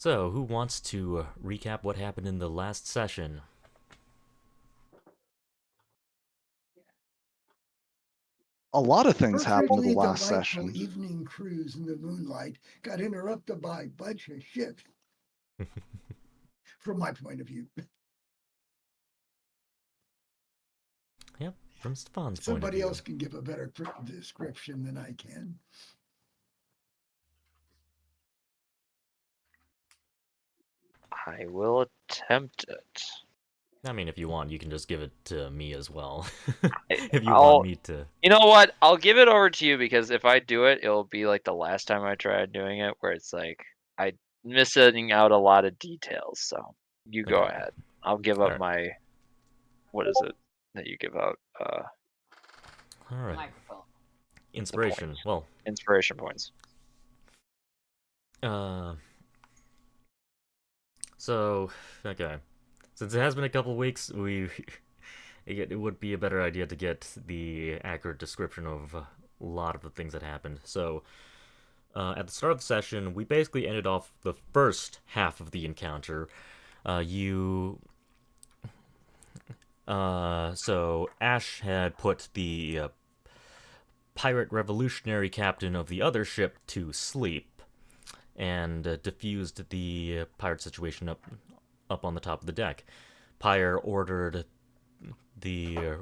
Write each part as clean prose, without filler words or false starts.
So, who wants to recap what happened in the last session? A lot of things happened in the Perfectly last delightful session. evening cruise in the moonlight got interrupted by a bunch of ships, from my point of view. Yep, from Stefan's point of Somebody view. else can give a better description than I can. I will attempt it. I mean, if you want, you can just give it to me as well. if you I'll- want me to. You know what? I'll give it over to you because if I do it, it'll be like the last time I tried doing it, where it's like I missing out a lot of details. So you go Okay. ahead. I'll give up Alright. my what is it that you give out? Alright. Microphone. Inspiration. points. Well, Inspiration points. So, okay. Since it has been a couple weeks, it would be a better idea to get the accurate description of a lot of the things that happened. So, at the start of the session, we basically ended off the first half of the encounter. So Ash had put the pirate revolutionary captain of the other ship to sleep and diffused the pirate situation up on the top of the deck. Pyre ordered the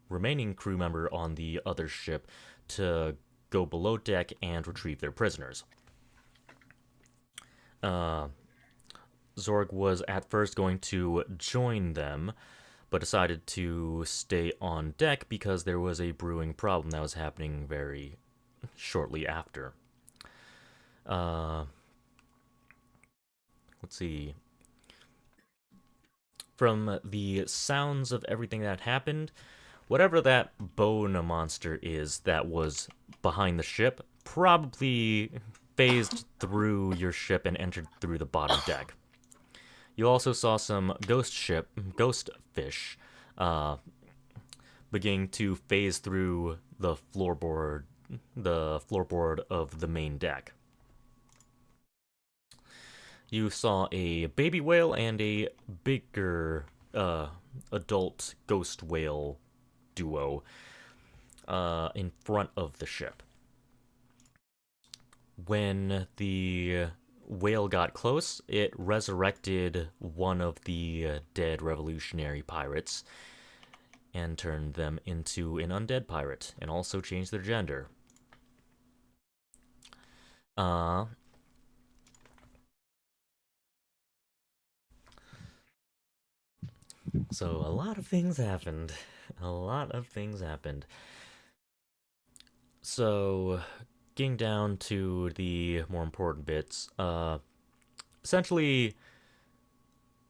remaining crew member on the other ship to go below deck and retrieve their prisoners. Zorg was at first going to join them, but decided to stay on deck because there was a brewing problem that was happening very shortly after. Let's see. From the sounds of everything that happened, whatever that bone monster is that was behind the ship probably phased through your ship and entered through the bottom deck. You also saw some ghost fish, beginning to phase through the floorboard of the main deck. You saw a baby whale and a bigger adult ghost whale duo in front of the ship. When the whale got close, it resurrected one of the dead revolutionary pirates and turned them into an undead pirate, and also changed their gender. So a lot of things happened. A lot of things happened. So, getting down to the more important bits, essentially,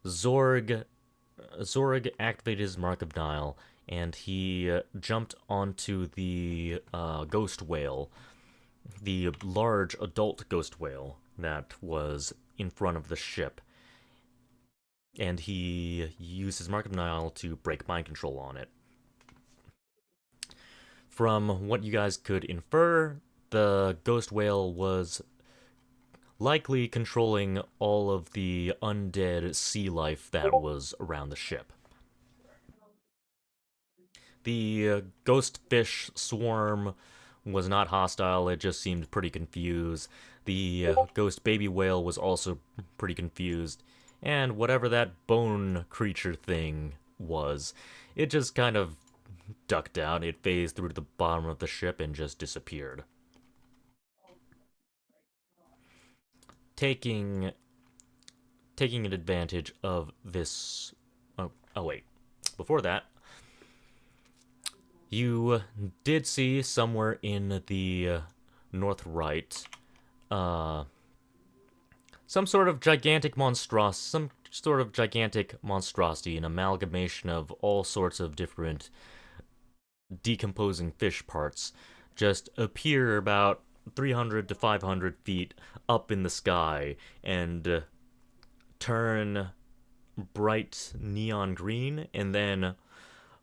Zorg activated his Mark of Nile, and he jumped onto the ghost whale, the large adult ghost whale that was in front of the ship. And he used his Mark of Nile to break mind control on it. From what you guys could infer, the ghost whale was likely controlling all of the undead sea life that was around the ship. The ghost fish swarm was not hostile, it just seemed pretty confused. The ghost baby whale was also pretty confused. And whatever that bone creature thing was, it just kind of ducked out. It phased through to the bottom of the ship and just disappeared. Taking advantage of this. Oh wait. Before that, you did see somewhere in the north right some sort of gigantic monstrosity, an amalgamation of all sorts of different decomposing fish parts, just appear about 300 to 500 feet up in the sky and turn bright neon green and then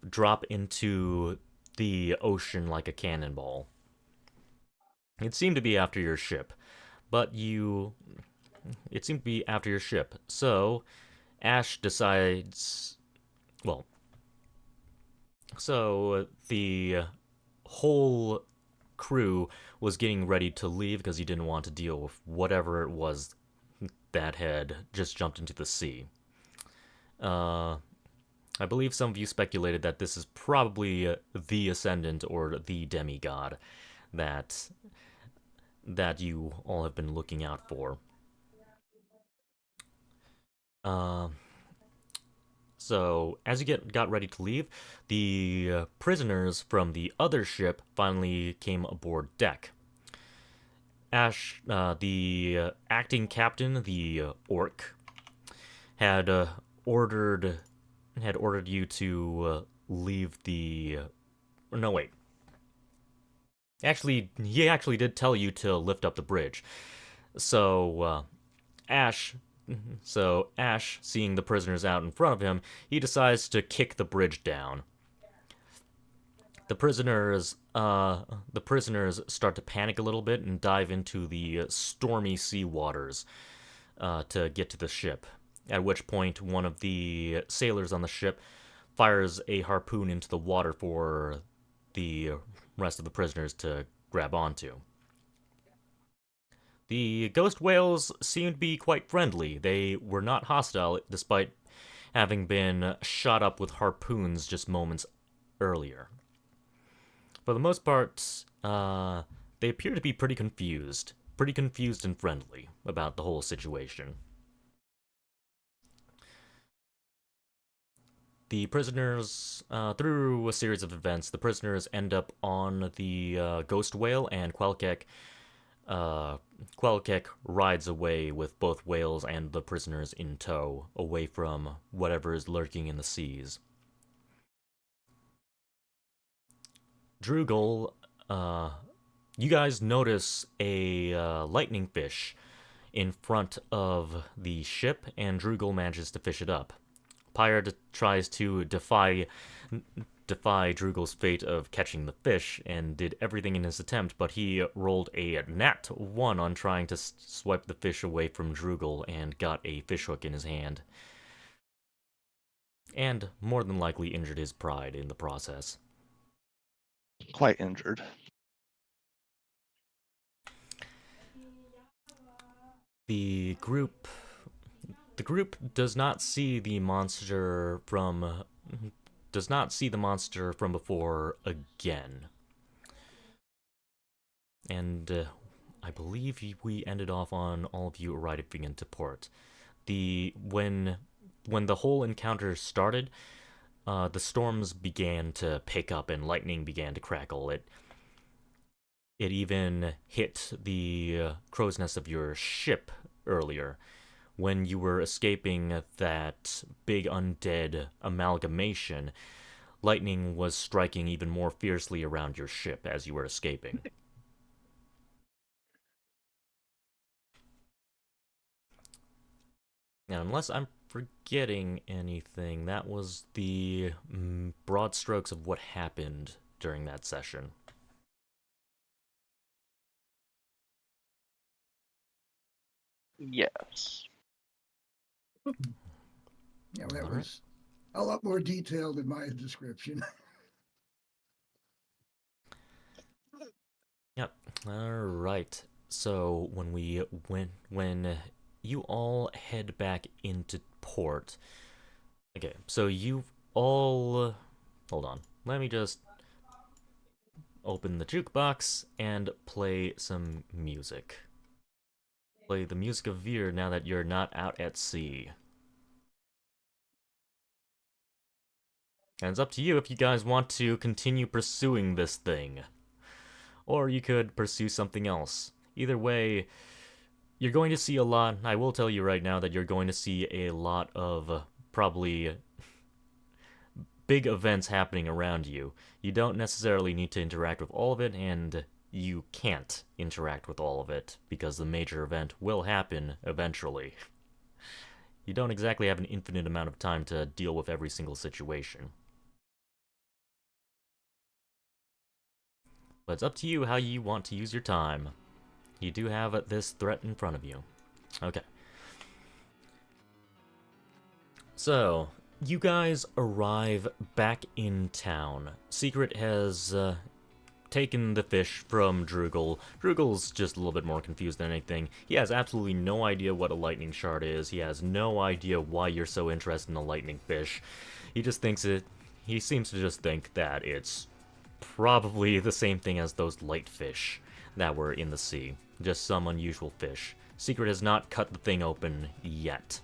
drop into the ocean like a cannonball. It seemed to be after your ship, but you it seemed to be after your ship. So, Ash decides. Well, so the whole crew was getting ready to leave because he didn't want to deal with whatever it was that had just jumped into the sea. I believe some of you speculated that this is probably the Ascendant or the demigod that you all have been looking out for. So as you got ready to leave, the prisoners from the other ship finally came aboard deck. Ash, the acting captain, the orc, had ordered you to leave the. No, wait. Actually, he actually did tell you to lift up the bridge. So Ash, seeing the prisoners out in front of him, he decides to kick the bridge down. The prisoners start to panic a little bit and dive into the stormy sea waters to get to the ship. At which point, one of the sailors on the ship fires a harpoon into the water for the rest of the prisoners to grab onto. The ghost whales seemed to be quite friendly. They were not hostile, despite having been shot up with harpoons just moments earlier. For the most part, they appear to be pretty confused and friendly about the whole situation. The prisoners, through a series of events, the prisoners end up on the ghost whale, and Quelkek rides away with both whales and the prisoners in tow, away from whatever is lurking in the seas. Drugel, you guys notice a lightning fish in front of the ship, and Drugel manages to fish it up. Pyre tries to defy Drugel's fate of catching the fish and did everything in his attempt, but he rolled a nat 1 on trying to swipe the fish away from Drugel and got a fishhook in his hand. And more than likely injured his pride in the process. Quite injured. The group does not see the monster from before again. And I believe we ended off on all of you arriving into port. When the whole encounter started, the storms began to pick up and lightning began to crackle. It even hit the crow's nest of your ship earlier, when you were escaping that big undead amalgamation. Lightning was striking even more fiercely around your ship as you were escaping. And unless I'm forgetting anything, that was the broad strokes of what happened during that session. Yes. Yeah, that All right. was a lot more detailed than my description. Yep. All right. So when you all head back into port. Okay, so you've all hold on. Let me just open the jukebox and play some music. Play the music of Veer now that you're not out at sea. And it's up to you if you guys want to continue pursuing this thing. Or you could pursue something else. Either way, you're going to see a lot. I will tell you right now that you're going to see a lot of probably big events happening around you. You don't necessarily need to interact with all of it, and you can't interact with all of it, because the major event will happen eventually. You don't exactly have an infinite amount of time to deal with every single situation. But it's up to you how you want to use your time. You do have this threat in front of you. Okay. So, you guys arrive back in town. Secret has taken the fish from Droogle. Droogle's just a little bit more confused than anything. He has absolutely no idea what a lightning shard is. He has no idea why you're so interested in a lightning fish. He just thinks it... He seems to just think that it's probably the same thing as those light fish that were in the sea. Just some unusual fish. Secret has not cut the thing open yet.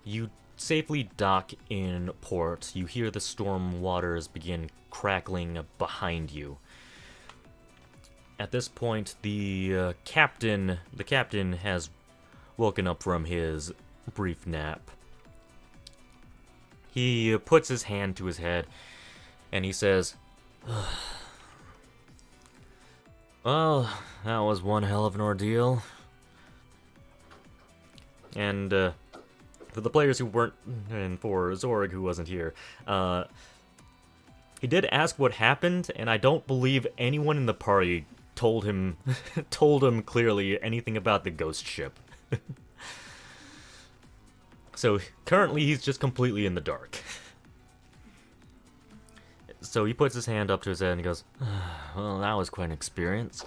You safely dock in port. You hear the storm waters begin crackling behind you. At this point, the captain has woken up from his brief nap. He puts his hand to his head, and he says, "Well, that was one hell of an ordeal." And for the players who weren't, and for Zorg who wasn't here, he did ask what happened, and I don't believe anyone in the party told him clearly anything about the ghost ship. So currently he's just completely in the dark. So he puts his hand up to his head and he goes, "Well, that was quite an experience.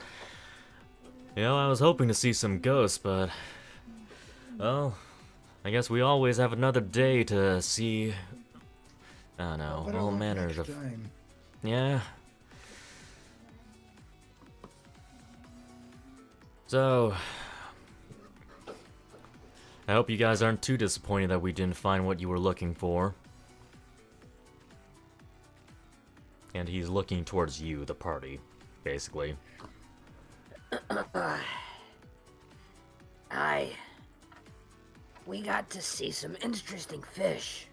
You know, I was hoping to see some ghosts, but... well, I guess we always have another day to see... I don't know, Better all luck manners next of... time. Yeah. So... I hope you guys aren't too disappointed that we didn't find what you were looking for." And he's looking towards you, the party, basically. We got to see some interesting fish.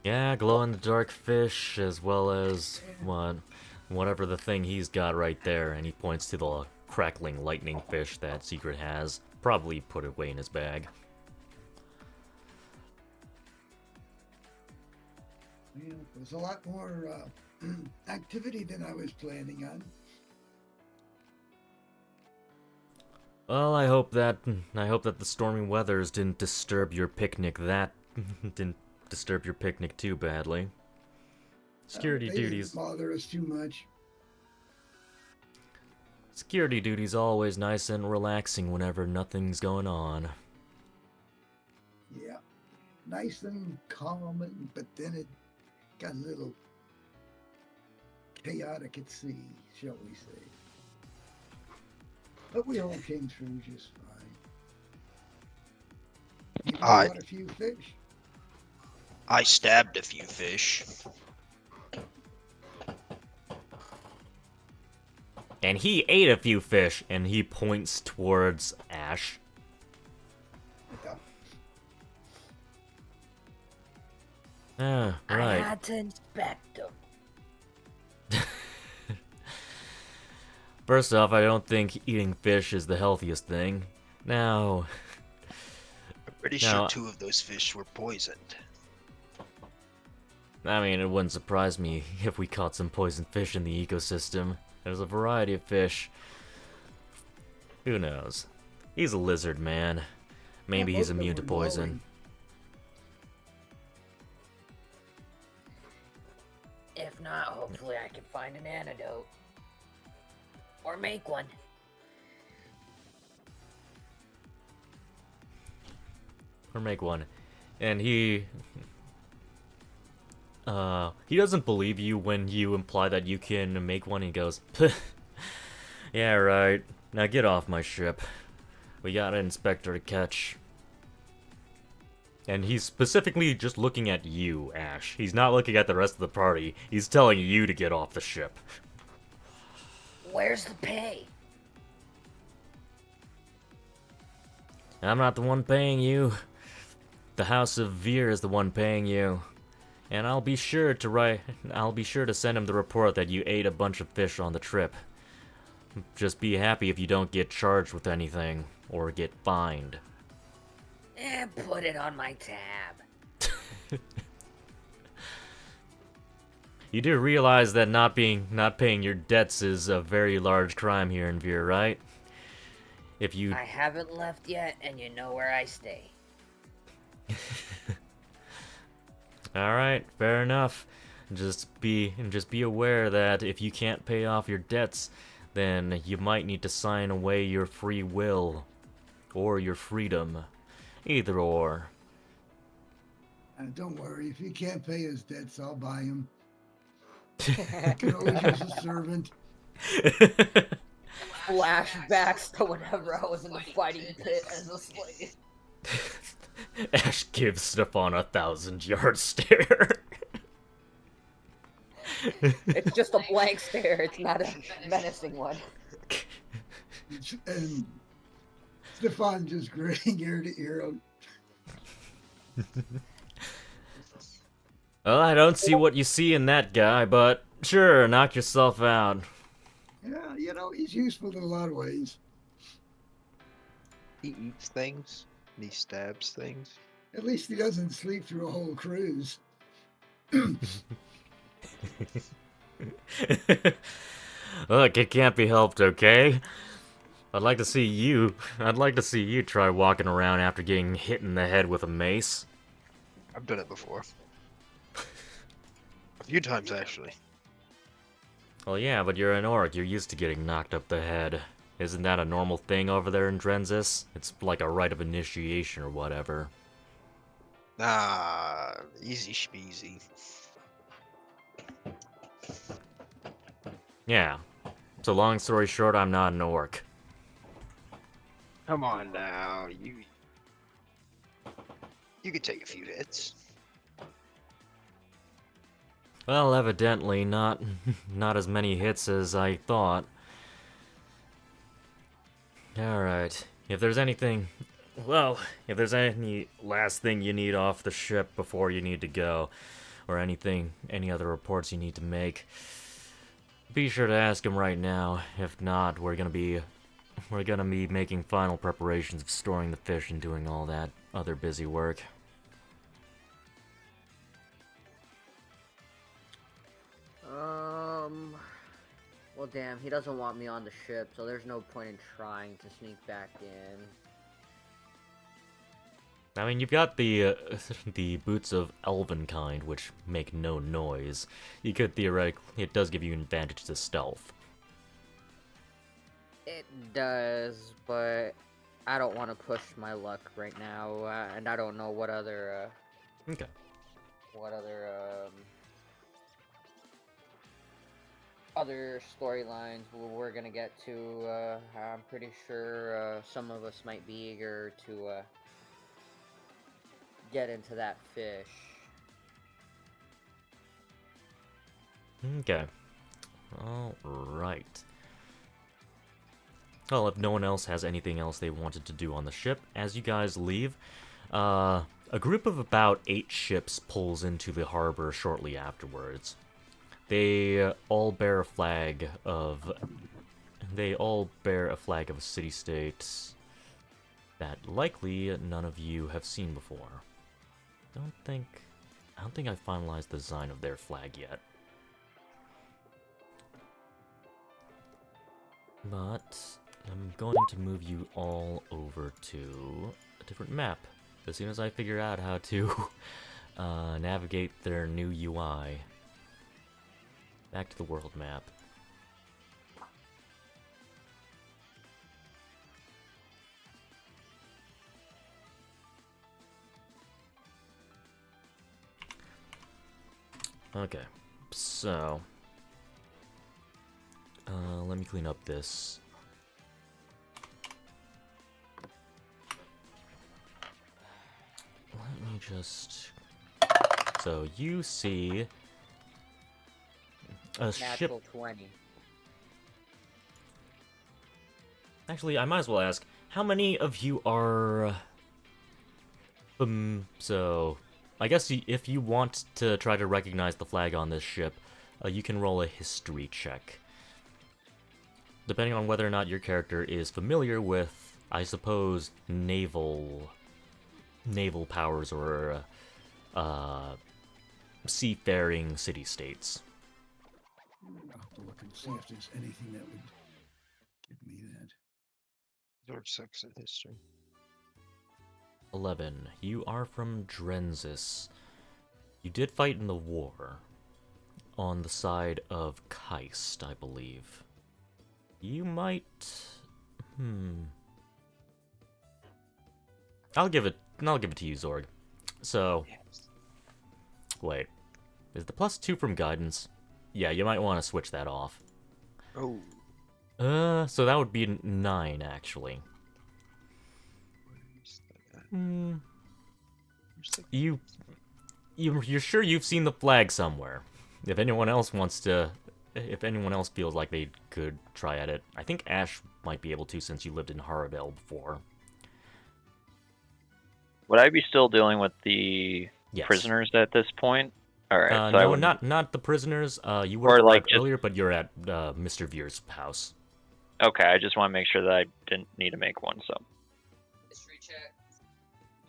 Yeah, glow-in-the-dark fish, as well as whatever the thing he's got right there, and he points to the crackling lightning fish that Secret has. Probably put it away in his bag. Yeah, there's a lot more activity than I was planning on. Well, I hope that the stormy weathers didn't disturb your picnic too badly. Security They duties. didn't bother us too much. Security duty's always nice and relaxing whenever nothing's going on. Yeah, nice and calm, but then it got a little chaotic at sea, shall we say. But we all came through just fine. Even caught a few fish. I stabbed a few fish. And he ate a few fish, and he points towards Ash. Ah, I right. had to inspect them. First off, I don't think eating fish is the healthiest thing. Now, I'm pretty Now- sure 2 of those fish were poisoned. I mean, it wouldn't surprise me if we caught some poisoned fish in the ecosystem. There's a variety of fish. Who knows? He's a lizard man. Maybe Yeah, he's both of immune to them were poison. glowing. If not, hopefully I can find an antidote. Or make one. Or make one. And he doesn't believe you when you imply that you can make one. He goes, "Yeah, right. Now get off my ship. We got an inspector to catch." And he's specifically just looking at you, Ash. He's not looking at the rest of the party. He's telling you to get off the ship. Where's the pay? I'm not the one paying you. The House of Veer is the one paying you. And I'll be sure to send him the report that you ate a bunch of fish on the trip. Just be happy if you don't get charged with anything or get fined. Put it on my tab. You do realize that not paying your debts is a very large crime here in Veer, right? If you I haven't left yet, and you know where I stay. All right, fair enough. Just be aware that if you can't pay off your debts, then you might need to sign away your free will or your freedom. Either or. Don't worry, if he can't pay his debts, I'll buy him. I can always use a servant. Flashbacks to whenever I was in the fighting pit as a slave. Ash gives Stefan a 1,000-yard stare. It's just a blank stare, it's not a menacing one. And Stefan just grinning ear to ear. Well, I don't see what you see in that guy, but sure, knock yourself out. Yeah, you know, he's useful in a lot of ways. He eats things. And he stabs things. At least he doesn't sleep through a whole cruise. Look, it can't be helped, okay? I'd like to see you try walking around after getting hit in the head with a mace. I've done it before. A few times, actually. Well, yeah, but you're an orc. You're used to getting knocked up the head. Isn't that a normal thing over there in Drenzis? It's like a rite of initiation or whatever. Ah, easy schmeezy. Yeah. So long story short, I'm not an orc. Come on now, you could take a few hits. Well, evidently not as many hits as I thought. Alright. If there's any last thing you need off the ship before you need to go, or any other reports you need to make, be sure to ask him right now. If not, we're gonna be making final preparations of storing the fish and doing all that other busy work. Well, damn, he doesn't want me on the ship, so there's no point in trying to sneak back in. I mean, you've got the the boots of elven kind, which make no noise. You could theoretically, it does give you an advantage to stealth. It does, but I don't want to push my luck right now, and I don't know what other, Okay. Other storylines we're gonna get to. I'm pretty sure some of us might be eager to get into that fish. Okay. Alright. Well, if no one else has anything else they wanted to do on the ship, as you guys leave, a group of about 8 ships pulls into the harbor shortly afterwards. They all bear a flag of a city-state that likely none of you have seen before. I don't think I finalized the design of their flag yet. But I'm going to move you all over to a different map as soon as I figure out how to navigate their new UI. Back to the world map. Okay, so let me clean up this. Let me just... So you see a ship... Natural 20. Actually, I might as well ask, how many of you are... so... I guess if you want to try to recognize the flag on this ship, you can roll a history check. Depending on whether or not your character is familiar with, I suppose, naval powers or seafaring city-states. look and see if there's anything that would give me that. Zorg sucks at history. 11. You are from Drenzis. You did fight in the war. On the side of Keist, I believe. You might... I'll give it to you, Zorg. So... Yes. Wait. Is the +2 from guidance? Yeah, you might want to switch that off. Oh. So that would be 9, actually. You're sure you've seen the flag somewhere? If anyone else feels like they could try at it, I think Ash might be able to since you lived in Harabel before. Would I be still dealing with the Yes. prisoners at this point? All right. So I No, wouldn't- not the prisoners. You were Or, like, arrived just- earlier, but you're at Mr. Veer's house. Okay, I just want to make sure that I didn't need to make one. So History check.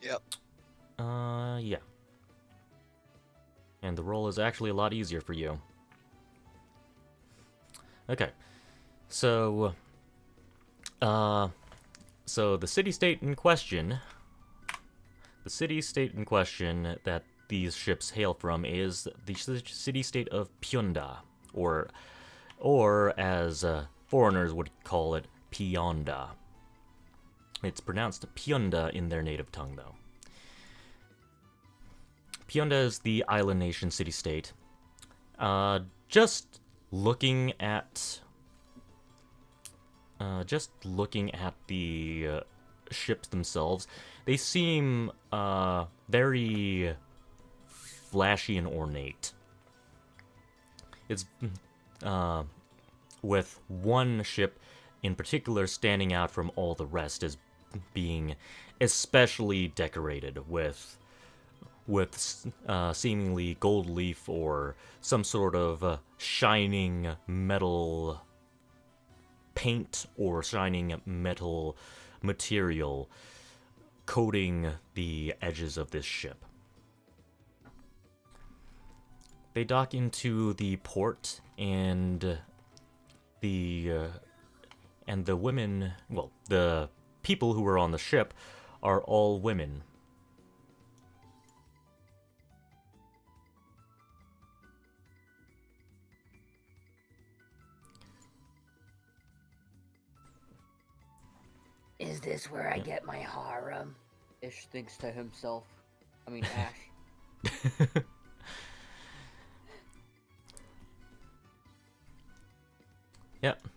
Yep. Yeah. And the roll is actually a lot easier for you. Okay. So, so the city-state in question... The city-state in question that these ships hail from is the city-state of Pyunda, or as foreigners would call it, Pionda. It's pronounced Pyunda in their native tongue, though. Pyunda is the island nation city-state. Just looking at the ships themselves, they seem very flashy and ornate. It's with one ship in particular standing out from all the rest as being especially decorated with seemingly gold leaf or some sort of shining metal paint or shining metal material coating the edges of this ship. They dock into the port, and the women, well, the people who were on the ship are all women. Is this where I get my harem? Ish thinks to himself. I mean, Ash. Yep.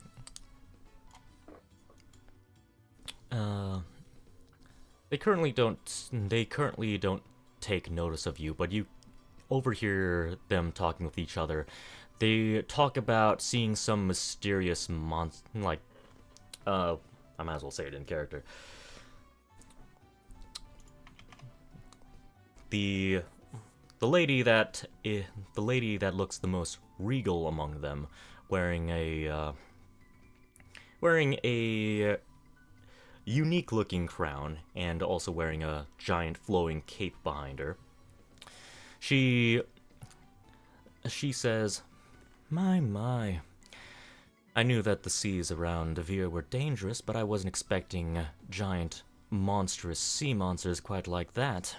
They currently don't take notice of you, but you overhear them talking with each other. They talk about seeing some mysterious I might as well say it in character. The lady that looks the most regal among them, wearing a unique-looking crown and also wearing a giant flowing cape behind her. She says, "My. I knew that the seas around Devere were dangerous, but I wasn't expecting giant, monstrous sea monsters quite like that.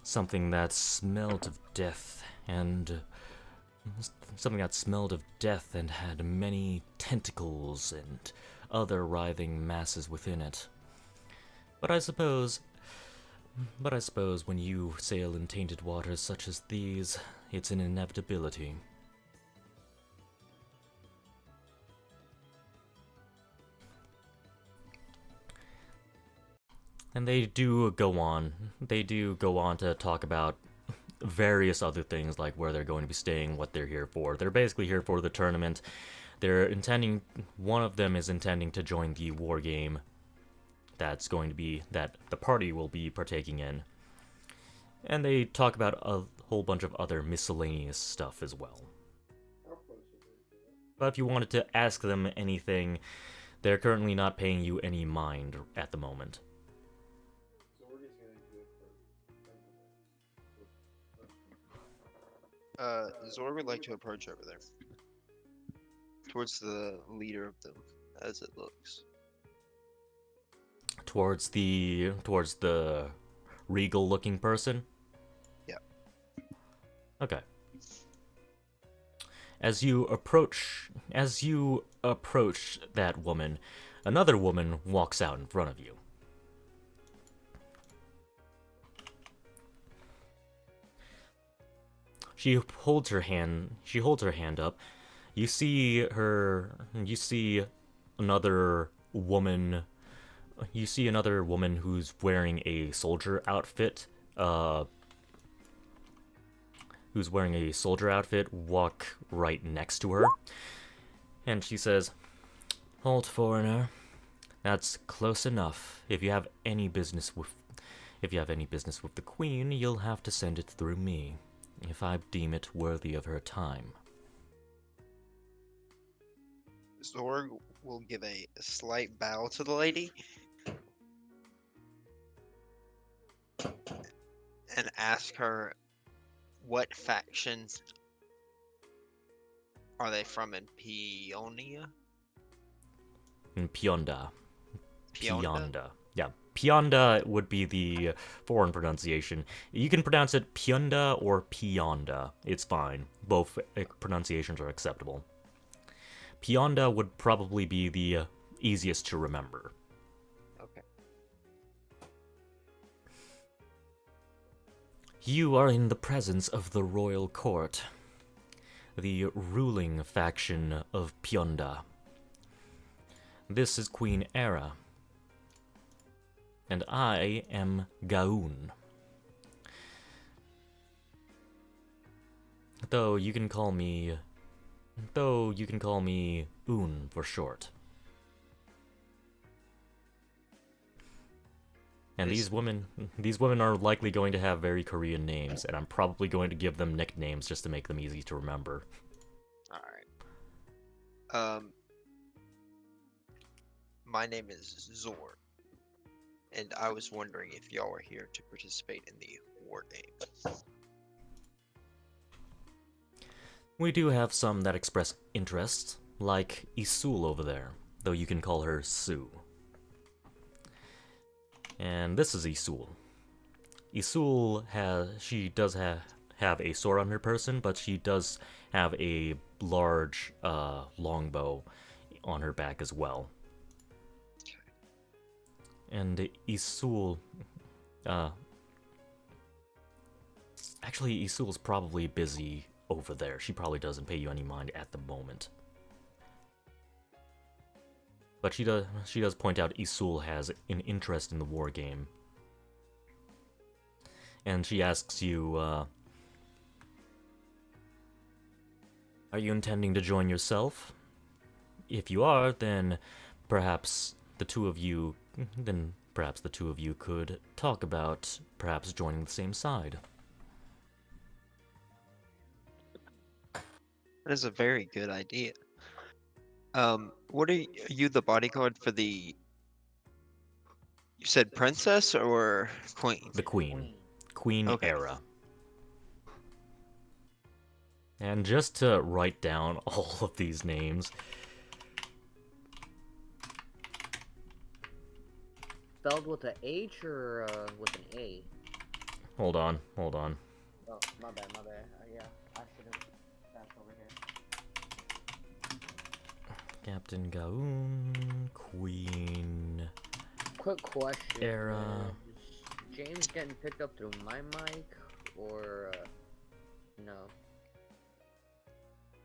Something that smelled of death and had many tentacles and other writhing masses within it. But I suppose when you sail in tainted waters such as these, it's an inevitability." And they do go on to talk about various other things, like where they're going to be staying, what they're here for. They're basically here for the tournament. One of them is intending to join the war game that the party will be partaking in. And they talk about a whole bunch of other miscellaneous stuff as well. But if you wanted to ask them anything, they're currently not paying you any mind at the moment. Zorg would like to approach over there. Towards the leader of them, as it looks. Towards the regal-looking person? Yeah. Okay. As you approach that woman, another woman walks out in front of you. She holds her hand up. You see another woman who's wearing a soldier outfit walk right next to her. And she says, "Halt, foreigner. That's close enough. If you have any business with the queen, you'll have to send it through me, if I deem it worthy of her time." Zorg will give a slight bow to the lady and ask her what factions are they from in Peonia? In Pionda. Pionda? Yeah, Pionda would be the foreign pronunciation. You can pronounce it Pionda or Pionda. It's fine. Both pronunciations are acceptable. Pionda would probably be the easiest to remember. Okay. You are in the presence of the royal court, the ruling faction of Pionda. This is Queen Era, and I am Gaun. Though you can call me Un for short. And these women are likely going to have very Korean names, and I'm probably going to give them nicknames just to make them easy to remember. Alright. My name is Zor, and I was wondering if y'all were here to participate in the war game. We do have some that express interest, like Isul over there, though you can call her Sue. And this is Isul. Isul does have a sword on her person, but she does have a large longbow on her back as well. And Isul, actually Isul's probably busy over there. She probably doesn't pay you any mind at the moment. But she does point out Isul has an interest in the war game. And she asks you, are you intending to join yourself? If you are, then perhaps the two of you could talk about perhaps joining the same side. That is a very good idea. What are you the bodyguard for the... You said princess or queen? The Queen. Queen Okay. Era. And just to write down all of these names, Spelled with an H or with an A? hold on. Oh, my bad. Yeah, I should have passed over here. Captain Gaun, Queen Quick question. Era. Is James getting picked up through my mic or no?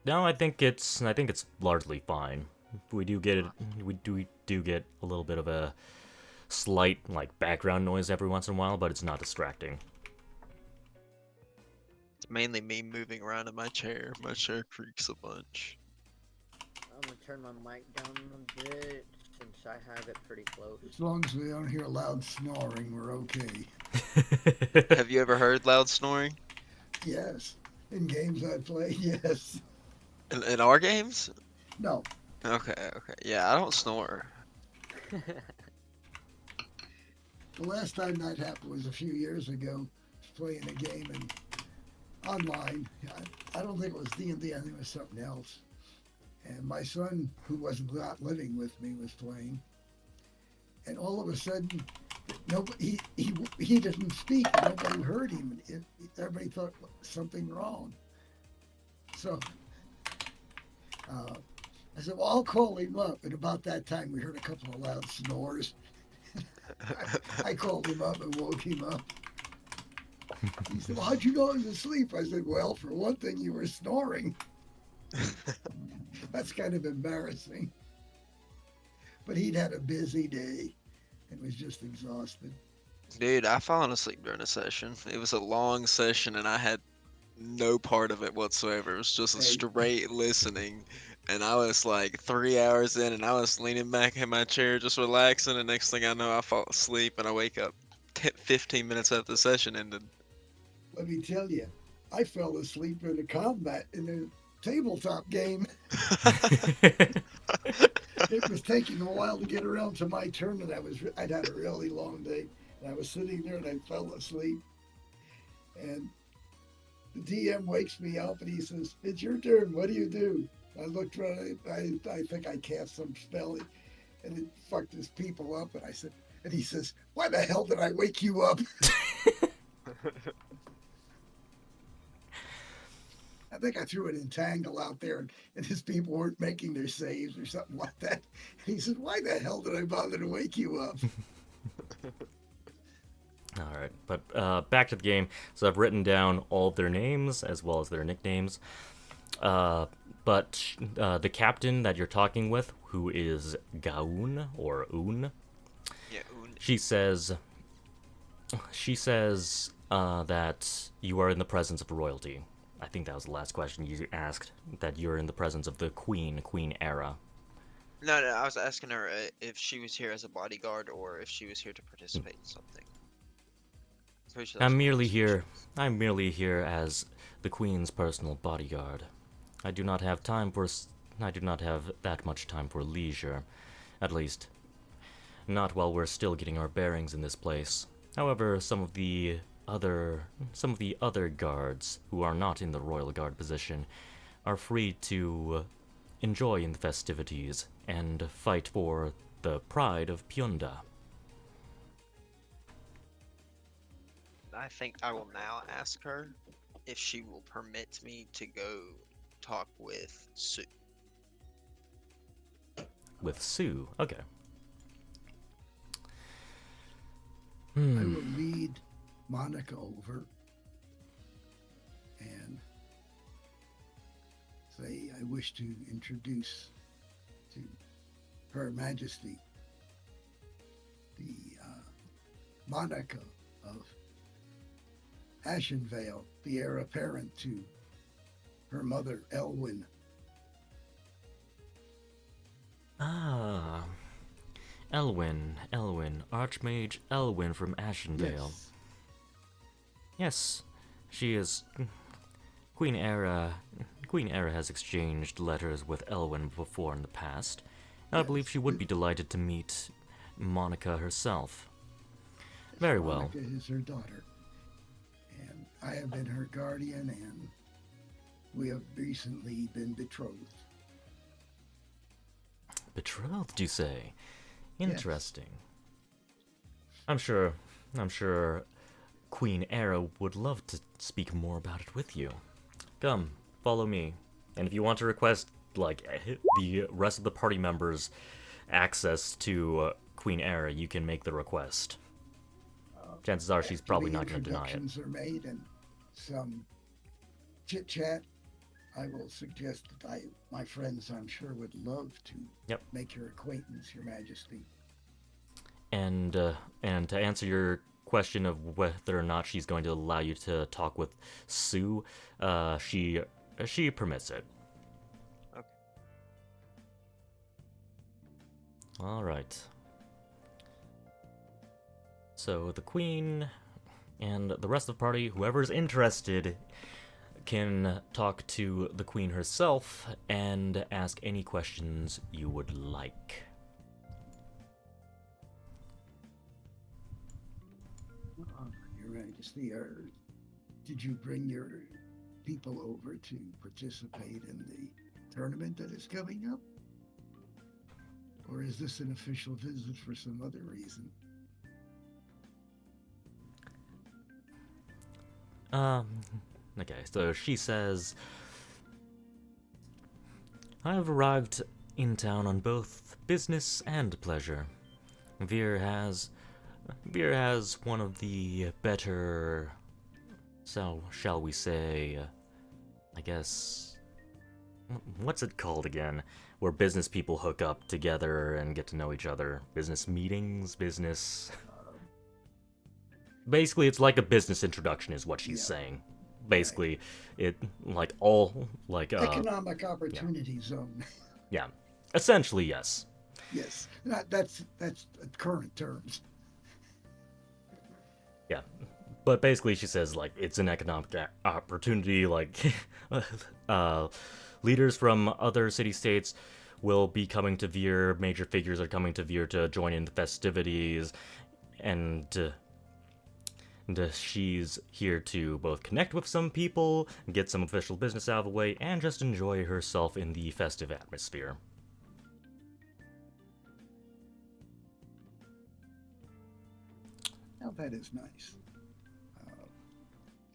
No, I think it's largely fine. We do get a little bit of a slight like background noise every once in a while, but it's not distracting. It's mainly me moving around in my chair. My chair creaks a bunch. I'm gonna turn my mic down a bit since I have it pretty close. As long as we don't hear loud snoring, we're okay. Have you ever heard loud snoring? Yes. In games I play, yes. In our games? No. Okay. Yeah, I don't snore. The last time that happened was a few years ago. I was playing a game and online. I don't think it was D&D. I think it was something else. and my son, who was not living with me, was playing. And all of a sudden, nobody he didn't speak. Nobody heard him. Everybody thought something wrong. So I said, "Well, I'll call him up." And about that time, we heard a couple of loud snores. I called him up and woke him up. He said, "Well, how'd you know I was asleep?" I said, "Well, for one thing, you were snoring." That's kind of embarrassing. But he'd had a busy day and was just exhausted. Dude, I fallen asleep during a session. It was a long session and I had no part of it whatsoever. It was just a Hey. straight listening. And I was like 3 hours in and I was leaning back in my chair just relaxing. And next thing I know, I fall asleep and I wake up 15 minutes after the session ended. Let me tell you, I fell asleep in a combat in a tabletop game. It was taking a while to get around to my turn, and I'd had a really long day, and I was sitting there and I fell asleep. And the DM wakes me up and he says, "It's your turn. What do you do?" I looked around. I think I cast some spell, and it fucked his people up. And I said, and he says, "Why the hell did I wake you up?" I think I threw an entangle out there, and his people weren't making their saves or something like that. And he said, "Why the hell did I bother to wake you up?" All right, but back to the game. So I've written down all of their names as well as their nicknames. But the captain that you're talking with, who is Gaun or Un, Yeah, she says that you are in the presence of royalty. I think that was the last question you asked, that you're in the presence of the Queen Era. No, I was asking her if she was here as a bodyguard or if she was here to participate in something. Pretty sure that's I'm what merely it was. here as the Queen's personal bodyguard. I do not have that much time for leisure. At least, not while we're still getting our bearings in this place. However, some of the other guards who are not in the Royal Guard position are free to enjoy in the festivities and fight for the pride of Pyunda. I think I will now ask her if she will permit me to go talk with Sue. With Sue, okay. I will lead Monica over and say I wish to introduce to Her Majesty the Monica of Ashenvale, the heir apparent to her mother, Elwyn. Ah, Elwyn, Archmage Elwyn from Ashenvale. Yes, she is. Queen Era has exchanged letters with Elwyn before in the past. And I believe she would be delighted to meet Monica herself. Very well. Monica is her daughter, and I have been her guardian, and we have recently been betrothed. Betrothed, you say? Interesting. I'm sure Queen Era would love to speak more about it with you. Come, follow me. And if you want to request, like, the rest of the party members' access to Queen Era, you can make the request. Chances are she's probably not going to deny it. Introductions are made and some chit-chat. I will suggest that my friends, I'm sure, would love to make your acquaintance, Your Majesty. And to answer your question of whether or not she's going to allow you to talk with Sue, she permits it. Okay. All right. So the Queen and the rest of the party, whoever's interested, can talk to the Queen herself and ask any questions you would like. Your Majesty, did you bring your people over to participate in the tournament that is coming up? Or is this an official visit for some other reason? Okay, so she says, I have arrived in town on both business and pleasure. Veer has one of the better, so shall we say, I guess, what's it called again? Where business people hook up together and get to know each other. Business meetings, business. Basically, it's like a business introduction, is what she's saying. Basically, it like all like Economic opportunity zone. Yeah, essentially yes. Yes, that's current terms. Yeah, but basically she says like it's an economic opportunity. Like leaders from other city-states will be coming to Veer. Major figures are coming to Veer to join in the festivities, and she's here to both connect with some people, get some official business out of the way, and just enjoy herself in the festive atmosphere. Now that is nice.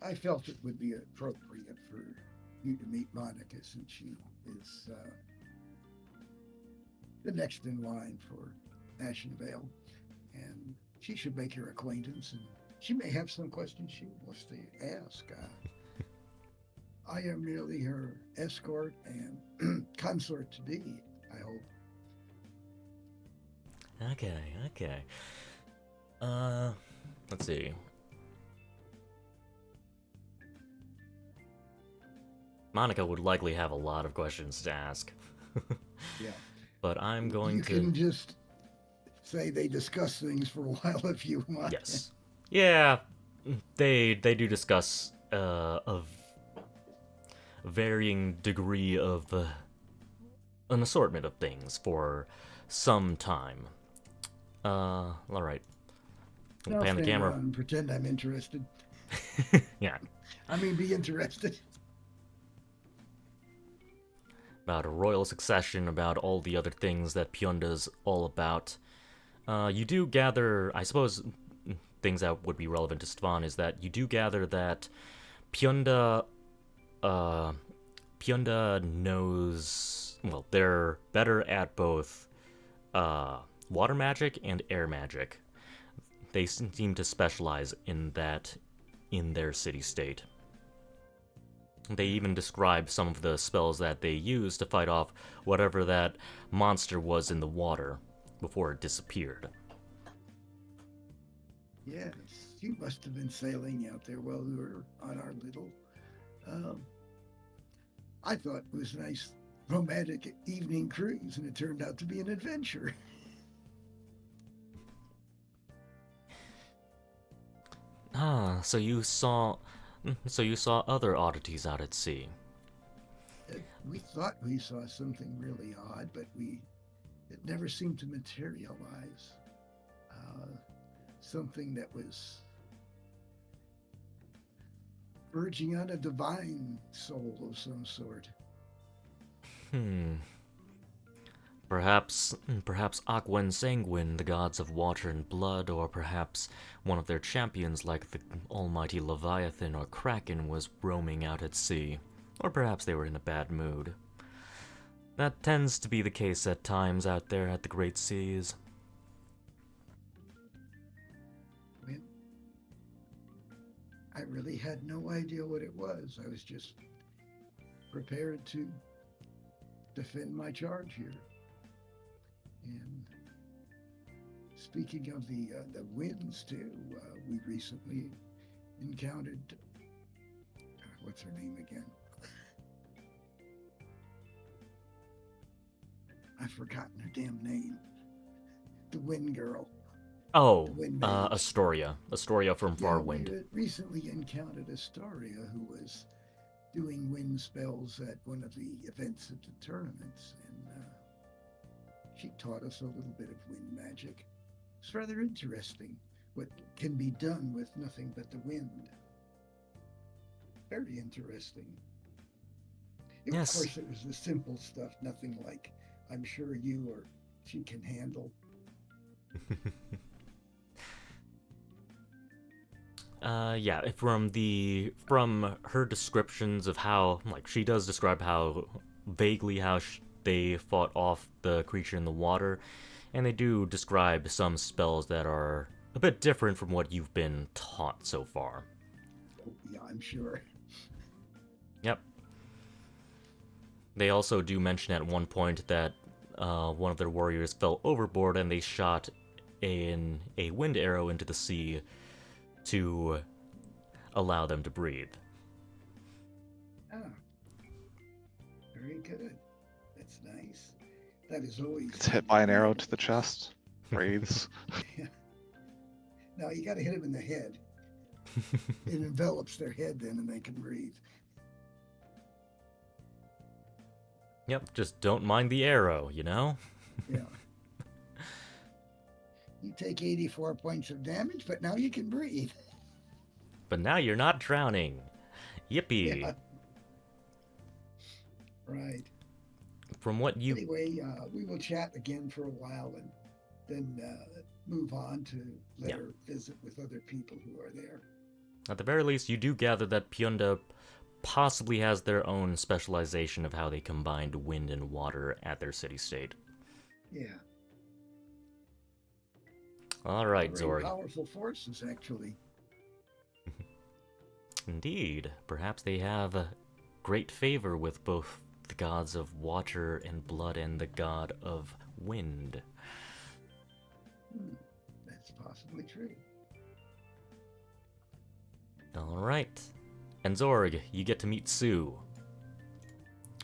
I felt it would be appropriate for you to meet Monica since she is the next in line for Ashenvale, and she should make your acquaintance, and she may have some questions she wants to ask. I am merely her escort and consort to be, I hope. Okay. Let's see. Monica would likely have a lot of questions to ask. Yeah. But I'm going You can just say they discuss things for a while if you want. Yes. Yeah, they do discuss a varying degree of an assortment of things for some time. All right. I'll Pan the stand camera. around and pretend I'm interested. Yeah. I mean, be interested. About a royal succession, about all the other things that Pyunda's all about. You do gather, I suppose, things that would be relevant to Stefan is that you do gather that Pyunda knows, well, they're better at both water magic and air magic. They seem to specialize in that in their city-state. They even describe some of the spells that they use to fight off whatever that monster was in the water before it disappeared. Yes, you must have been sailing out there while we were on our little, I thought it was a nice romantic evening cruise, and it turned out to be an adventure. Ah, so you saw other oddities out at sea. We thought we saw something really odd, but it never seemed to materialize. Something that was verging on a divine soul of some sort. Perhaps Aqua Sanguine, the gods of water and blood, or perhaps one of their champions like the almighty Leviathan or Kraken was roaming out at sea. Or perhaps they were in a bad mood. That tends to be the case at times out there at the great seas. When I really had no idea what it was. I was just prepared to defend my charge here. And speaking of the winds too, we recently encountered, what's her name again? I've forgotten her damn name. The Wind Girl. Oh, The Wind Maiden. Astoria from Farwind. We recently encountered Astoria, who was doing wind spells at one of the events at the tournaments, and she taught us a little bit of wind magic. It's rather interesting what can be done with nothing but the wind. Very interesting. Of Yes. course, it was the simple stuff, nothing like I'm sure you or she can handle. Yeah, from her descriptions of how, like, she does describe how vaguely how they fought off the creature in the water, and they do describe some spells that are a bit different from what you've been taught so far. Oh, yeah, I'm sure. Yep. They also do mention at one point that one of their warriors fell overboard and they shot a wind arrow into the sea to allow them to breathe. Ah, very good. That's nice. That is always. Gets hit by an arrow to the chest. Breathes. Yeah. No, you got to hit him in the head. It envelops their head then, and they can breathe. Yep, just don't mind the arrow, you know? Yeah. You take 84 points of damage, but now you can breathe. But now you're not drowning. Yippee. Yeah. Right. From what you Anyway, we will chat again for a while and then move on to later visit with other people who are there. At the very least, you do gather that Pyunda possibly has their own specialization of how they combined wind and water at their city-state. Yeah. Alright, Very Zorg. powerful forces, actually. Indeed. Perhaps they have great favor with both the gods of water and blood and the god of wind. That's possibly true. Alright. And Zorg, you get to meet Sue.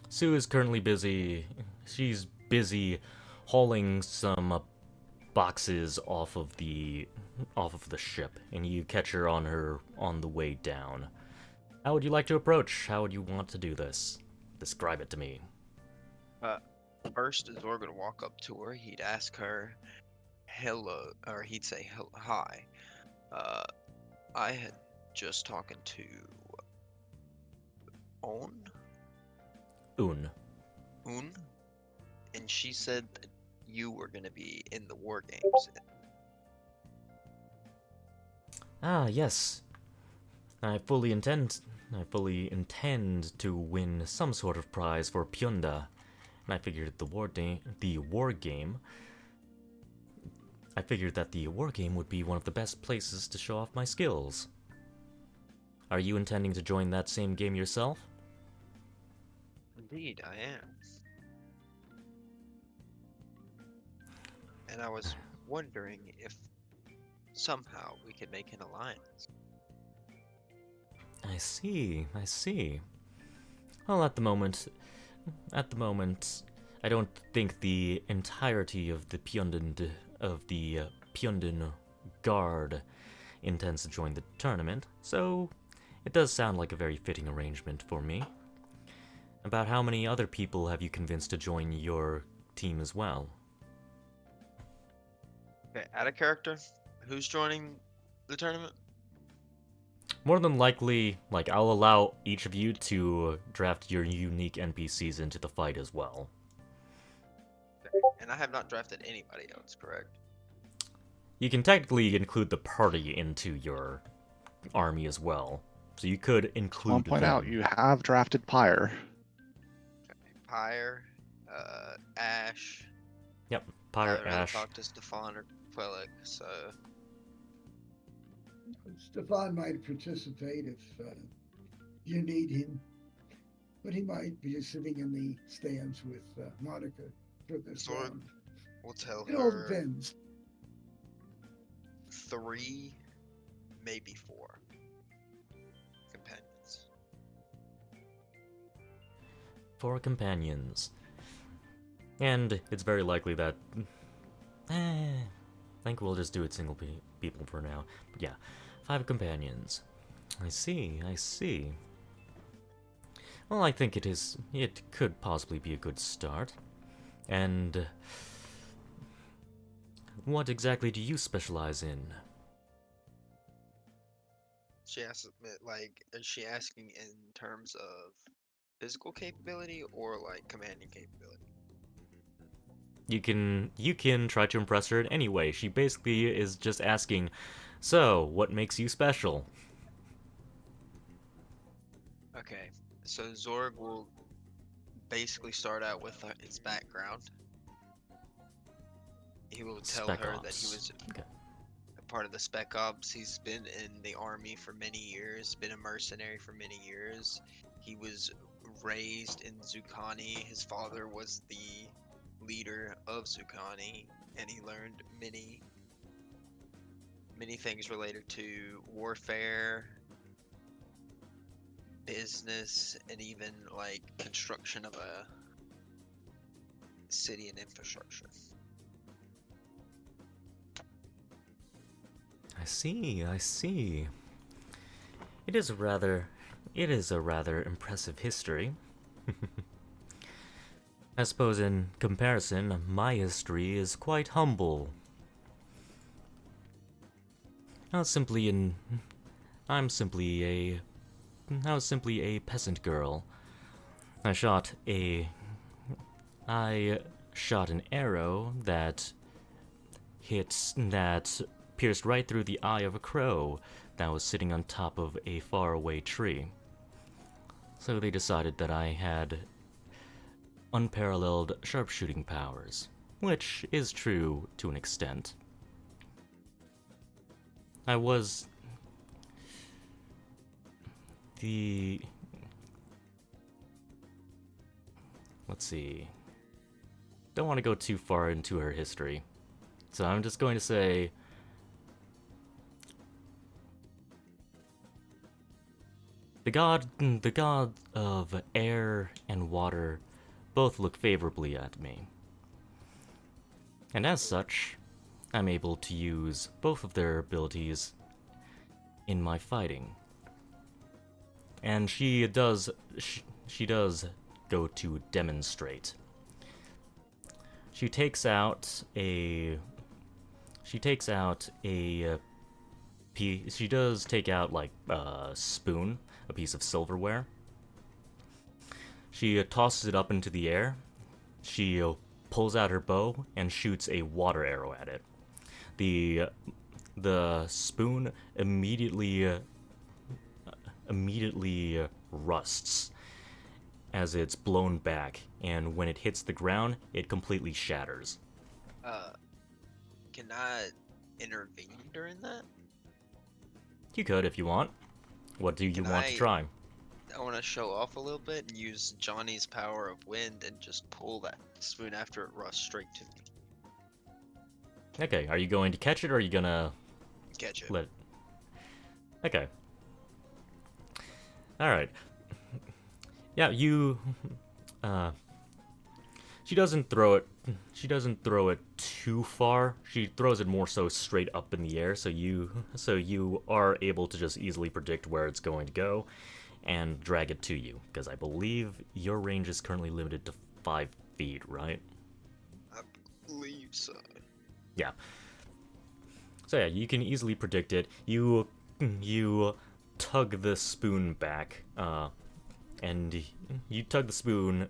Sue is currently busy. She's busy hauling some boxes off of the ship, and you catch her on the way down. How would you like to approach? How would you want to do this? Describe it to me. First, Zorg would walk up to her. He'd ask her hello, or he'd say hi. I had just talking to Un. Un, and she said that you were going to be in the war games. Ah, yes. I fully intend to win some sort of prize for Pyunda. And I figured I figured that the war game would be one of the best places to show off my skills. Are you intending to join that same game yourself? Indeed, I am. And I was wondering if somehow we could make an alliance. I see, I see. Well, at the moment, I don't think the entirety of the Pyundan Guard intends to join the tournament, so it does sound like a very fitting arrangement for me. About how many other people have you convinced to join your team as well? Okay, out of character, who's joining the tournament? More than likely, I'll allow each of you to draft your unique NPCs into the fight as well. Okay. And I have not drafted anybody else, correct? You can technically include the party into your army as well. So you could include I'll point out them. you have drafted Pyre. Pyre, Ash. Yep, I Pyre, haven't really Ash. talked to Stefan or Quellic, so Stefan might participate if you need him, but he might be sitting in the stands with Monica for this Zorg, round. we'll tell It all her depends. 3, maybe 4 companions. 4 companions. And it's very likely that... I think we'll just do it single people for now. But yeah, 5 companions. I see, I see. Well, I think it could possibly be a good start. And... what exactly do you specialize in? She asked, like, is she asking in terms of physical capability or like commanding capability? You can try to impress her in any way. She basically is just asking, so what makes you special? Okay, so Zorg will basically start out with his background. He will tell Spec her that he Ops. was Okay. a part of the Spec Ops. He's been in the army for many years, been a mercenary for many years. He was raised in Zucani. His father was the leader of Zucani, and he learned many things related to warfare, business, and even like construction of a city and infrastructure. I see. It is a rather impressive history. I suppose in comparison, my history is quite humble. I was simply a peasant girl. I shot an arrow that pierced right through the eye of a crow that was sitting on top of a faraway tree. So they decided that I had unparalleled sharpshooting powers, which is true to an extent. I was let's see. Don't want to go too far into her history. So I'm just going to say the god of air and water both look favorably at me. And as such, I'm able to use both of their abilities in my fighting. And she does go to demonstrate. She takes out a she does take out like a spoon, a piece of silverware. She tosses it up into the air. She pulls out her bow and shoots a water arrow at it. The spoon immediately rusts as it's blown back, and when it hits the ground, it completely shatters. Can I intervene during that? You could if you want. What do you Can want to try? I want to show off a little bit and use Johnny's power of wind and just pull that spoon after it rusts straight to me. Okay, are you going to catch it or are you gonna Catch it. let it? Okay. Alright. Yeah, she doesn't throw it too far. She throws it more so straight up in the air, so you are able to just easily predict where it's going to go and drag it to you, because I believe your range is currently limited to 5 feet, right? I believe so. Yeah. So yeah, you can easily predict it. You tug the spoon back, and you tug the spoon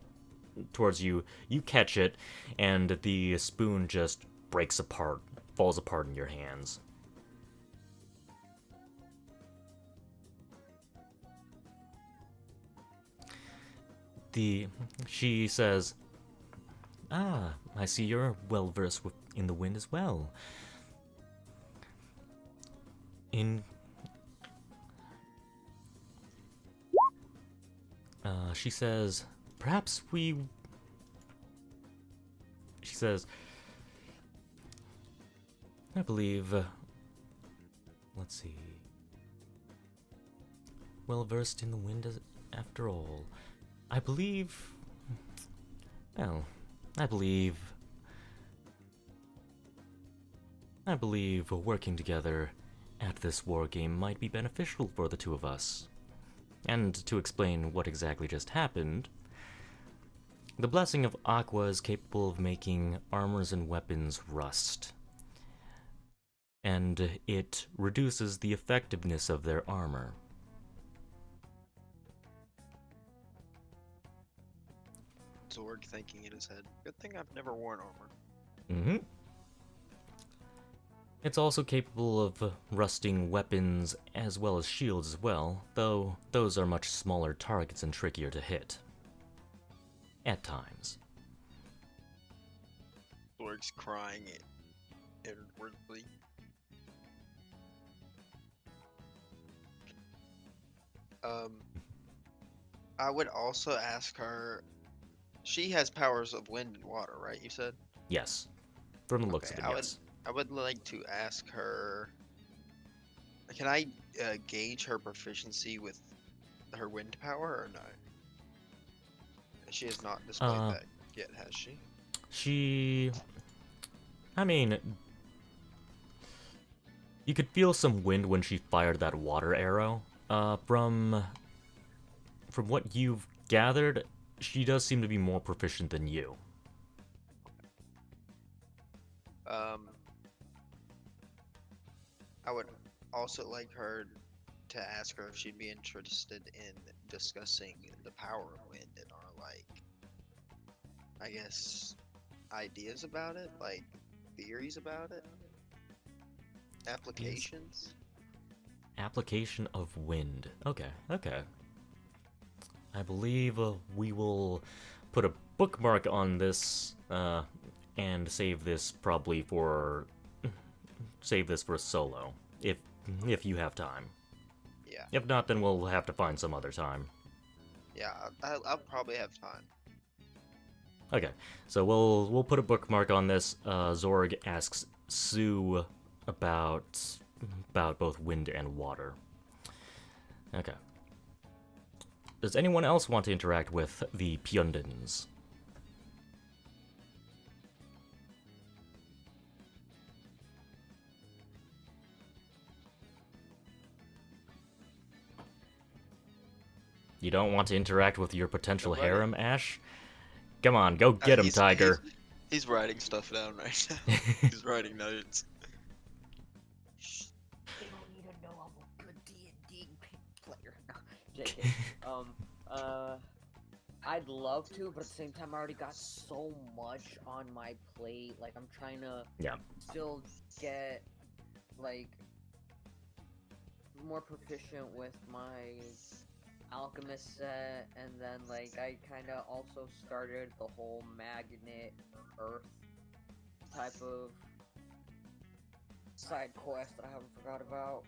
towards you. You catch it, and the spoon just breaks apart, falls apart in your hands. She says, "Ah, I see you're well versed in the wind as well. She says, perhaps we. She says, I believe. Let's see. Well versed in the wind after all. I believe. Well, I believe working together at this war game might be beneficial for the two of us. And to explain what exactly just happened, the blessing of Aqua is capable of making armors and weapons rust, and it reduces the effectiveness of their armor. Zorg thinking in his head. Good thing I've never worn armor. Mm-hmm. It's also capable of rusting weapons as well as shields as well, though those are much smaller targets and trickier to hit. At times. Zorg's crying inwardly. I would also ask her. She has powers of wind and water, right? You said. Yes. From the looks Okay, of it, yes. I would like to ask her. Can I gauge her proficiency with her wind power or no? She has not displayed that yet, has she? She... I mean... You could feel some wind when she fired that water arrow. From what you've gathered, she does seem to be more proficient than you. I would also like her to ask her if she'd be interested in discussing the power of wind and our, like, I guess, ideas about it, like theories about it, applications. Application of wind. Okay, okay. I believe we will put a bookmark on this and save this probably for a solo if you have time. Yeah. If not, then we'll have to find some other time. Yeah, I'll probably have time. Okay, so we'll put a bookmark on this. Zorg asks Sue about both wind and water. Okay. Does anyone else want to interact with the Pyundans? You don't want to interact with your potential Nobody. harem, Ash? Come on, go get him, Tiger. He's writing stuff down right now. He's writing notes. They don't need to know I'm a good D&D player. No, JK. I'd love to, but at the same time, I already got so much on my plate. Like, I'm trying to still get, like, more proficient with my alchemist set, and then, like, I kind of also started the whole magnet earth type of side quest that I haven't forgot about.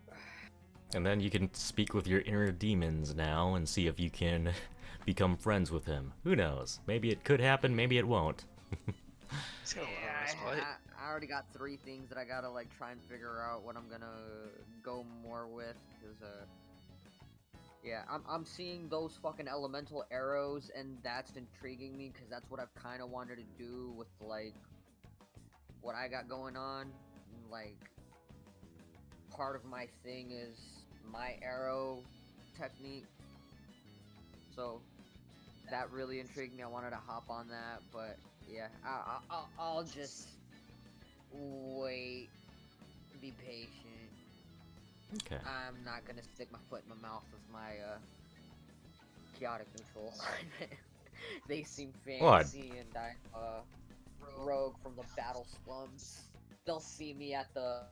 And then you can speak with your inner demons now and see if you can become friends with him. Who knows? Maybe it could happen, maybe it won't. He's got a lot on Yeah, his plate. I already got 3 things that I gotta, like, try and figure out what I'm gonna go more with, because, yeah, I'm seeing those fucking elemental arrows, and that's intriguing me, because that's what I've kind of wanted to do with, like, what I got going on. Like, part of my thing is my arrow technique, so that really intrigued me. I wanted to hop on that, but yeah, I'll just wait, be patient. Okay. I'm not gonna stick my foot in my mouth with my chaotic neutral alignment. They seem fancy, and I'm rogue from the battle slums. They'll see me at the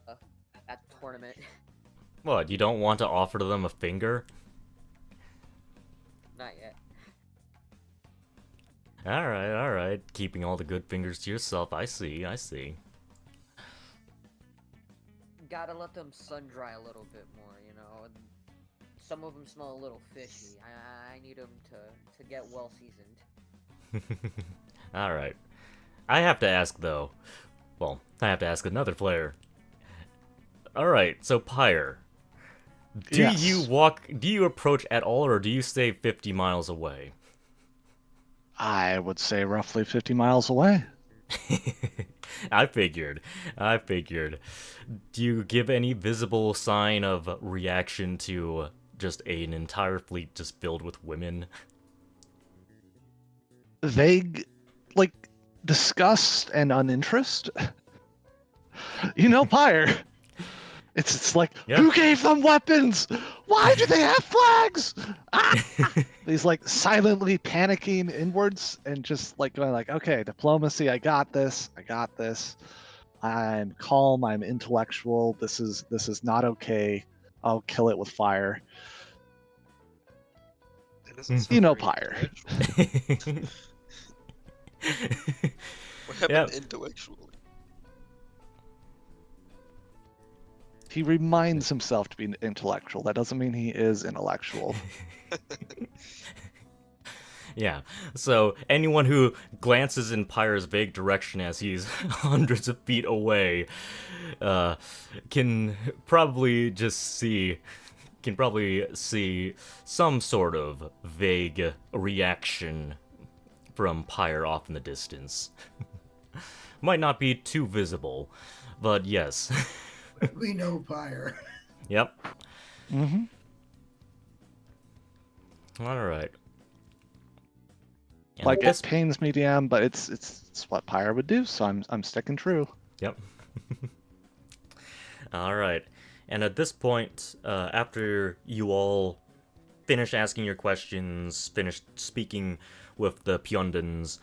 tournament. What, you don't want to offer them a finger? Not yet. Alright. Keeping all the good fingers to yourself. I see. Gotta let them sun dry a little bit more, you know. Some of them smell a little fishy. I need them to get well seasoned. Alright. I have to ask, though. Well, I have to ask another player. Alright, so Pyre. Do you approach at all, or do you stay 50 miles away? I would say roughly 50 miles away. I figured. Do you give any visible sign of reaction to just an entire fleet just filled with women? Vague, like, disgust and uninterest. You know, Pyre. It's like, Yeah. who gave them weapons? Why do they have flags? Ah! He's like silently panicking inwards and just like going like, okay, diplomacy, I got this. I'm calm, I'm intellectual. This is not okay. I'll kill it with fire. That doesn't sound You know, very Pyre. intellectual. What happened Yeah. intellectually? He reminds himself to be intellectual. That doesn't mean he is intellectual. Yeah, so anyone who glances in Pyre's vague direction as he's hundreds of feet away can probably see some sort of vague reaction from Pyre off in the distance. Might not be too visible, but yes. We know Pyre. Yep. Mm-hmm. All right. And Like, this it pains me, DM, but it's what Pyre would do, so I'm sticking true. Yep. All right. And at this point, after you all finish asking your questions, finish speaking with the Pyondans,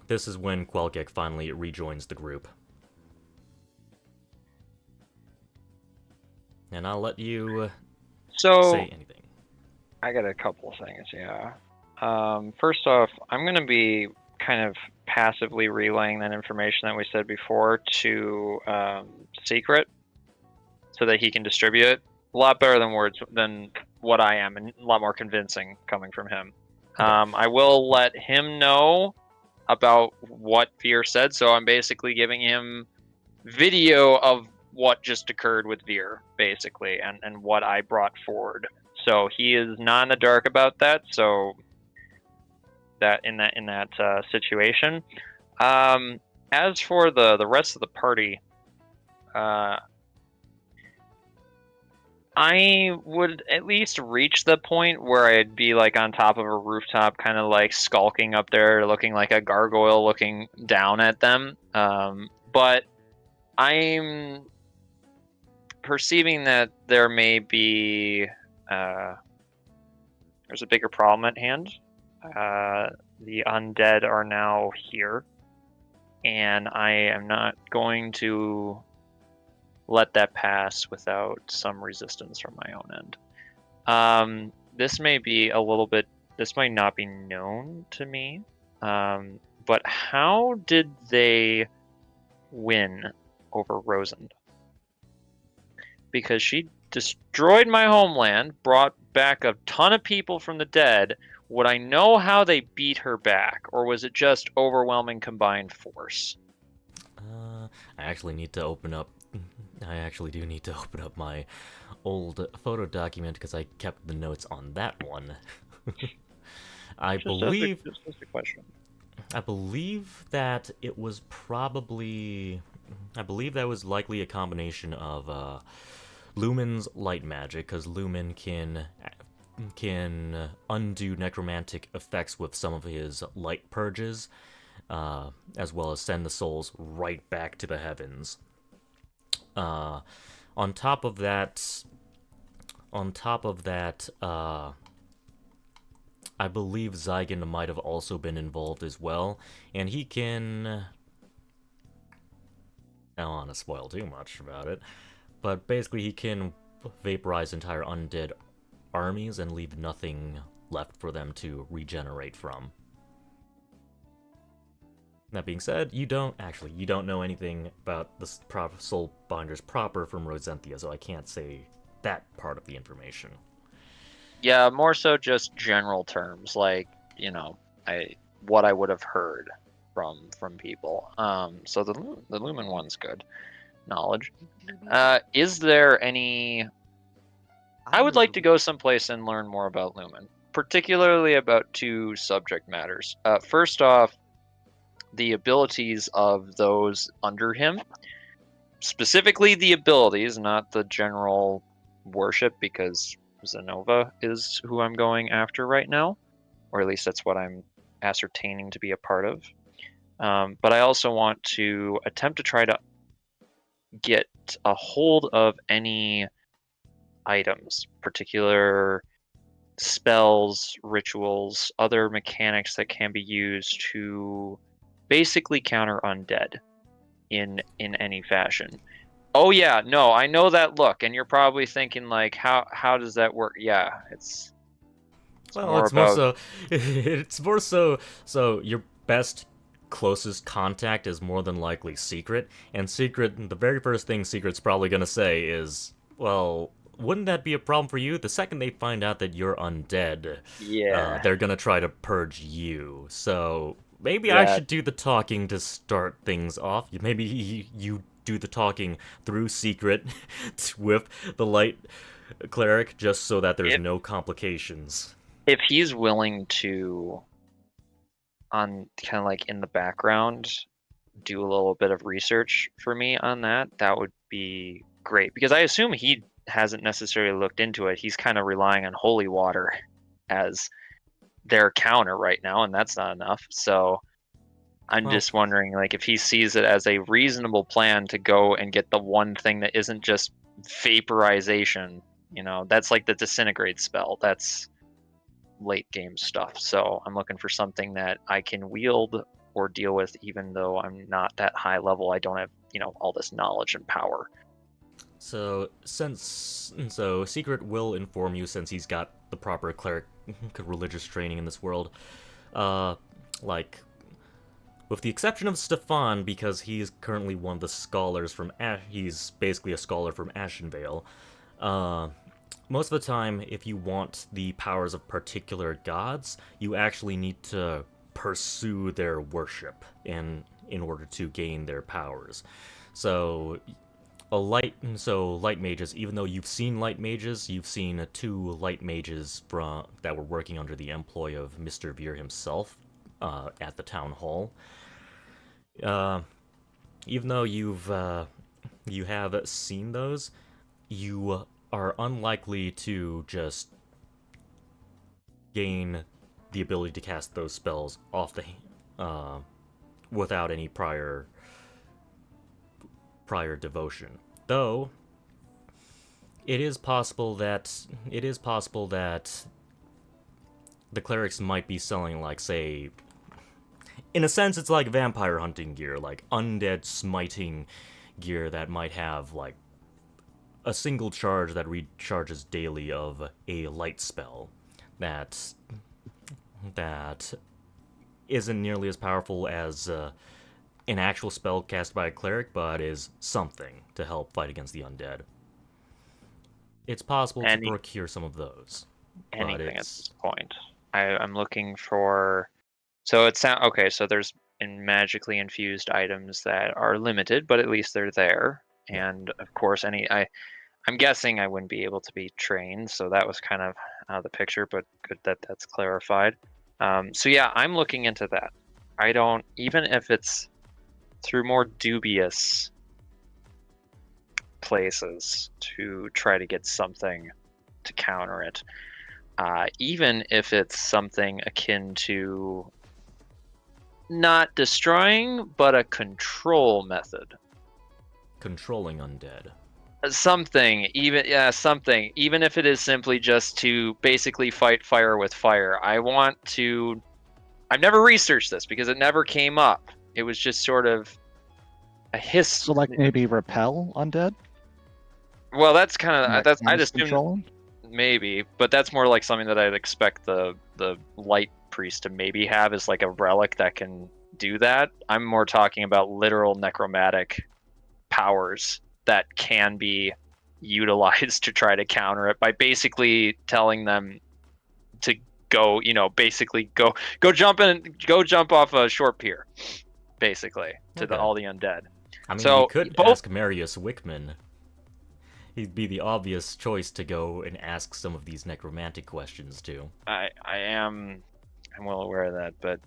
this is when Quelgek finally rejoins the group. And I'll let you So say anything. I got a couple of things, yeah. First off, I'm going to be kind of passively relaying that information that we said before to Secret so that he can distribute it. A lot better than words than what I am, and a lot more convincing coming from him. I will let him know about what Veer said, so I'm basically giving him video of what just occurred with Veer, basically, and what I brought forward. So he is not in the dark about that, so that in that situation. As for the rest of the party, I would at least reach the point where I'd be like on top of a rooftop, kind of like skulking up there, looking like a gargoyle looking down at them. But I'm perceiving that there may be there's a bigger problem at hand. The undead are now here, and I am not going to let that pass without some resistance from my own end. This may be a little bit, this might not be known to me, but how did they win over Rosend? Because she destroyed my homeland, brought back a ton of people from the dead. Would I know how they beat her back, or was it just overwhelming combined force? I actually need to open up. I actually do need to open up my old photo document because I kept the notes on that one. I believe Just a question. I believe that it was probably. I believe that was likely a combination of Lumen's light magic, because Lumen can undo necromantic effects with some of his light purges, as well as send the souls right back to the heavens. On top of that, I believe Zygon might have also been involved as well, and he can. I don't want to spoil too much about it, but basically he can vaporize entire undead armies and leave nothing left for them to regenerate from. That being said, you don't know anything about the soul binders proper from Rosenthia, so I can't say that part of the information. Yeah, more so just general terms, like, what I would have heard from people. So the Lumen one's good knowledge. Is there any? I would like to go someplace and learn more about Lumen, particularly about two subject matters. First off, the abilities of those under him, specifically the abilities, not the general worship, because Zenova is who I'm going after right now, or at least that's what I'm ascertaining to be a part of. But I also want to attempt to try to get a hold of any items, particular spells, rituals, other mechanics that can be used to basically counter undead in any fashion. Oh yeah, no, I know that look, and you're probably thinking like, how does that work? Yeah, it's Well, more it's more about so. It's more so. So your best, closest contact is more than likely Secret, and Secret. The very first thing Secret's probably gonna say is, "Well, wouldn't that be a problem for you?" The second they find out that you're undead, yeah. they're gonna try to purge you. So maybe I That should do the talking to start things off. Maybe you do the talking through Secret with the light cleric, just so that there's if no complications. if he's willing to, on kind of like in the background, do a little bit of research for me on that, that would be great. Because I assume he hasn't necessarily looked into it. He's kind of relying on holy water as their counter right now, and that's not enough. So I'm Well, just wondering, like, if he sees it as a reasonable plan to go and get the one thing that isn't just vaporization. That's like the disintegrate spell. That's late game stuff. So I'm looking for something that I can wield or deal with, even though I'm not that high level. I don't have, all this knowledge and power. so Secret will inform you, since he's got the proper cleric religious training in this world. Like, with the exception of Stefan, because he's currently one of the scholars from he's basically a scholar from Ashenvale. Most of the time, if you want the powers of particular gods, you actually need to pursue their worship in order to gain their powers. So light mages, even though you've seen light mages, you've seen two light mages that were working under the employ of Mr. Veer himself at the town hall. Even though you have seen those, you are unlikely to just gain the ability to cast those spells off without any prior devotion. Though it is possible that the clerics might be selling, like, say, in a sense, it's like vampire hunting gear, like undead smiting gear that might have, like, a single charge that recharges daily of a light spell that isn't nearly as powerful as an actual spell cast by a cleric, but is something to help fight against the undead. It's possible to procure some of those. Anything at this point. I'm looking for. So it sounds okay. So there's magically infused items that are limited, but at least they're there. And of course, I'm guessing I wouldn't be able to be trained, so that was kind of out of the picture. But good that that's clarified. So yeah, I'm looking into that. I don't, even if it's through more dubious places to try to get something to counter it. Even if it's something akin to not destroying, but a control method. Controlling undead. Something, even if it is simply just to basically fight fire with fire. I've never researched this because it never came up. It was just sort of a hiss. So, like, maybe repel undead? Well, that's kind of I just assume maybe, but that's more like something that I'd expect the light priest to maybe have, is like a relic that can do that. I'm more talking about literal necromantic powers that can be utilized to try to counter it by basically telling them to go, basically go jump off a short pier, basically, to all the undead. I mean, so you could ask Marius Wickman. He'd be the obvious choice to go and ask some of these necromantic questions to. I'm well aware of that, but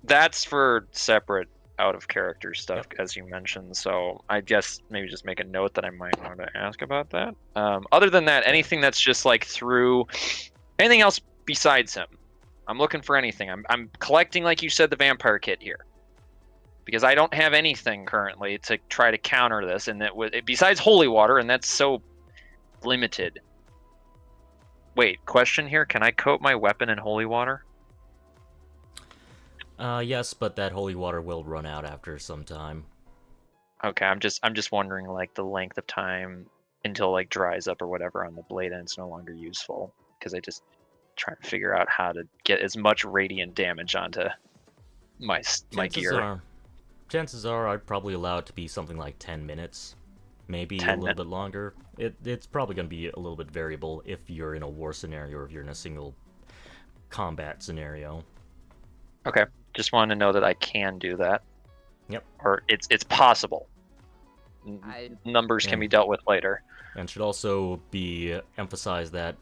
that's for separate out of character stuff, as you mentioned. So I guess maybe just make a note that I might want to ask about that. Other than that, anything that's just like through anything else besides him, I'm looking for anything. I'm collecting, like you said, the vampire kit here, because I don't have anything currently to try to counter this, and that besides holy water, and that's so limited. Wait, question here: can I coat my weapon in holy water? Yes, but that holy water will run out after some time. Okay, I'm just wondering like the length of time until like dries up or whatever on the blade and it's no longer useful, because I just trying to figure out how to get as much radiant damage onto my gear. Chances are I'd probably allow it to be something like 10 minutes, maybe 10 a little bit longer. It's probably going to be a little bit variable if you're in a war scenario or if you're in a single combat scenario. Okay, just wanted to know that I can do that. Yep. Or it's possible. Numbers can And- be dealt with later. And should also be emphasized that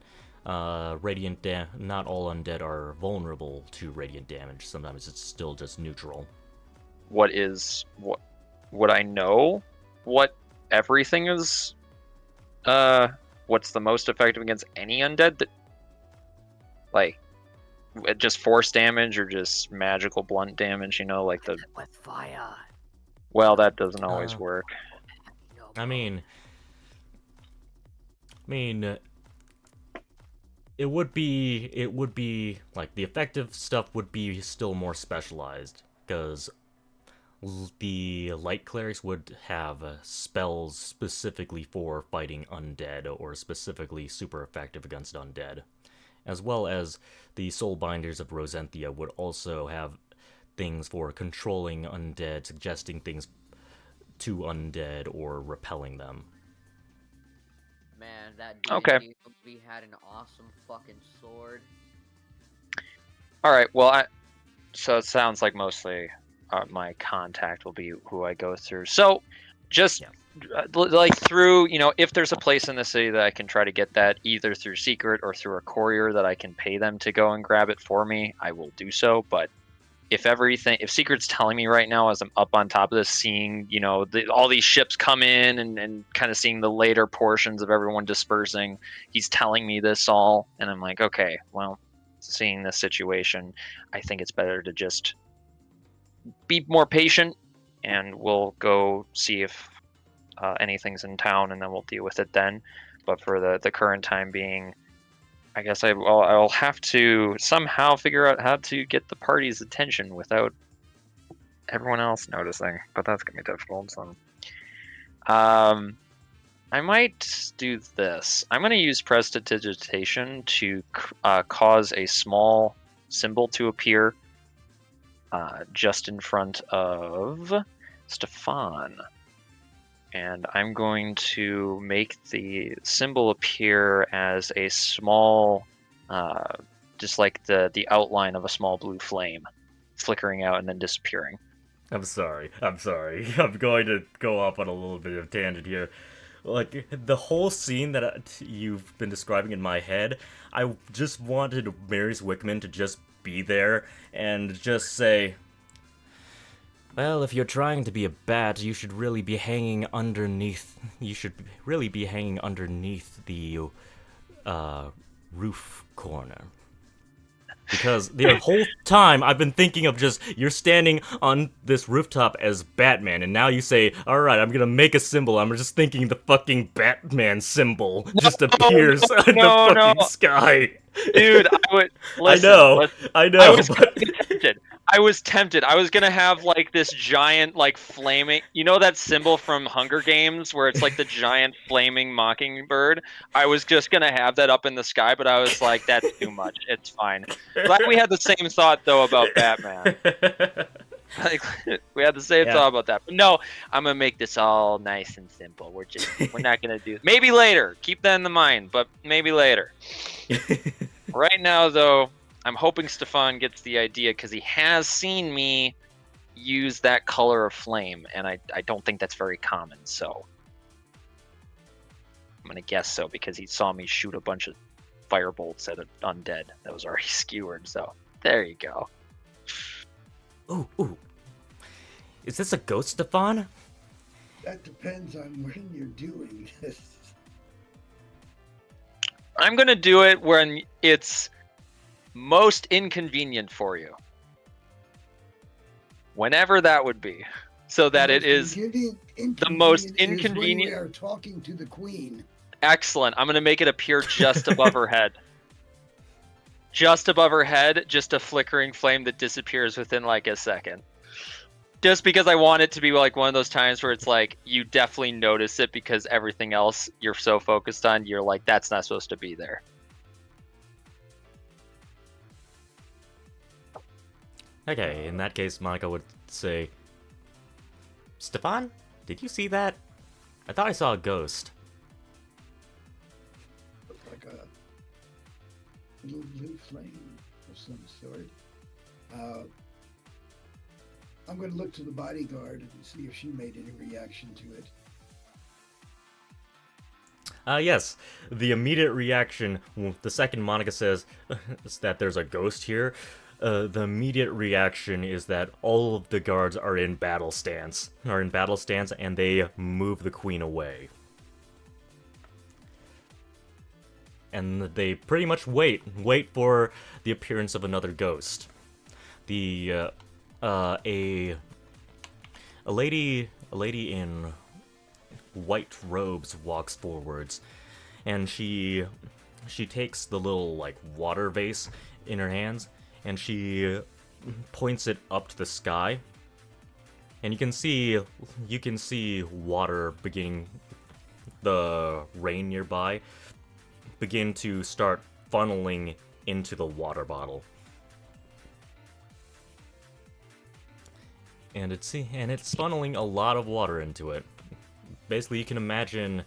not all undead are vulnerable to radiant damage. Sometimes it's still just neutral. Would I know what everything is? What's the most effective against any undead? That, like, just force damage or just magical blunt damage? You know, like the. With fire. Well, that doesn't always Uh, work. I mean, it would be like the effective stuff would be still more specialized, because the light clerics would have spells specifically for fighting undead or specifically super effective against undead, as well as the soulbinders of Rosenthia would also have things for controlling undead, suggesting things to undead or repelling them. Man, that Okay. D&D movie had an awesome fucking sword. All right. Well, so it sounds like mostly my contact will be who I go through. So just like through, if there's a place in the city that I can try to get that either through secret or through a courier that I can pay them to go and grab it for me, I will do so. But if Secret's telling me right now as I'm up on top of this, seeing, all these ships come in and kind of seeing the later portions of everyone dispersing, he's telling me this all, and I'm like, okay, well, seeing this situation, I think it's better to just be more patient, and we'll go see if anything's in town, and then we'll deal with it then. But for the current time being, I guess I'll have to somehow figure out how to get the party's attention without everyone else noticing. But that's gonna be difficult. So, I might do this. I'm gonna use prestidigitation to cause a small symbol to appear just in front of Stefan. And I'm going to make the symbol appear as a small, just like the outline of a small blue flame, flickering out and then disappearing. I'm sorry. I'm going to go off on a little bit of a tangent here. Like, the whole scene that you've been describing in my head, I just wanted Mary's Wickman to just be there and just say, well, if you're trying to be a bat, you should really be hanging underneath. You should really be hanging underneath the roof corner. Because the whole time I've been thinking of just you're standing on this rooftop as Batman, and now you say, "All right, I'm gonna make a symbol." I'm just thinking the fucking Batman symbol just appears in the fucking sky. Dude, I would. Listen, I know. I was tempted. I was gonna have like this giant, like flaming. You know that symbol from Hunger Games where it's like the giant flaming mockingbird. I was just gonna have that up in the sky, but I was like, that's too much. It's fine. Glad we had the same thought though about Batman. Like, we had the same thought about that. But no, I'm gonna make this all nice and simple. We're not gonna do. Maybe later. Keep that in the mind, but maybe later. Right now, though, I'm hoping Stefan gets the idea because he has seen me use that color of flame, and I don't think that's very common. So I'm gonna guess so because he saw me shoot a bunch of firebolts at an undead that was already skewered. So there you go. Ooh. Is this a ghost, Stefan? That depends on when you're doing this. I'm gonna do it when it's most inconvenient for you. Whenever that would be. so that The it is the most Is when inconvenient- we are talking to the queen. excellent. I'm gonna make it appear just above her head. Just above her head, just a flickering flame that disappears within like a second. Just because I want it to be like one of those times where it's like you definitely notice it because everything else you're so focused on, you're like, that's not supposed to be there. Okay, in that case, Monica would say, Stefan, did you see that? I thought I saw a ghost. Looks like a little blue flame of some sort. I'm going to look to the bodyguard and see if she made any reaction to it. Yes. The immediate reaction, the second Monica says is that there's a ghost here, the immediate reaction is that all of the guards are in battle stance, and they move the queen away. And they pretty much wait for the appearance of another ghost. A lady in white robes walks forwards, and she takes the little like water vase in her hands, and she points it up to the sky, and you can see water beginning, the rain nearby begin to start funneling into the water bottle. And it's funneling a lot of water into it. Basically, you can imagine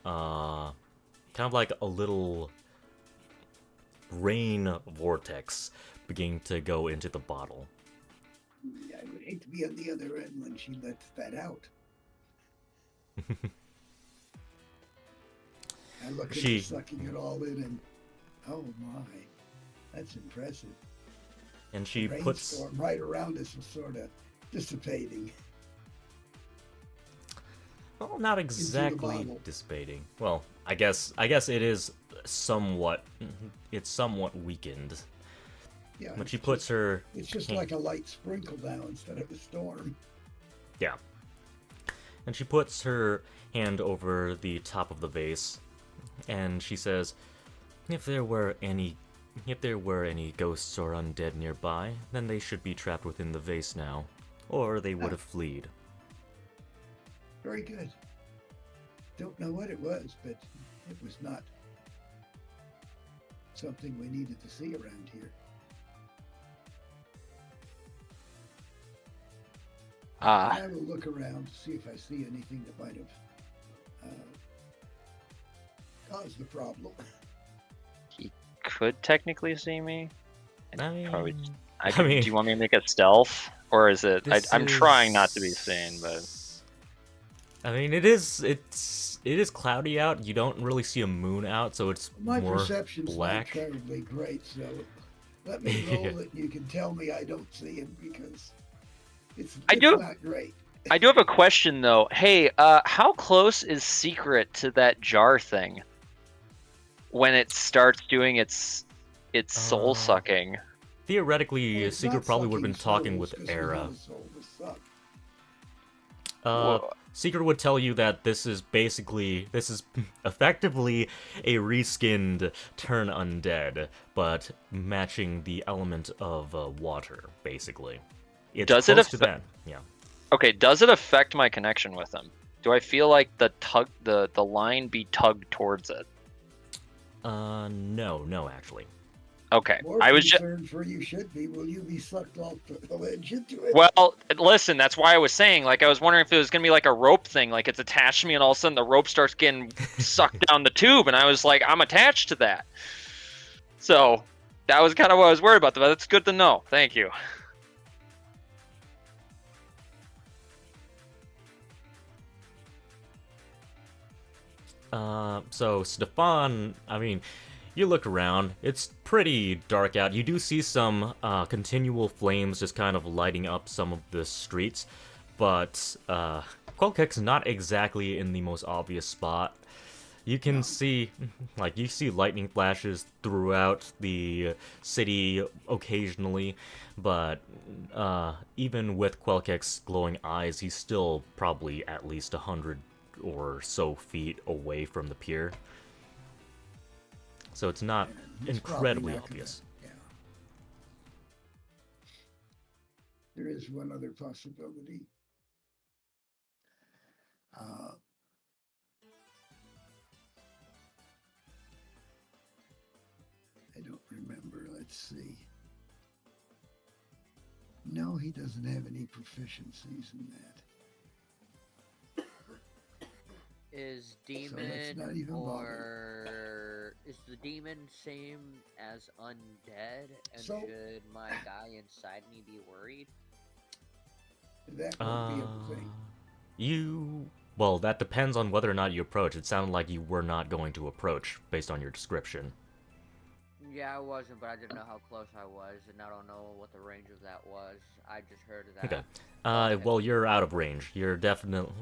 kind of like a little rain vortex beginning to go into the bottle. I would hate to be on the other end when she lets that out. I look at her sucking it all in, and oh my, that's impressive. And she the puts rainstorm right around us is sort of dissipating. Well, not exactly dissipating. Well, I guess it is somewhat. It's somewhat weakened. Yeah, But she puts her. It's just hand- like a light sprinkle now instead of a storm. Yeah. And she puts her hand over the top of the vase, and she says, If there were any ghosts or undead nearby, then they should be trapped within the vase now, or they would have fled." Very good. Don't know what it was, but it was not something we needed to see around here. I will look around to see if I see anything that might have caused the problem. Could technically see me. I mean, Probably. I mean- Do you want me to make a stealth, or is it? I'm trying not to be is- seen, but I mean, it is cloudy out. You don't really see a moon out, so it's My more perception's black. not terribly great, so let me roll Yeah. it. You can tell me I don't see him because it's I do- not great. I do have a question though. Hey, how close is Secret to that jar thing? When it starts doing its soul sucking. Theoretically, Well, it's Secret not probably would have been sucking talking souls with 'cause we Era. know the soul will suck. Whoa. Secret would tell you that this is effectively a reskinned turn undead, but matching the element of water, basically. It's Does it close to affect- that. Yeah. Okay, does it affect my connection with him? Do I feel like the line be tugged towards it? No, actually. Okay, More I was just concerned for you should be. Will you be sucked off the ledge into it? well. Listen, that's why I was saying. Like, I was wondering if it was gonna be like a rope thing, like it's attached to me, and all of a sudden the rope starts getting sucked down the tube, and I was like, I'm attached to that. So that was kind of what I was worried about. But that's good to know. Thank you. So Stefan, I mean, you look around, it's pretty dark out. You do see some continual flames just kind of lighting up some of the streets, but Qualkek's not exactly in the most obvious spot. You can see, like, you see lightning flashes throughout the city occasionally, but even with Quelkek's glowing eyes, he's still probably at least 100 or so feet away from the pier. So it's not He's incredibly probably not obvious. Gonna, yeah. There is one other possibility. I don't remember. Let's see. No, he doesn't have any proficiencies in that. Is let's demon not even bother. or is the demon same as undead? And So- should my guy inside me be worried? That won't be a thing. Well, that depends on whether or not you approach. It sounded like you were not going to approach based on your description. Yeah, I wasn't, but I didn't know how close I was, and I don't know what the range of that was. I just heard of that. Okay. Okay. Well, you're out of range. You're definitely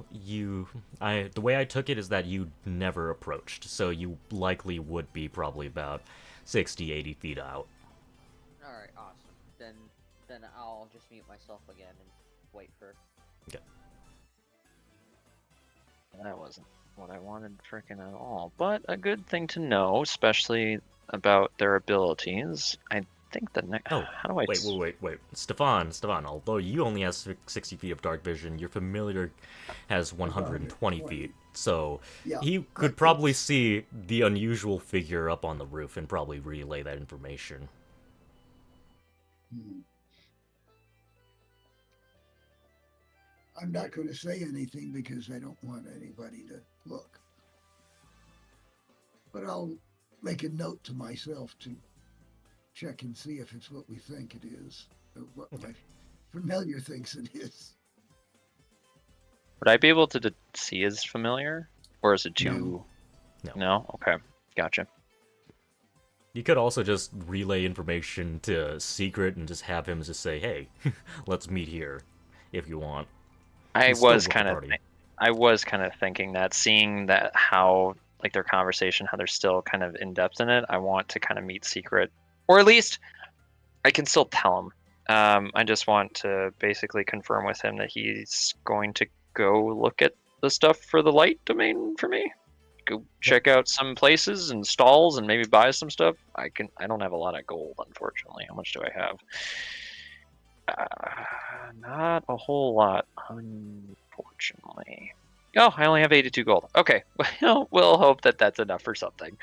the way I took it is that you never approached, so you likely would be probably about 60, 80 feet out. All right, awesome. Then I'll just mute myself again and wait for. Okay. That wasn't what I wanted freaking at all, but a good thing to know, especially about their abilities. I think the next. Oh, how do I? Wait. Stefan, although you only have 60 feet of dark vision, your familiar has 120 feet. So Yeah, he but could probably it's- see the unusual figure up on the roof and probably relay that information. I'm not going to say anything because I don't want anybody to look. But I'll make a note to myself to check and see if it's what we think it is, or what my familiar thinks it is. Would I be able to see his familiar, or is it too? No. No. Okay, gotcha. You could also just relay information to Secret and just have him just say, "Hey, let's meet here," if you want. I He's still was with the kind of, party. I was kind of thinking that, seeing that how like their conversation, how they're still kind of in depth in it. I want to kind of meet Secret, or at least I can still tell him. I just want to basically confirm with him that he's going to go look at the stuff for the light domain for me. Go check out some places and stalls and maybe buy some stuff. I don't have a lot of gold, unfortunately. How much do I have? Not a whole lot, unfortunately. Oh, I only have 82 gold. Okay, well, we'll hope that that's enough for something.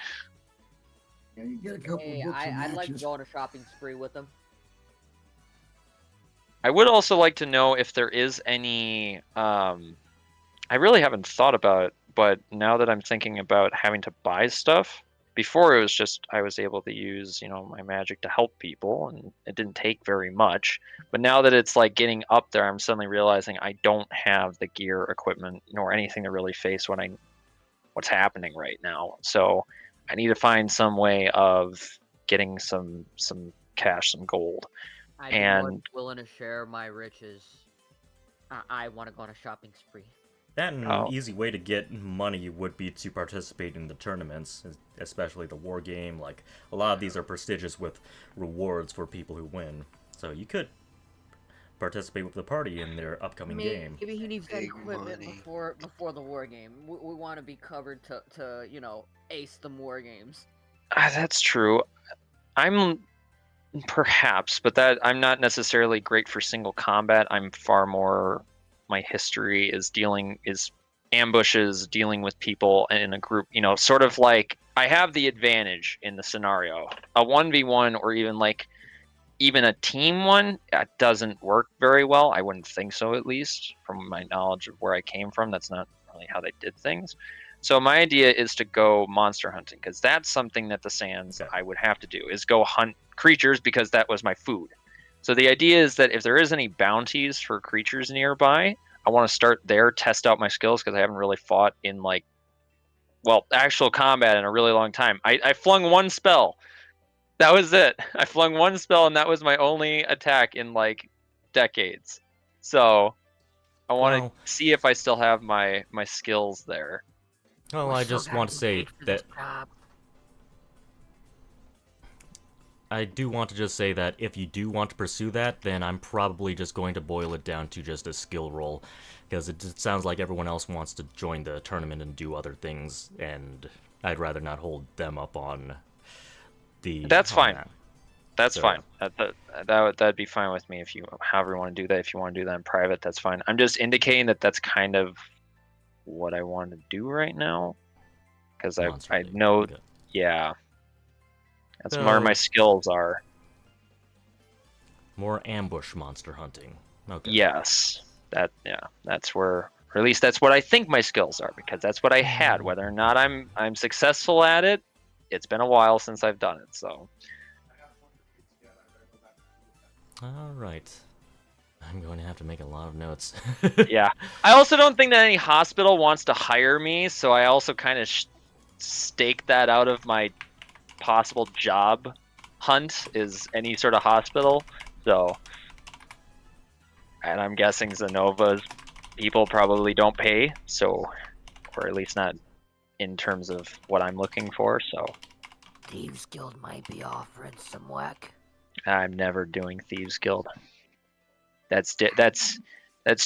Yeah, you get a couple Hey, of books and I'd like to matches. go on a shopping spree with them. I would also like to know if there is any. I really haven't thought about it, but now that I'm thinking about having to buy stuff, before it was just I was able to use, my magic to help people, and it didn't take very much. But now that it's like getting up there, I'm suddenly realizing I don't have the gear, equipment, nor anything to really face what's happening right now. So I need to find some way of getting some cash, some gold. I'd be more than willing to share my riches. I want to go on a shopping spree. That an Oh. easy way to get money would be to participate in the tournaments, especially the war game. Like, a lot of these are prestigious with rewards for people who win. So you could participate with the party in their upcoming game. Maybe he needs that Big equipment money. before the war game. We want to be covered to ace the war games. That's true. I'm perhaps, but that I'm not necessarily great for single combat. I'm far more. My history is ambushes, dealing with people in a group. Sort of like I have the advantage in the scenario. A 1v1 or even a team one, that doesn't work very well. I wouldn't think so, at least from my knowledge of where I came from. That's not really how they did things. So my idea is to go monster hunting, because that's something that the Sands Okay. I would have to do, is go hunt creatures, because that was my food. So the idea is that if there is any bounties for creatures nearby, I want to start there, test out my skills, because I haven't really fought in actual combat in a really long time. I flung one spell. That was it. I flung one spell, and that was my only attack in decades. So I want Well- to see if I still have my skills there. Well, I just want to say that I do want to just say that if you do want to pursue that, then I'm probably just going to boil it down to just a skill roll, because it sounds like everyone else wants to join the tournament and do other things, and I'd rather not hold them up on the. That's on fine. that. That's So- fine. That'd be fine with me if you, however you want to do that. If you want to do that in private, that's fine. I'm just indicating that that's kind of what I want to do right now, because Monster I League. know, Okay. yeah, that's where my So- skills are. More ambush monster hunting. Okay. Yes, that's where, or at least that's what I think my skills are, because that's what I had. Whether or not I'm successful at it, it's been a while since I've done it. So All right. I'm going to have to make a lot of notes. yeah, I also don't think that any hospital wants to hire me, so I also kind of stake that out of my possible job hunt is any sort of hospital. So, and I'm guessing Zenova's people probably don't pay, so, or at least not in terms of what I'm looking for. So Thieves Guild might be offering some whack. I'm never doing Thieves Guild. That's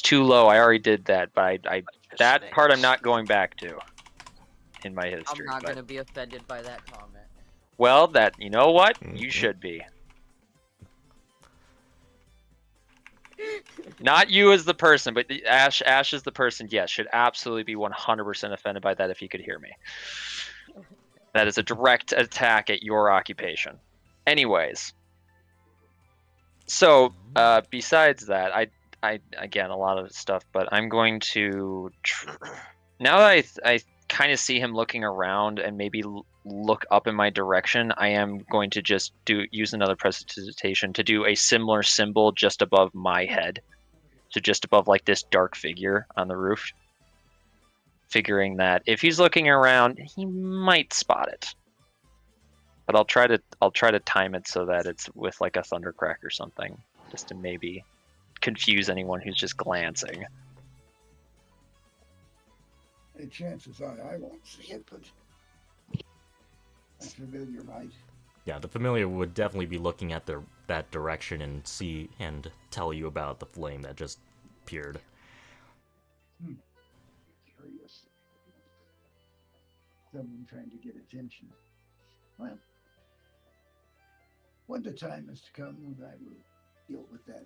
too low. I already did that, but I that part I'm not going back to in my I'm history. not but- gonna be offended by that comment. Well, that, you know what? Mhm. You should be. Not you as the person, but Ash is the person, yes, should absolutely be 100% offended by that if he could hear me. That is a direct attack at your occupation. Anyways. So, besides that, I again, a lot of stuff, but I'm going to... Now that I kind of see him looking around and maybe look up in my direction, I am going to just use another prestidigitation to do a similar symbol just above my head. So just above like this dark figure on the roof. Figuring that if he's looking around, he might spot it. But I'll try to time it so that it's with like a thundercrack or something, just to maybe confuse anyone who's just glancing. Hey, chances are I won't see it, but that's familiar, right? Yeah, the familiar would definitely be looking at that direction and see and tell you about the flame that just appeared. Curious. Someone trying to get attention. Well, when the time is to come, when I will deal with that.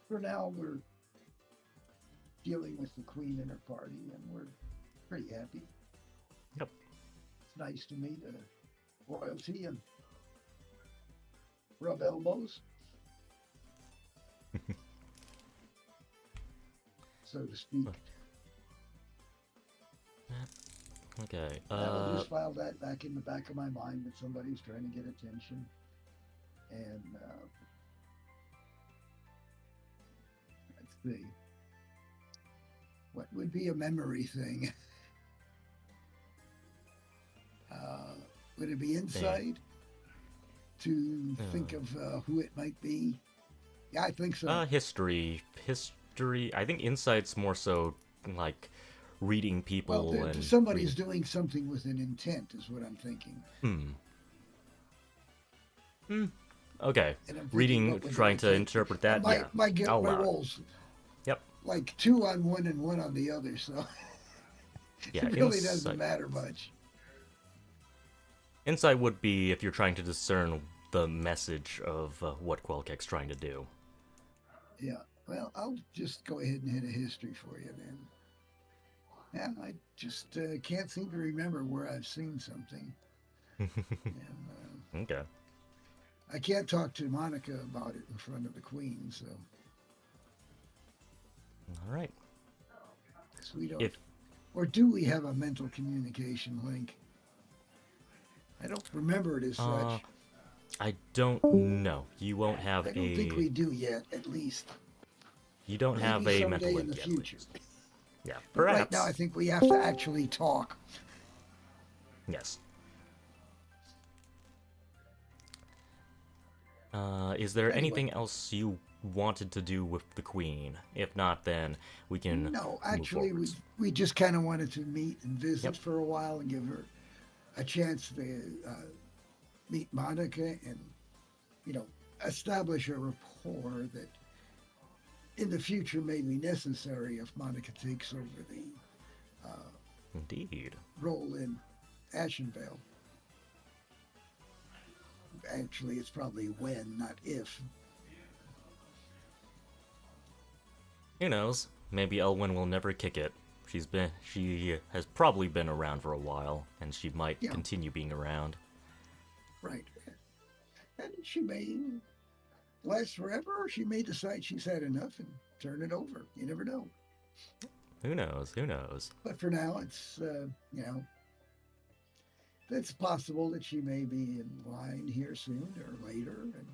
For now, we're dealing with the Queen and her party, and we're pretty happy. Yep. It's nice to meet royalty and rub elbows, so to speak. Okay. I'll just file that back in the back of my mind that somebody's trying to get attention. And let's see. What would be a memory thing? Would it be insight to think of who it might be? Yeah, I think so. History. I think insight's more so like reading people Well, and somebody's doing something with an intent, is what I'm thinking. Okay. And I'm thinking, Reading, what would trying the to intent- interpret that. My, Yeah. my I'll allow it. rolls. Yep. Like 2 on one and 1 on the other, so Yeah. it really insight. doesn't matter much. Insight would be if you're trying to discern the message of what Quelkek's trying to do. Yeah. Well, I'll just go ahead and hit a history for you then. Yeah, I just can't seem to remember where I've seen something. And Okay. I can't talk to Monica about it in front of the Queen, so All right. we don't. If Or do we have a mental communication link? I don't remember it as such. I don't know. You won't have I don't think a. we do yet, at least. You don't have Maybe a mental someday in link the yet. future. Yeah. But Perhaps. right now, I think we have to actually talk. Yes. Is there Anyway. anything else you wanted to do with the Queen. If not, then we can. No, move actually, forwards. we just kind of wanted to meet and visit Yep. for a while and give her a chance to meet Monica and, establish a rapport that in the future may be necessary if Monica takes over the Indeed. role in Ashenvale. Actually, it's probably when, not if. Who knows? Maybe Elwyn will never kick it. She has probably been around for a while, and she might Yeah. continue being around. Right. And she may last forever, or she may decide she's had enough and turn it over. You never know. Who knows? Who knows? But for now, it's, it's possible that she may be in line here soon or later, and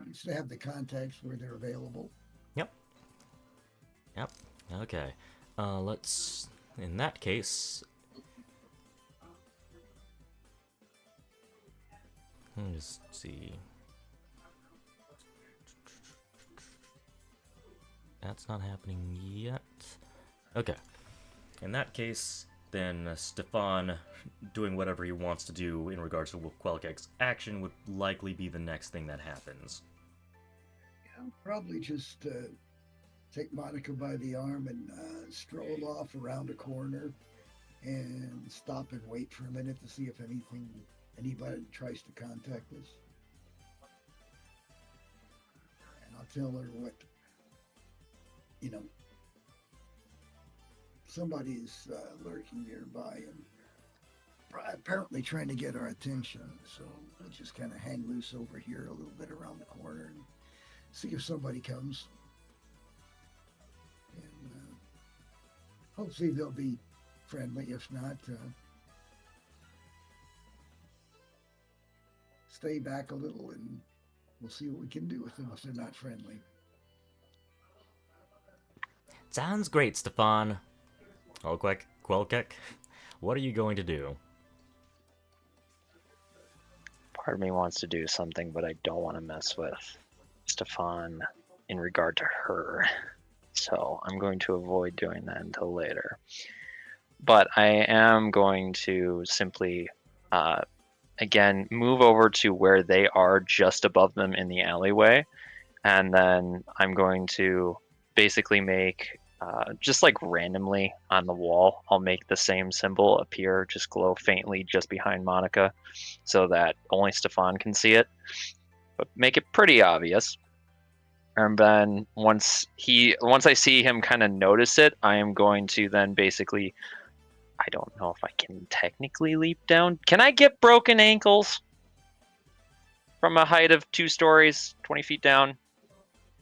needs to have the contacts where they're available. Yep. Okay. Let's. In that case. Let me just see. That's not happening yet. Okay. In that case, then Stefan doing whatever he wants to do in regards to Quelkek's action would likely be the next thing that happens. Yeah, probably just take Monica by the arm and stroll off around a corner and stop and wait for a minute to see if anybody tries to contact us. And I'll tell her what, somebody's lurking nearby and apparently trying to get our attention. So we'll just kind of hang loose over here a little bit around the corner and see if somebody comes. And hopefully they'll be friendly. If not, stay back a little and we'll see what we can do with them if they're not friendly. Sounds great, Stefan. Quelkek, what are you going to do? Part of me wants to do something, but I don't want to mess with Stefan in regard to her. So I'm going to avoid doing that until later. But I am going to simply, again, move over to where they are just above them in the alleyway. And then I'm going to basically make, just like randomly on the wall, I'll make the same symbol appear, just glow faintly just behind Monica so that only Stefan can see it. But make it pretty obvious. And then once I see him kind of notice it, I am going to then basically, I don't know if I can technically leap down. Can I get broken ankles from a height of 2 stories, 20 feet down?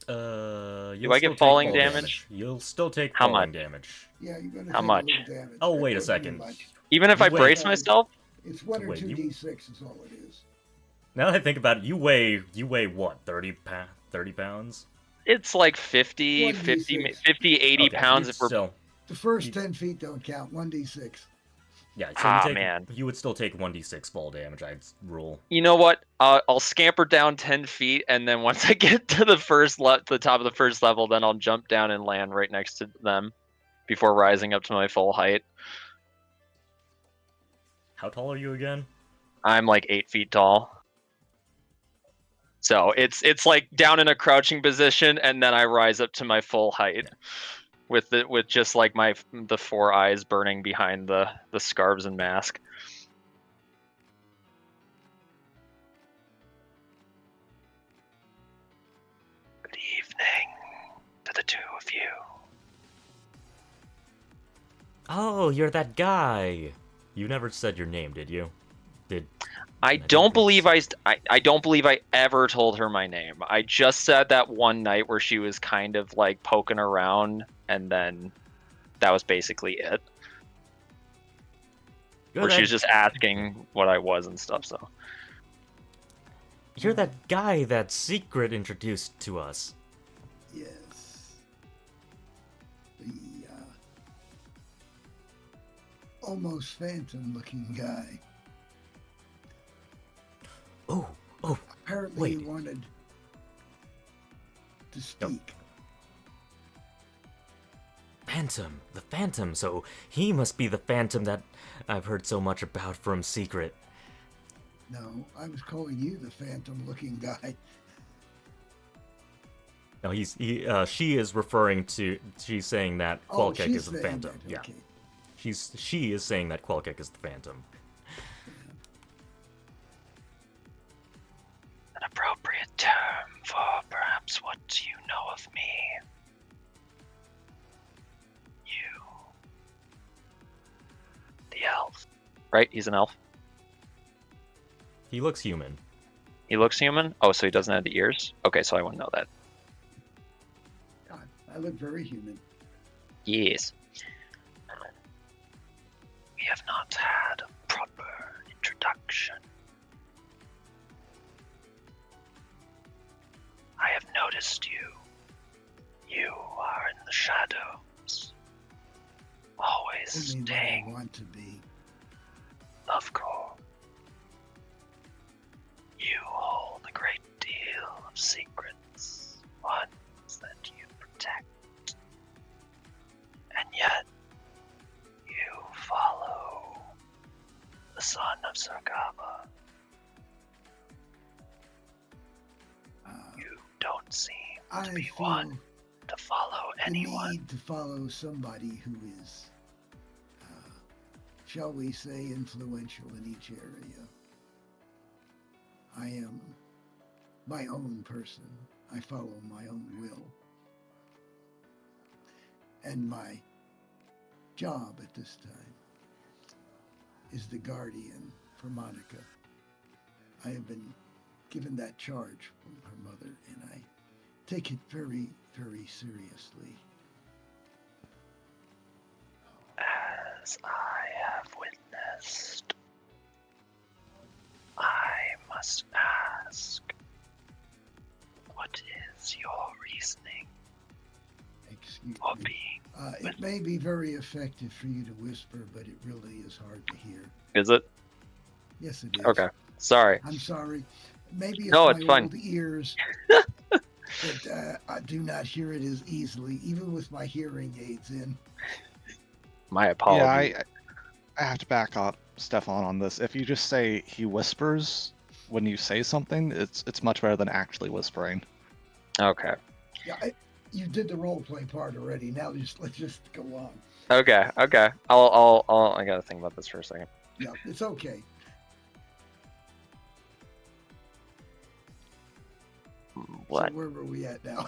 Do I get falling damage? You'll still take How falling much? damage. Yeah, you're going to How take much? a little damage. Oh, That wait a doesn't do second. much. Even if I Wait. brace myself? It's 1 or Wait, 2d6 is all it is. Now that I think about it, you weigh what, 30 pounds? It's like 50, 1d6. 80 Okay, pounds you'd if we're... still, The first 10 feet don't count. 1d6. yeah, so Ah, man. You would still take 1d6 fall damage, I'd rule. You know what? I'll scamper down 10 feet, and then once I get to the the top of the first level, then I'll jump down and land right next to them before rising up to my full height. How tall are you again? I'm like 8 feet tall. So it's like down in a crouching position, and then I rise up to my full height, with just like the 4 eyes burning behind the scarves and mask. Good evening to the 2 of you. Oh, you're that guy. You never said your name, did you? I didn't don't think believe so. I don't believe I ever told her my name. I just said that one night where she was kind of like poking around, and then that was basically it. You're Where she that, was just asking what I was and stuff. So you're that guy that Secret introduced to us. Yes. The almost phantom looking guy. Oh, Apparently Wait. he wanted to speak. Phantom, the Phantom. So he must be the Phantom that I've heard so much about from Secret. No, I was calling you the phantom-looking guy. No, she is referring to. She's saying that Qualkek she's is the saying Phantom. that, Yeah, okay. she is saying that Qualkek is the Phantom. An appropriate term for perhaps what you know of me. You. The elf. Right? He's an elf. He looks human. He looks human? Oh, so he doesn't have the ears? Okay, so I wouldn't know that. God, I look very human. Yes. We have not had a proper introduction. I have noticed you. You are in the shadows. Always Only what I staying want to be. of core. You hold a great deal of secrets, ones that you protect. And yet, you follow the son of Sarkava. You don't seem I to be feel one to follow the anyone. need to follow somebody who is, shall we say, influential in each area. I am my own person. I follow my own will. And my job at this time is the guardian for Monica. I have been given that charge from her mother, and I take it very, very seriously. As I have witnessed, I must ask, what is your reasoning Excuse for me. being? It may be very effective for you to whisper, but it really is hard to hear. Is it? Yes, it is. Okay. Sorry. I'm sorry. Maybe it's No, my it's fine. old ears, but I do not hear it as easily, even with my hearing aids in. My apologies. Yeah, I have to back up Stefan on this. If you just say he whispers when you say something, it's much better than actually whispering. Okay. Yeah, you did the role play part already. Now let's just go on. Okay. Okay. I gotta think about this for a second. Yeah, it's okay. What? So where were we at now?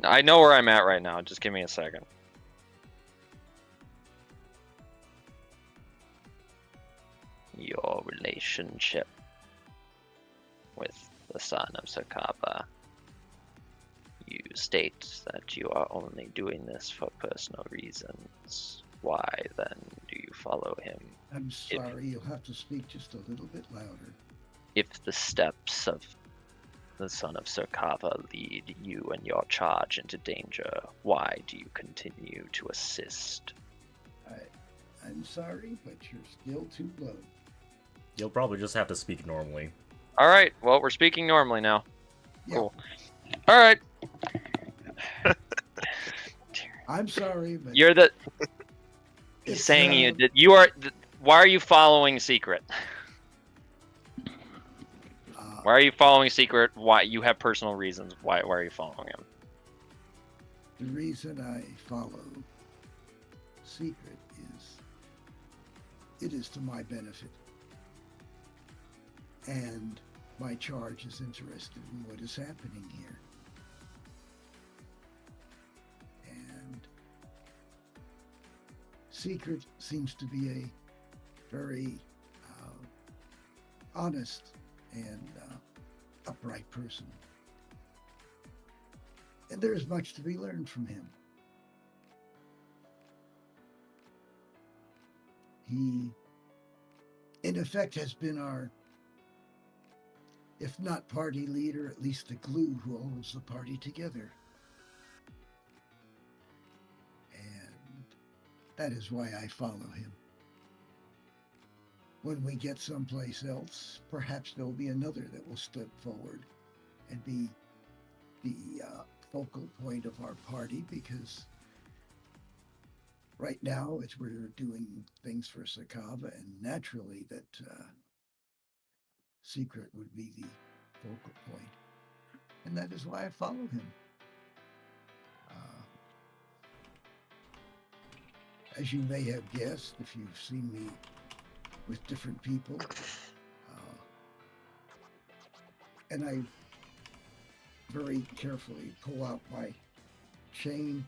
I know where I'm at right now. Just give me a second. Your relationship with the son of Sakaba. You state that you are only doing this for personal reasons. Why then do you follow him? I'm sorry, you'll have to speak just a little bit louder. If the steps of the son of Sarkava lead you and your charge into danger, why do you continue to assist? I'm sorry, but you're still too low. You'll probably just have to speak normally. All right. Well, we're speaking normally now. Yeah. Cool. All right. I'm sorry, but You're the. He's it's, saying you are. Why are you following Secret? Why are you following Secret? Why you have personal reasons? Why are you following him? the reason I follow Secret is it is to my benefit. And my charge is interested in what is happening here. And Secret seems to be a very honest and upright person. And there's much to be learned from him. He, in effect, has been our, if not party leader, at least the glue who holds the party together. And that is why I follow him. When we get someplace else, perhaps there'll be another that will step forward and be the focal point of our party because right now we're doing things for Sakava, and naturally that Secret would be the focal point, and that is why I follow him. As you may have guessed, if you've seen me with different people, and I very carefully pull out my chain,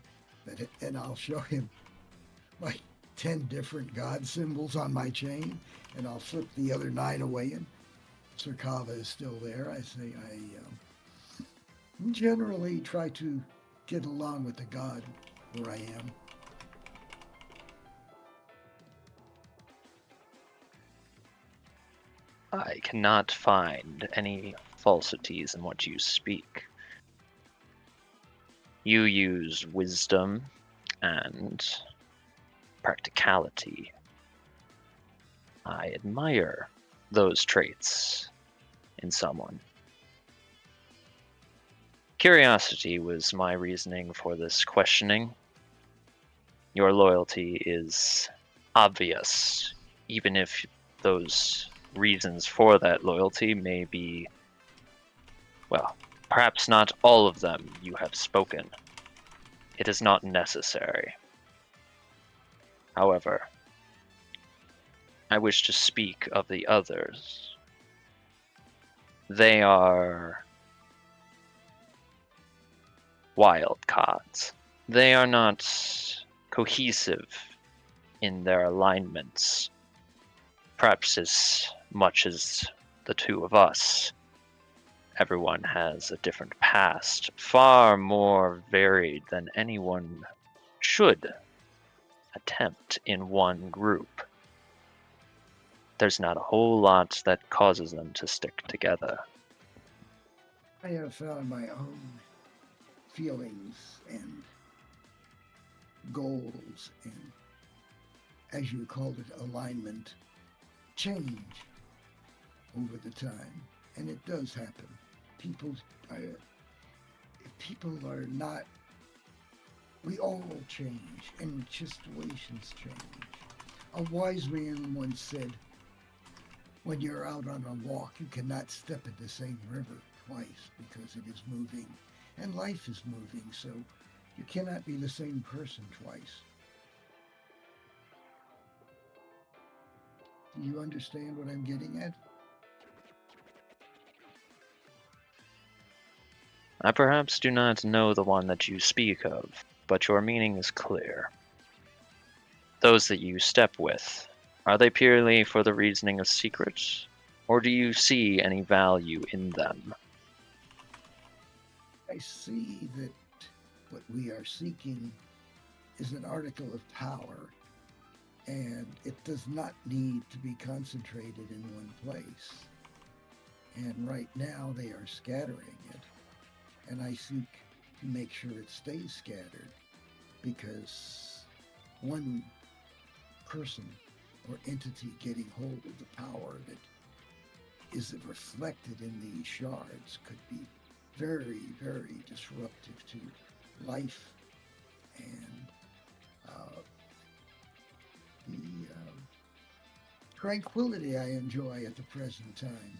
and I'll show him my 10 different god symbols on my chain, and I'll flip the other 9 away, and Sakava is still there. I say I generally try to get along with the god where I am. I cannot find any falsities in what you speak. You use wisdom and practicality. I admire those traits in someone. Curiosity was my reasoning for this questioning. Your loyalty is obvious, even if those reasons for that loyalty may be, well, perhaps not all of them you have spoken. It is not necessary. However, I wish to speak of the others. They are wild cards. They are not cohesive in their alignments, perhaps as much as the two of us. Everyone has a different past, far more varied than anyone should attempt in one group. There's not a whole lot that causes them to stick together. I have found my own feelings and goals and, as you called it, alignment change over the time, and it does happen. People are not, we all change and situations change. A wise man once said, when you're out on a walk, you cannot step in the same river twice because it is moving, and life is moving, so you cannot be the same person twice. Do you understand what I'm getting at? I perhaps do not know the one that you speak of, but your meaning is clear. Those that you step with, are they purely for the reasoning of secret, or do you see any value in them? I see that what we are seeking is an article of power, and it does not need to be concentrated in one place. And right now they are scattering it, and I seek to make sure it stays scattered, because one person or entity getting hold of the power that is reflected in these shards could be very, very disruptive to life and the tranquility I enjoy at the present time.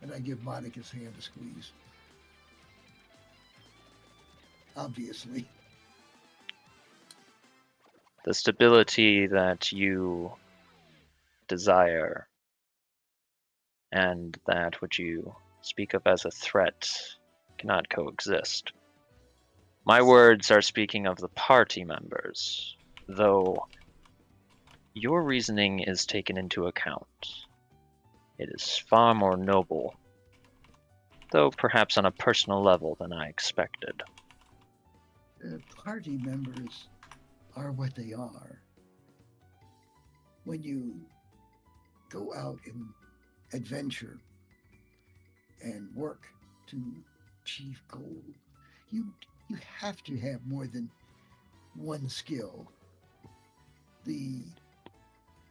And I give Monica's hand a squeeze. Obviously. The stability that you desire and that which you speak of as a threat cannot coexist. My words are speaking of the party members, though your reasoning is taken into account. It is far more noble, though perhaps on a personal level than I expected. Party members are what they are. When you go out and adventure and work to achieve goal, you have to have more than one skill. The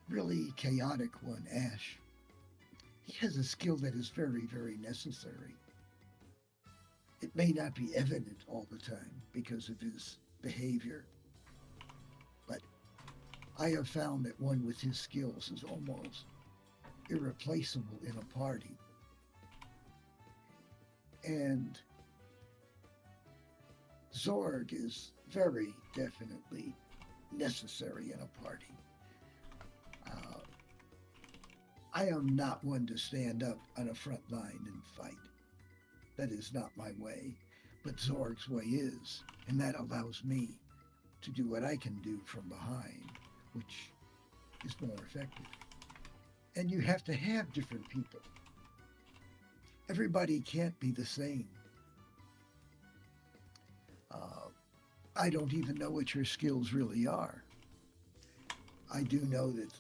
really chaotic one, Ash, he has a skill that is very, very necessary. It may not be evident all the time because of his behavior, but I have found that one with his skills is almost irreplaceable in a party. And Zorg is very definitely necessary in a party. I am not one to stand up on a front line and fight. That is not my way, but Zorg's way is, and that allows me to do what I can do from behind, which is more effective. And you have to have different people. Everybody can't be the same. I don't even know what your skills really are. I do know that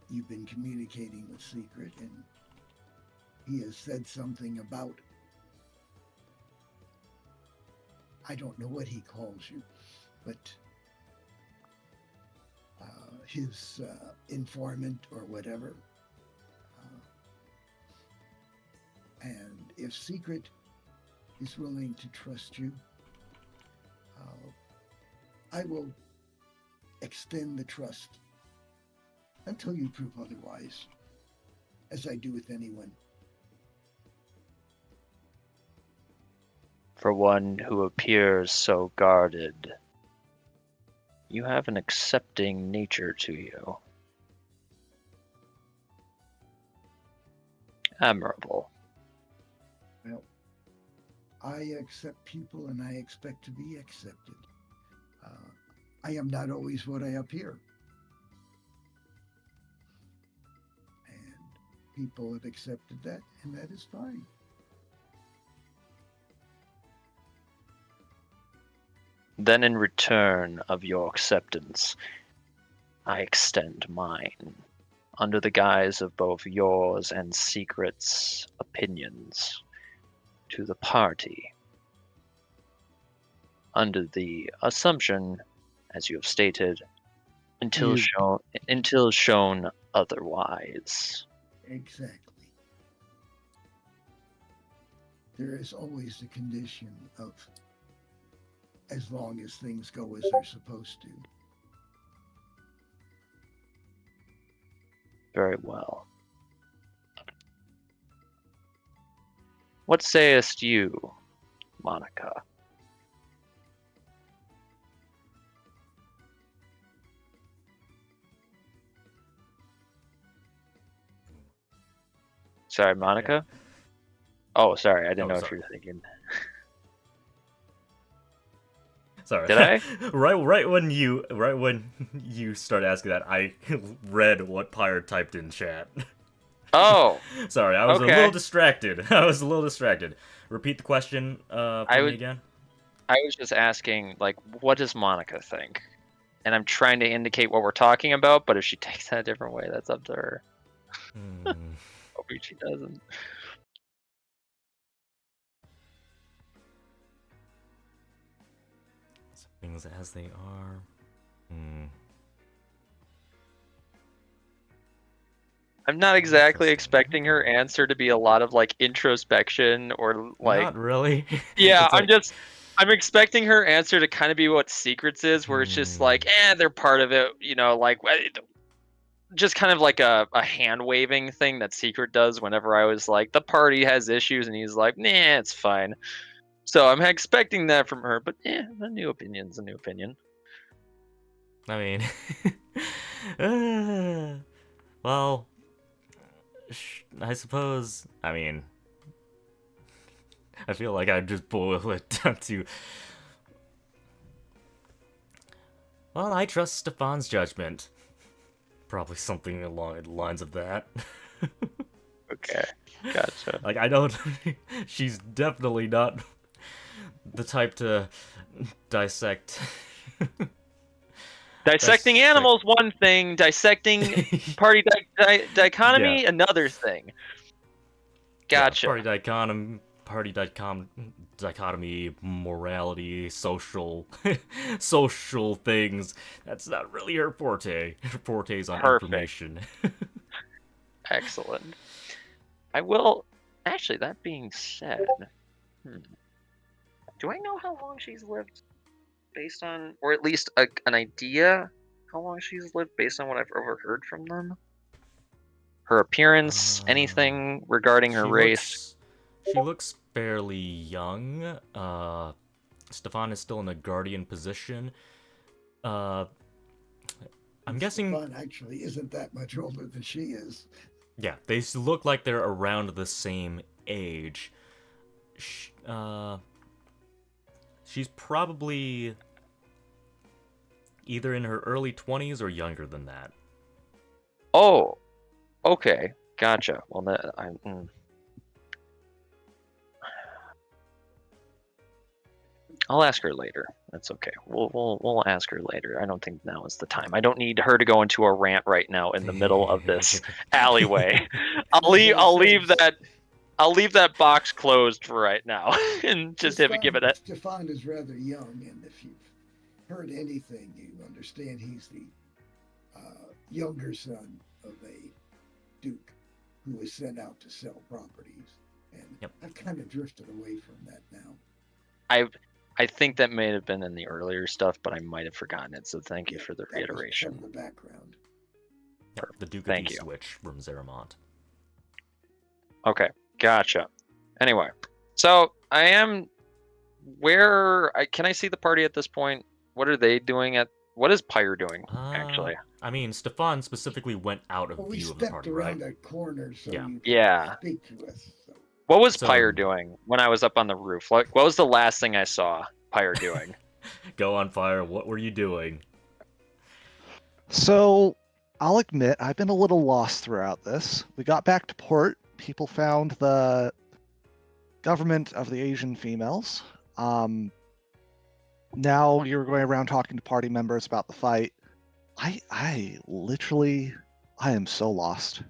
you've been communicating with Secret, and he has said something about, I don't know what he calls you, but his informant or whatever. And if Secret is willing to trust you, I will extend the trust until you prove otherwise, as I do with anyone. For one who appears so guarded, you have an accepting nature to you. Admirable. Well, I accept people and I expect to be accepted. I am not always what I appear. And people have accepted that, and that is fine. Then in return of your acceptance, I extend mine, under the guise of both yours and Secret's opinions, to the party, under the assumption, as you have stated, until shown otherwise. Exactly. There is always the condition of as long as things go as they're supposed to. Very well. What sayest you, Monica? Sorry, Monica? Oh, sorry, I didn't know if you were thinking. Sorry. Did I? right when you start asking that, I read what Pyre typed in chat. Oh. Sorry, I was okay. a little distracted. Repeat the question for me again. I was just asking, like, what does Monica think? And I'm trying to indicate what we're talking about, but if she takes that a different way, that's up to her. Hoping she doesn't. Things as they are. I'm not exactly expecting her answer to be a lot of like introspection or like. Not really. Yeah, like... I'm expecting her answer to kind of be what Secrets is, where it's just like, they're part of it, you know, like just kind of like a hand waving thing that Secret does whenever I was like, the party has issues, and he's like, nah, it's fine. So I'm expecting that from her, but a new opinion's a new opinion. I mean, well, I suppose, I mean, I feel like I'd just boil it down to, well, I trust Stefan's judgment. Probably something along the lines of that. Okay, gotcha. Like, I don't, she's definitely not the type to dissect. Dissecting animals, one thing. Dissecting party dichotomy, another thing. Gotcha. Yeah, party dichotomy, morality, social things. That's not really her forte. Her forte's on information. Excellent. I will. Actually, that being said, Do I know how long she's lived, based on, or at least an idea how long she's lived based on what I've overheard from them? Her appearance, anything regarding her race? She looks fairly young. Stefan is still in a guardian position. I'm guessing. Stefan actually isn't that much older than she is. Yeah, they look like they're around the same age. She's probably either in her early 20s or younger than that. Oh, okay, gotcha. Well, I'll ask her later. That's okay. We'll ask her later. I don't think now is the time. I don't need her to go into a rant right now in the middle of this alleyway. I'll leave that box closed for right now and just give it a. Stefan is rather young, and if you've heard anything, you understand he's the younger son of a duke who was sent out to sell properties, and I've kind of drifted away from that now. I think that may have been in the earlier stuff, but I might have forgotten it. So thank you for the reiteration. That was the background. The Duke of Eastwich from Zeramont. Okay, gotcha. Anyway, so I am. Can I see the party at this point? What are they doing what is Pyre doing, actually? I mean, Stefan specifically went out of view of the party, right? We stepped around a corner so you could speak to us. So. What was Pyre doing when I was up on the roof? Like, what was the last thing I saw Pyre doing? Go on fire. What were you doing? So, I'll admit, I've been a little lost throughout this. We got back to port. People found the government of the Asian females. Now you're going around talking to party members about the fight. I am so lost.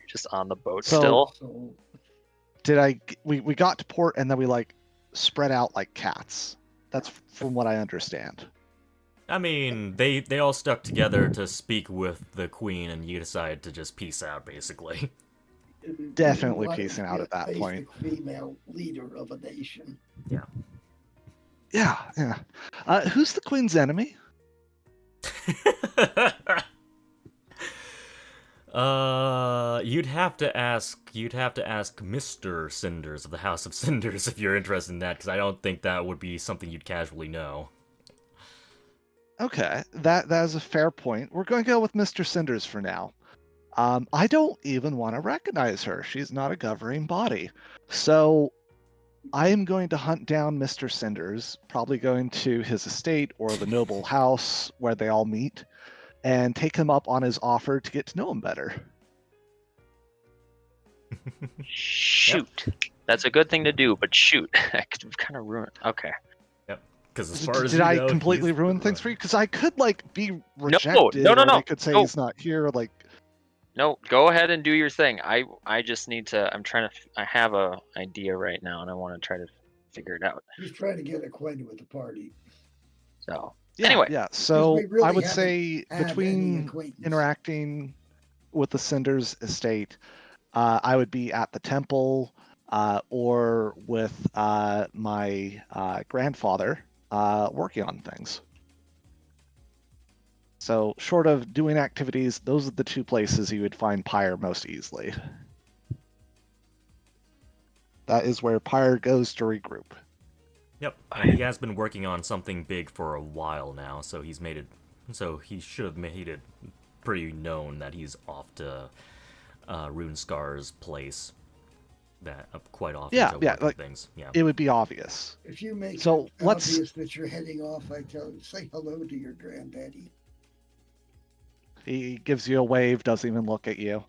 Just on the boat still. We got to port and then we spread out like cats. That's from what I understand. I mean, they all stuck together to speak with the queen, and you decided to just peace out, basically. Definitely peacing out at that point. Female leader of a nation. Yeah. Yeah. Who's the queen's enemy? You'd have to ask Mr. Cinders of the House of Cinders if you're interested in that, because I don't think that would be something you'd casually know. Okay, that is a fair point. We're going to go with Mr. Cinders for now. I don't even want to recognize her. She's not a governing body. So I am going to hunt down Mr. Cinders, probably going to his estate or the noble house where they all meet, and take him up on his offer to get to know him better. Shoot. Yep. That's a good thing to do, but shoot. I could kind of ruin it. Okay. Yep. Because as far as did I completely ruin things for you? Because I could be rejected. No. I could say he's not here. No, go ahead and do your thing. I just need to. I have a idea right now, and I want to try to figure it out. He's trying to get acquainted with the party. So anyway, so really I would say between interacting with the Cinders estate, I would be at the temple or with my grandfather working on things. So short of doing activities, those are the two places you would find Pyre most easily. That is where Pyre goes to regroup. Yep, he has been working on something big for a while now, so he should have made it pretty known that he's off to Runescar's place. That quite often. Things. Yeah, it would be obvious. If you make it obvious that you're heading off, I tell you, say hello to your granddaddy. He gives you a wave, doesn't even look at you.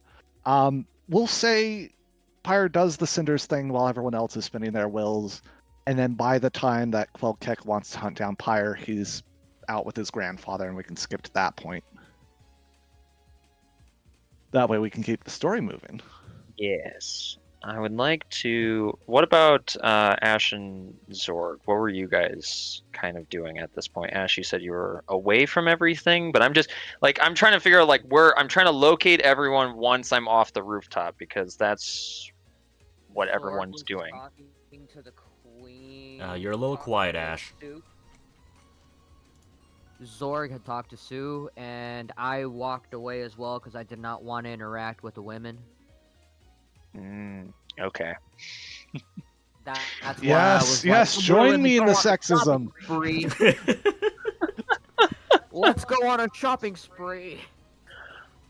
We'll say Pyre does the Cinders thing while everyone else is spinning their wills, and then by the time that Quelkek wants to hunt down Pyre, he's out with his grandfather, and we can skip to that point. That way we can keep the story moving. Yes. I would like to... What about Ash and Zorg? What were you guys kind of doing at this point? Ash, you said you were away from everything, but I'm just... I'm trying to figure out, where... I'm trying to locate everyone once I'm off the rooftop, because that's what everorne's doing. Talking to the queen. You're a little talked quiet, to Ash. Sue. Zorg had talked to Sue, and I walked away as well because I did not want to interact with the women. Okay. That's why I Yes, was yes, like, join "Let's me in go the on a sexism. shopping spree. Let's go on a shopping spree.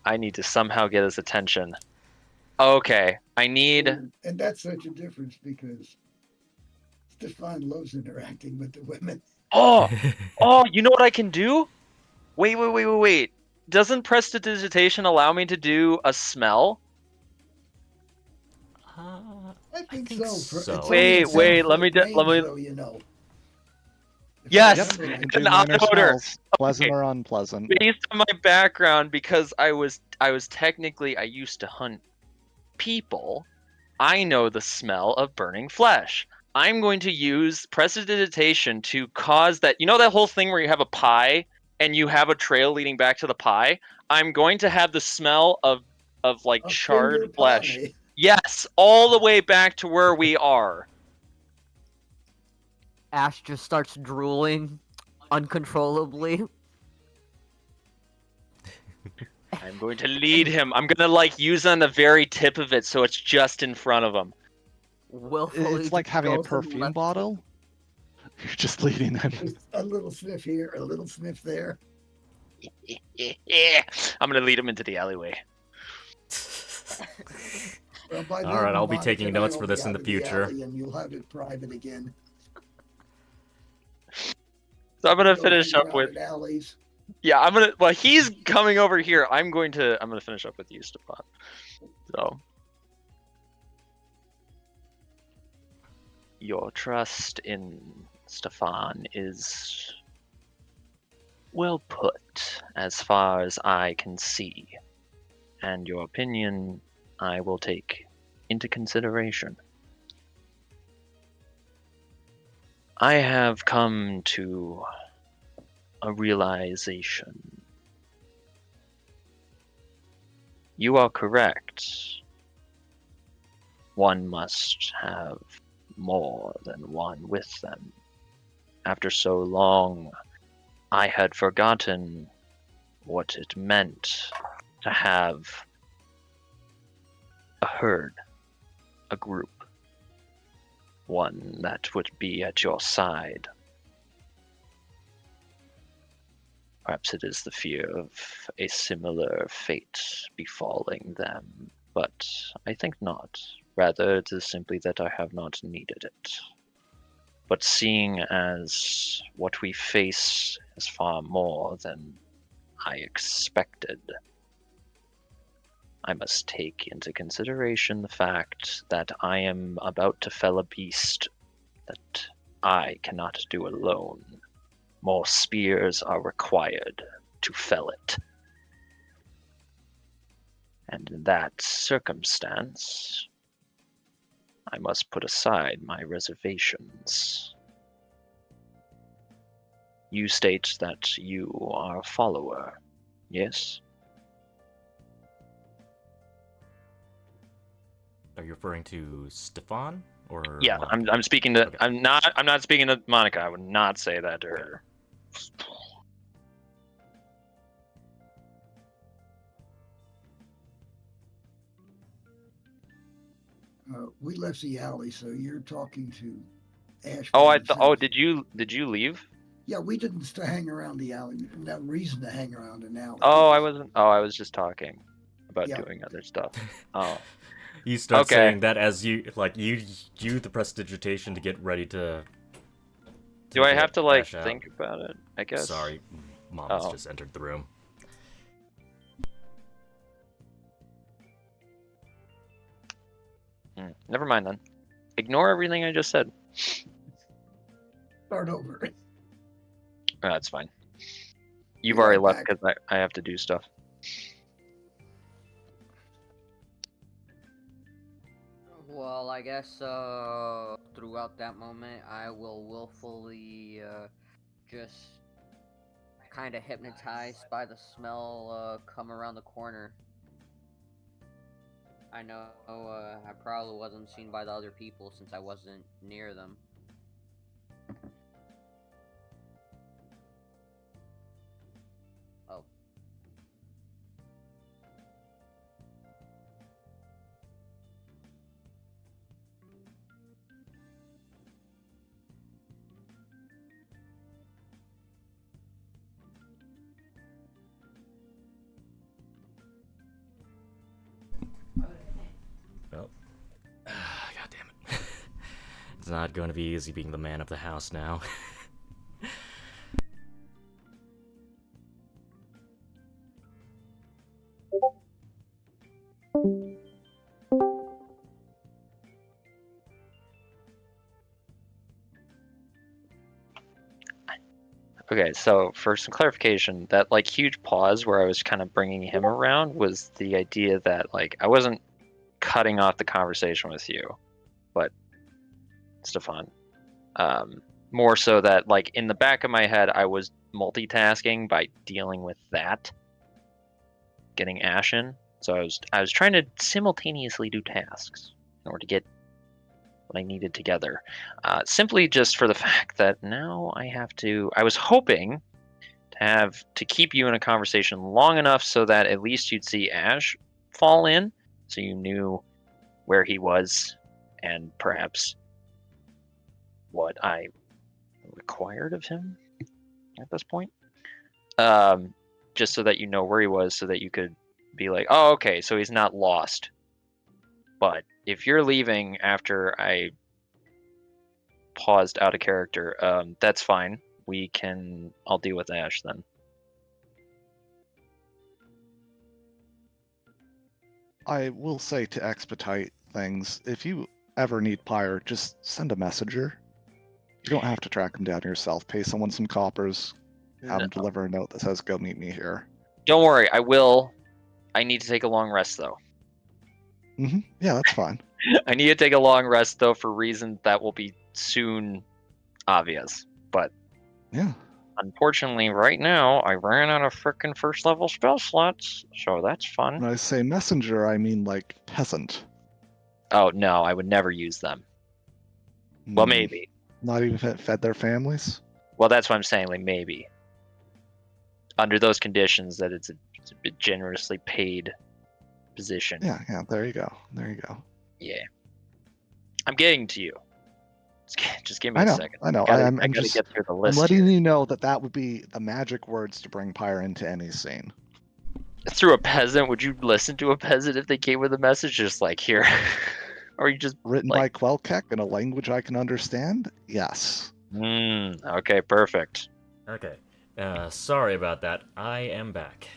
I need to somehow get his attention. Okay, I need. And that's such a difference because Stefan loves interacting with the women. Oh, you know what I can do? Wait. Doesn't prestidigitation allow me to do a smell? I think think so. so. It's Wait, only a let me 7-foot let me- range, though, you know. If I Yes! Yep, remember you right. can do An minor odor. smells, pleasant or unpleasant. Based on my background, because I was technically, I used to hunt people, I know the smell of burning flesh. I'm going to use prestidigitation to cause that. You know that whole thing where you have a pie and you have a trail leading back to the pie? I'm going to have the smell of like A charred finger flesh. pie. Yes, all the way back to where we are. Ash just starts drooling uncontrollably. I'm going to lead him. I'm going to like use on the very tip of it so it's just in front of him. Willfully It's like just having a goes to the perfume left. bottle. You're just leading them. Just a little sniff here, a little sniff there. I'm going to lead him into the alleyway. Well, by All then, right, I'll be Monica taking and I notes will for be this in out the of future. alley and you'll have it private again. So I'm going to Go finish hang up around with in alleys. Yeah, well he's coming over here. I'm going to finish up with you, Stefan. So your trust in Stefan is well put as far as I can see. And your opinion I will take into consideration. I have come to a realization. You are correct. One must have more than one with them. After so long, I had forgotten what it meant to have a herd, a group, one that would be at your side. Perhaps it is the fear of a similar fate befalling them, but I think not. Rather, it is simply that I have not needed it. But seeing as what we face is far more than I expected, I must take into consideration the fact that I am about to fell a beast that I cannot do alone. More spears are required to fell it. And in that circumstance, I must put aside my reservations. You state that you are a follower, yes? Are you referring to Stefan or? Yeah, Monica? I'm speaking to. Okay. I'm not speaking to Monica. I would not say that to her. We left the alley, so you're talking to Ash. Oh, by I thought. Oh, himself. did you leave? Yeah, we didn't hang around the alley. We didn't have reason to hang around an alley. Oh, I wasn't. Oh, I was just talking about Yeah. doing other stuff. Oh, You start Okay. saying that as you the prestidigitation to get ready to do I have to like dash out. think about it? I guess. Sorry, Mom has Oh. just entered the room. Never mind then. Ignore everything I just said. Start over. Oh, that's fine. You've Be already right left back. because I have to do stuff. Well, I guess throughout that moment, I will willfully just kind of hypnotized by the smell come around the corner. I know I probably wasn't seen by the other people since I wasn't near them. Oh. Well, God damn it. It's not going to be easy being the man of the house now. Okay, so for some clarification, that like huge pause where I was kind of bringing him around was the idea that like I wasn't cutting off the conversation with you, but Stefan. More so that like in the back of my head I was multitasking by dealing with that, getting Ash in. So I was trying to simultaneously do tasks in order to get what I needed together. Simply just for the fact that now I was hoping to keep you in a conversation long enough so that at least you'd see Ash fall in, so you knew where he was and perhaps what I required of him at this point. Just so that you know where he was, so that you could be like, oh, okay, so he's not lost. But if you're leaving after I paused out of character, that's fine. I'll deal with Ash then. I will say to expedite things, if you ever need Pyre, just send a messenger. You don't have to track him down yourself. Pay someone some coppers, have him deliver a note that says, go meet me here. Don't worry, I will. I need to take a long rest, though. Yeah, that's fine. I need to take a long rest, though, for reasons that will be soon obvious. But yeah, unfortunately, right now, I ran out of frickin' first level spell slots, so that's fun. When I say messenger, I mean like peasant. Oh, no, I would never use them. Well, maybe. Not even fed their families? Well, that's what I'm saying, like, maybe. Under those conditions, that it's a bit generously paid position. Yeah, there you go. Yeah. I'm getting to you. Just give me I know, a second. I know. I I'm gotta just get through the I'm list. letting you know that would be the magic words to bring Pyre into any scene. Through a peasant, would you listen to a peasant if they came with a message just like here? Or you just Written by Quelkek in a language I can understand? Yes. Okay, perfect. Okay. Sorry about that. I am back.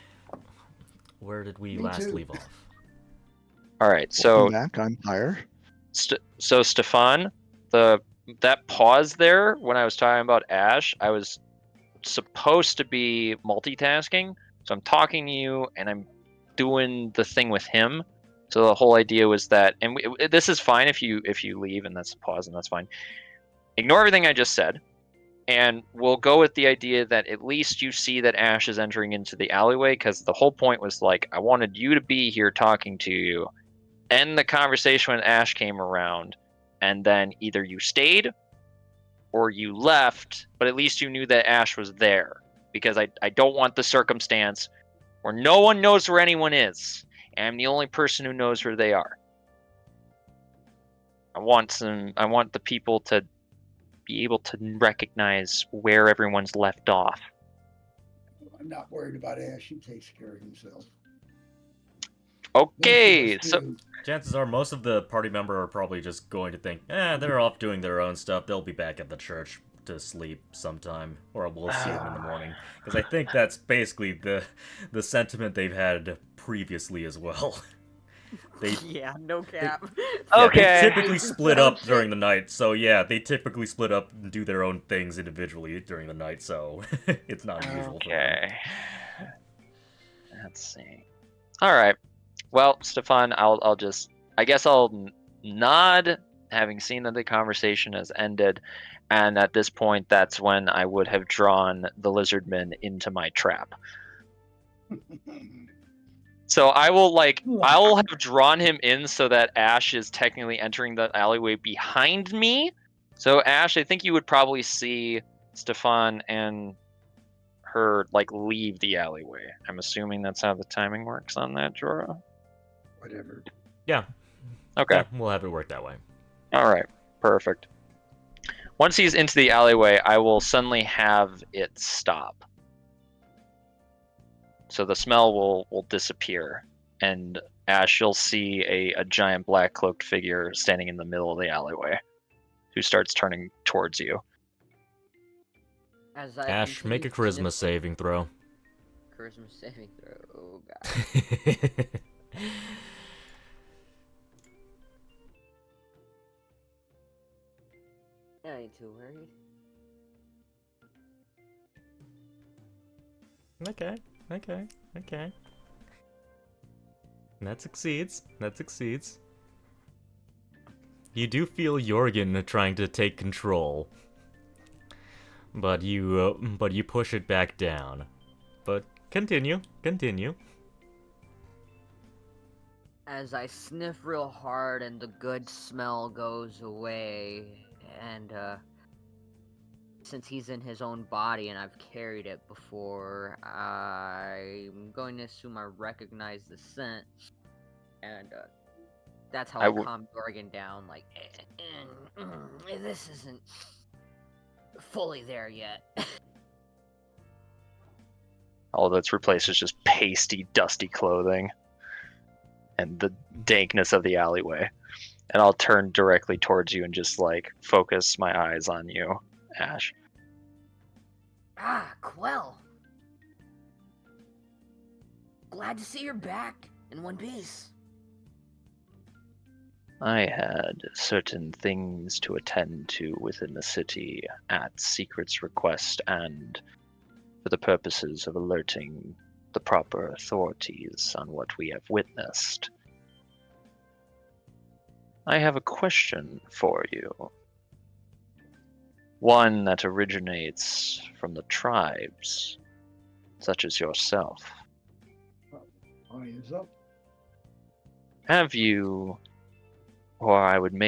Where did we last leave off? All right, so Welcome back. I'm Pyre. So Stefan, that pause there when I was talking about Ash, I was supposed to be multitasking. So I'm talking to you and I'm doing the thing with him. So the whole idea was that, and this is fine if you leave and that's a pause and that's fine. Ignore everything I just said, and we'll go with the idea that at least you see that Ash is entering into the alleyway, because the whole point was like I wanted you to be here talking to you, end the conversation when Ash came around, and then either you stayed or you left, but at least you knew that Ash was there, because I don't want the circumstance where no one knows where anyone is. I'm the only person who knows where they are. I want the people to be able to recognize where everyone's left off. I'm not worried about Ash. He takes care of himself. Okay, so chances are most of the party member are probably just going to think, they're off doing their own stuff. They'll be back at the church to sleep sometime, or we'll see them in the morning. Because I think that's basically the sentiment they've had previously as well. Yeah, no cap. Okay. They typically split up during the night, so yeah, they typically split up and do their own things individually during the night, so it's not unusual for them. Okay. Let's see. All right. Well, Stefan, I guess I'll nod, having seen that the conversation has ended, and at this point, that's when I would have drawn the lizardman into my trap. So I'll have drawn him in so that Ash is technically entering the alleyway behind me. So Ash, I think you would probably see Stefan and her leave the alleyway. I'm assuming that's how the timing works on that, Jorah. Whatever. Yeah. Okay. Yeah, we'll have it work that way. All right. Perfect. Once he's into the alleyway, I will suddenly have it stop. So the smell will disappear, and Ash, you'll see a giant black cloaked figure standing in the middle of the alleyway, who starts turning towards you. As I Ash, make a continue charisma saving throw. Charisma saving throw. Oh god. I ain't too worried. Okay. That succeeds. You do feel Jorgen trying to take control, but you push it back down. But continue. As I sniff real hard and the good smell goes away, and since he's in his own body and I've carried it before, I'm going to assume I recognize the scent, and that's how I calm Jorgen down, this isn't fully there yet. All that's replaced is just pasty, dusty clothing and the dankness of the alleyway. And I'll turn directly towards you and just focus my eyes on you, Ash. Ah, Quell. Glad to see you're back in one piece. I had certain things to attend to within the city at Secret's request and for the purposes of alerting the proper authorities on what we have witnessed. I have a question for you. One that originates from the tribes, such as yourself. Eyes up. Have you, or I would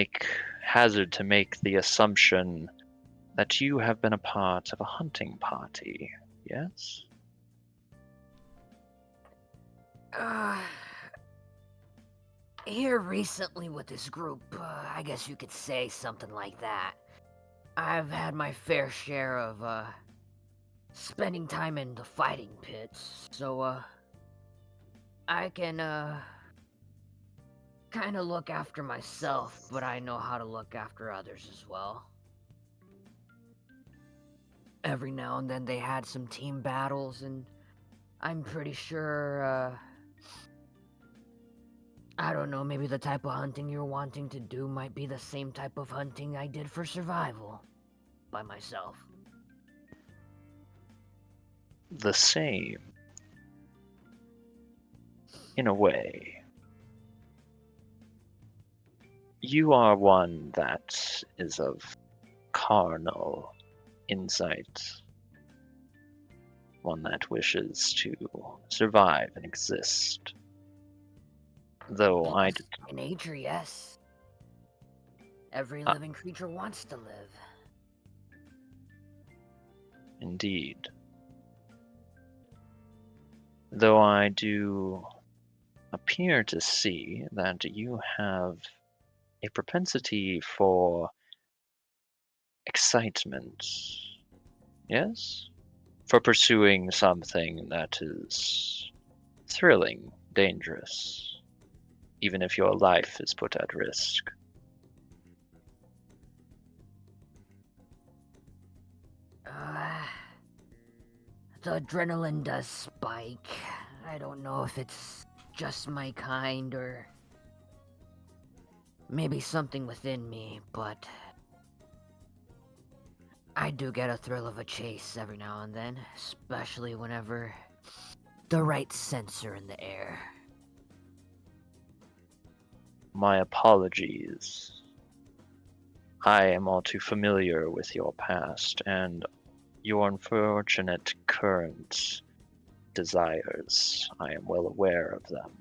hazard to make the assumption that you have been a part of a hunting party, yes? Here recently with this group, I guess you could say something like that. I've had my fair share of, spending time in the fighting pits, so, I can, kinda look after myself, but I know how to look after others as well. Every now and then they had some team battles, and I'm pretty sure, I don't know, maybe the type of hunting you're wanting to do might be the same type of hunting I did for survival. By myself. The same. In a way. You are one that is of carnal insight. One that wishes to survive and exist. Though By nature, yes. Every living creature wants to live. Indeed. Though I do appear to see that you have a propensity for excitement. Yes? For pursuing something that is thrilling, dangerous, even if your life is put at risk. The adrenaline does spike. I don't know if it's just my kind or maybe something within me, but I do get a thrill of a chase every now and then, especially whenever the right scents are in the air. My apologies. I am all too familiar with your past and your unfortunate current desires. I am well aware of them.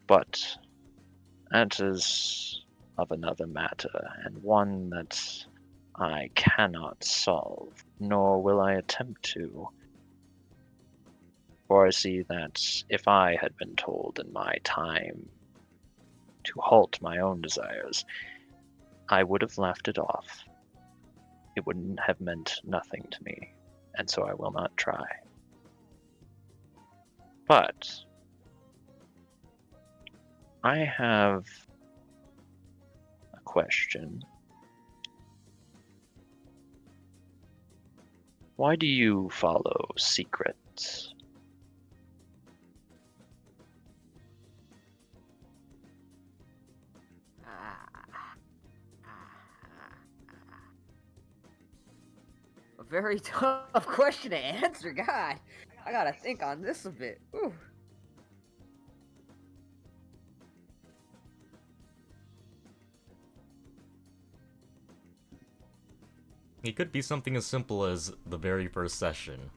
But that is of another matter, and one that I cannot solve, nor will I attempt to. For I see that if I had been told in my time to halt my own desires, I would have laughed it off. It wouldn't have meant nothing to me, and so I will not try. But I have a question. Why do you follow secrets? A very tough question to answer. God, I gotta think on this a bit. Ooh. It could be something as simple as the very first session.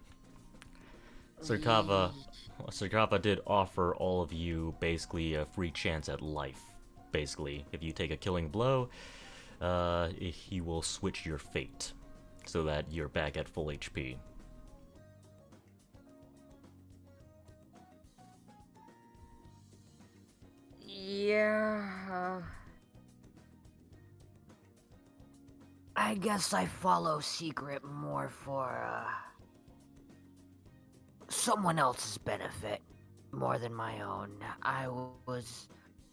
Sirkava did offer all of you basically a free chance at life. Basically, if you take a killing blow, he will switch your fate so that you're back at full HP. Yeah. I guess I follow secret more for, someone else's benefit more than my own. I was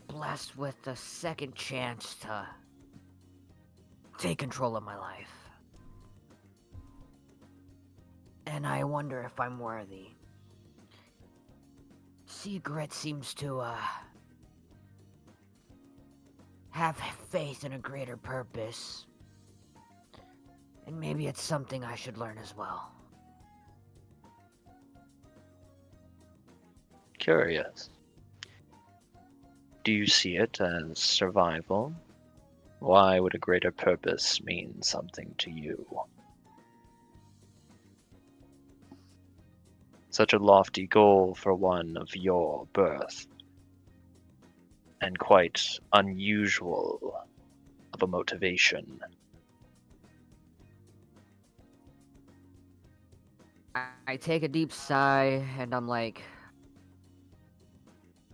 blessed with a second chance to take control of my life. And I wonder if I'm worthy. Secret seems to, have faith in a greater purpose. And maybe it's something I should learn as well. Curious. Do you see it as survival? Why would a greater purpose mean something to you? Such a lofty goal for one of your birth, and quite unusual of a motivation. I take a deep sigh and I'm like,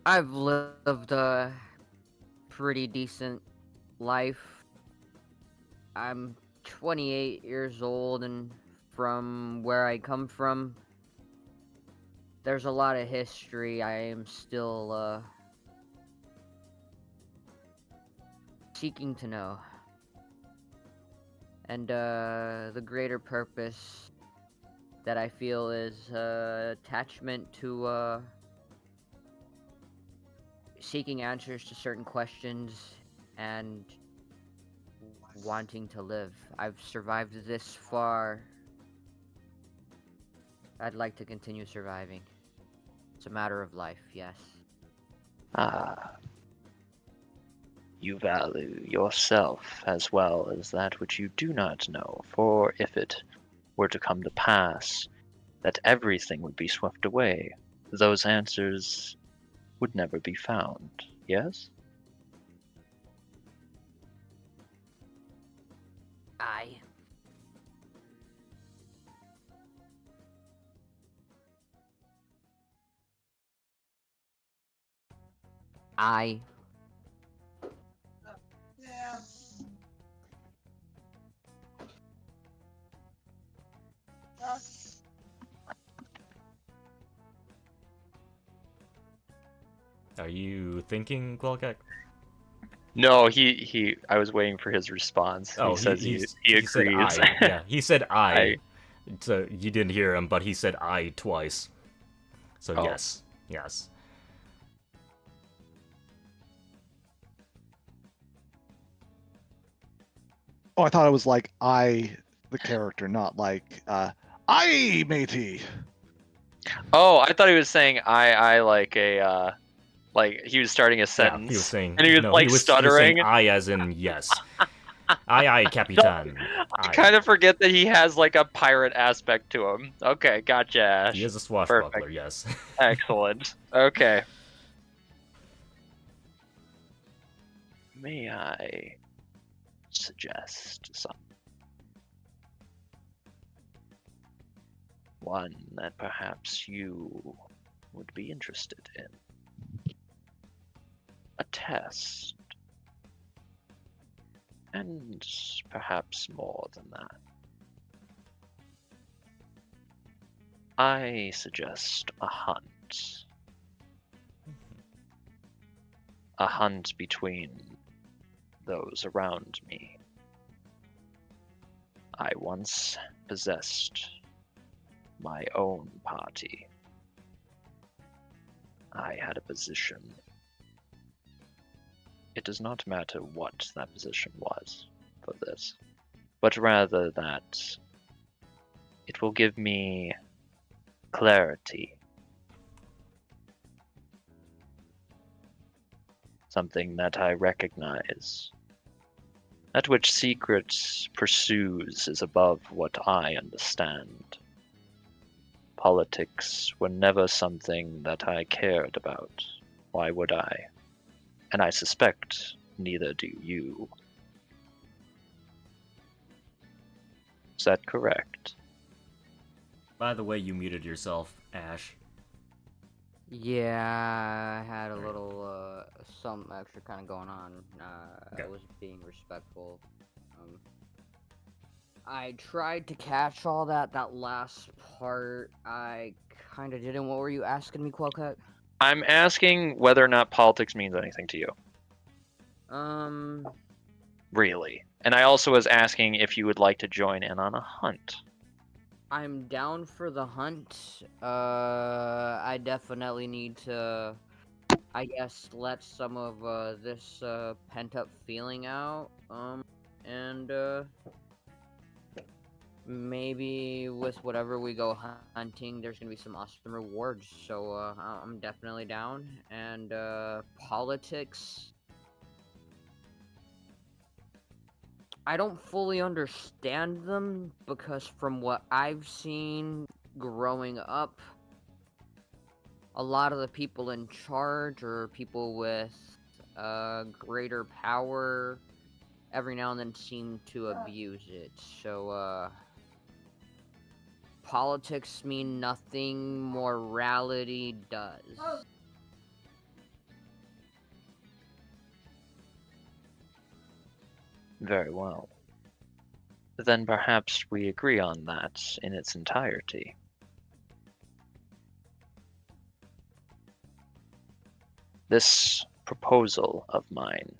I've lived a pretty decent life. I'm 28 years old, and from where I come from, there's a lot of history I am still seeking to know. And the greater purpose that I feel is attachment to seeking answers to certain questions and wanting to live. I've survived this far. I'd like to continue surviving. It's a matter of life, yes. Ah. You value yourself as well as that which you do not know, for if it were to come to pass that everything would be swept away, those answers would never be found, yes? I Are you thinking, Glogak? No, I was waiting for his response. Oh, he says he said agrees. I. Yeah, he said I. I- So you didn't hear him, but he said I twice. So Oh. yes. Yes. Oh, I thought it was like I, the character, not like I, matey. Oh, I thought he was saying I like a like he was starting a sentence. Yeah, he was saying and he was no, like he was stuttering. saying I as in yes. Aye, Capitan. I Aye. kind of forget that he has like a pirate aspect to him. Okay, gotcha, Ash. He is a swashbuckler, Perfect. yes. Excellent. Okay. May I suggest something? One that perhaps you would be interested in. A test. And perhaps more than that. I suggest a hunt. A hunt between those around me. I once possessed my own party. I had a position. It does not matter what that position was for this, but rather that it will give me clarity. Something that I recognize. That which secrets pursues is above what I understand. Politics were never something that I cared about. Why would I? And I suspect neither do you. Is that correct? By the way, you muted yourself, Ash. Yeah, I had a little, some extra kind of going on. Okay. I was being respectful. I tried to catch all that last part. I kind of didn't. What were you asking me, Quellcat? I'm asking whether or not politics means anything to you. Really. And I also was asking if you would like to join in on a hunt. I'm down for the hunt. I definitely need to, I guess, let some of this pent-up feeling out. And maybe with whatever we go hunting, there's gonna be some awesome rewards. So I'm definitely down. And politics, I don't fully understand them because from what I've seen growing up, a lot of the people in charge or people with greater power every now and then seem to abuse it. So politics mean nothing, morality does. Very well. Then perhaps we agree on that in its entirety. This proposal of mine,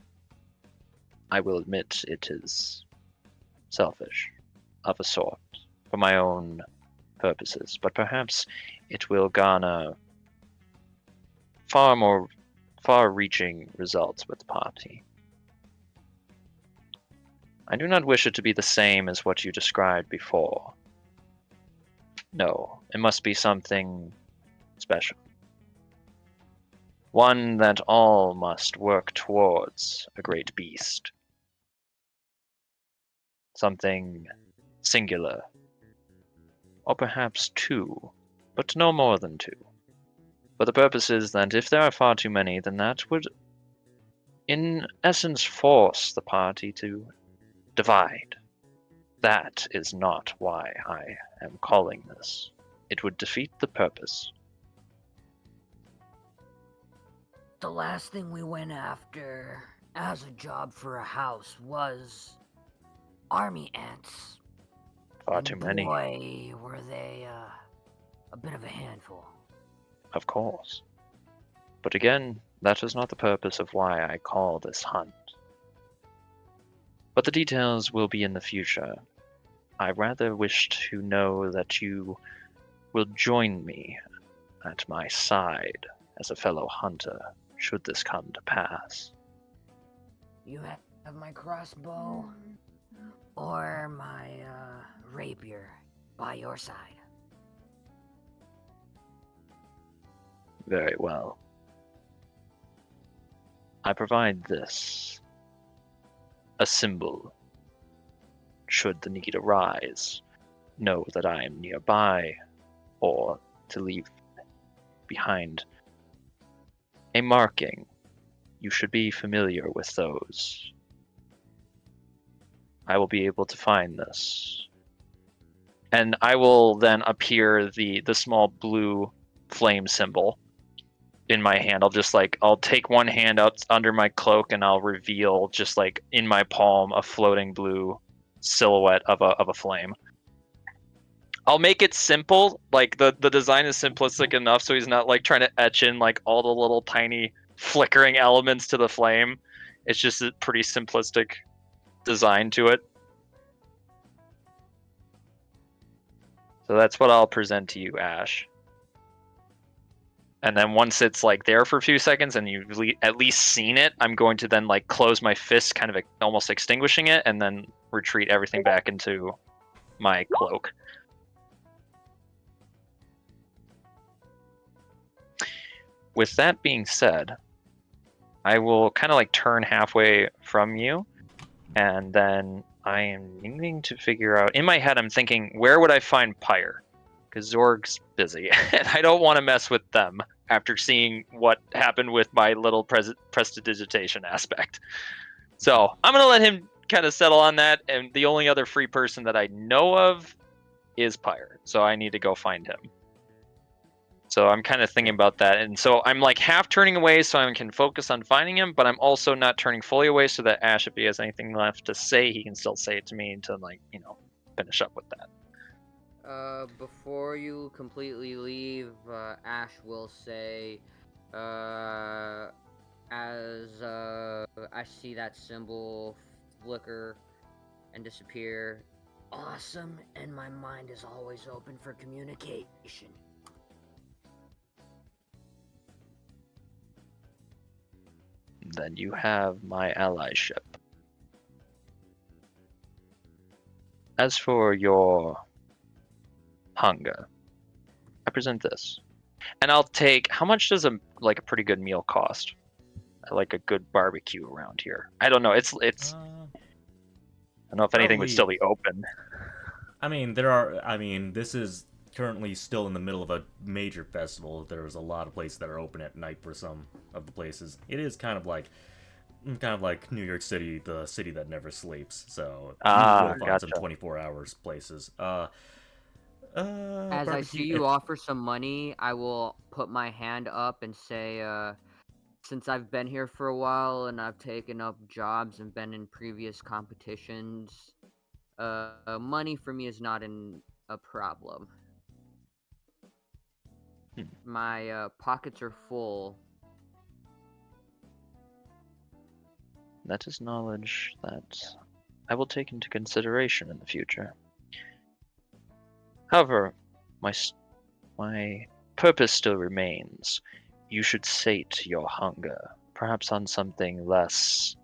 I will admit it is selfish, of a sort, for my own purposes, but perhaps it will garner far-reaching results with the party. I do not wish it to be the same as what you described before. No, it must be something special. One that all must work towards a great beast. Something singular. Or perhaps two, but no more than two. But the purpose is that if there are far too many, then that would, in essence, force the party to divide. That is not why I am calling this. It would defeat the purpose. The last thing we went after as a job for a house was army ants. Far And too many, boy, were they a bit of a handful. of course. But again, that is not the purpose of why I call this hunt. But the details will be in the future. I rather wish to know that you will join me at my side as a fellow hunter, should this come to pass. You have my crossbow or my rapier by your side. Very well. I provide this, a symbol should the need arise, know that I am nearby, or to leave behind a marking. You should be familiar with those. I will be able to find this. And I will then appear the small blue flame symbol in my hand. I'll take one hand out under my cloak and I'll reveal just like in my palm a floating blue silhouette of a flame. I'll make it simple. Like the design is simplistic enough so he's not like trying to etch in like all the little tiny flickering elements to the flame. It's just a pretty simplistic design to it. So that's what I'll present to you, Ash. And then once it's like there for a few seconds and you've at least seen it, I'm going to then like close my fist, kind of almost extinguishing it, and then retreat everything back into my cloak. With that being said, I will kind of like turn halfway from you, and then I am needing to figure out, in my head I'm thinking, where would I find Pyre? Because Zorg's busy, and I don't want to mess with them after seeing what happened with my little prestidigitation aspect. So I'm going to let him kind of settle on that, and the only other free person that I know of is Pyre, so I need to go find him. So I'm kind of thinking about that, and so I'm like half turning away so I can focus on finding him, but I'm also not turning fully away so that Ash, if he has anything left to say, he can still say it to me to like, you know, finish up with that. Before you completely leave, Ash will say, as I see that symbol flicker and disappear, Awesome, and my mind is always open for communication. Then you have my allyship. As for your hunger, I present this. And I'll take, how much does a pretty good meal cost? Like a good barbecue around here. I don't know. It's I don't know if anything would still be open. This is currently still in the middle of a major festival. There's a lot of places that are open at night for some of the places. It is kind of like New York City, the city that never sleeps. So you will find some 24 hours places. as I see you offer some money, I will put my hand up and say, since I've been here for a while and I've taken up jobs and been in previous competitions, money for me is not a problem. My pockets are full. That is knowledge that I will take into consideration in the future. However, my purpose still remains. You should sate your hunger, perhaps on something less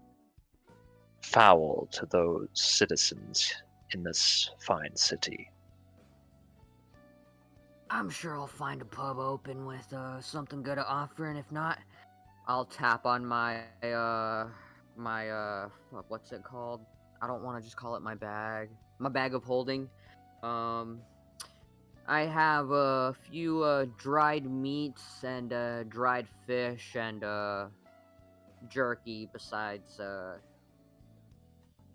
foul to those citizens in this fine city. I'm sure I'll find a pub open with something good to offer, and if not, I'll tap on my what's it called? I don't want to just call it my bag. My bag of holding. I have a few dried meats and dried fish and jerky besides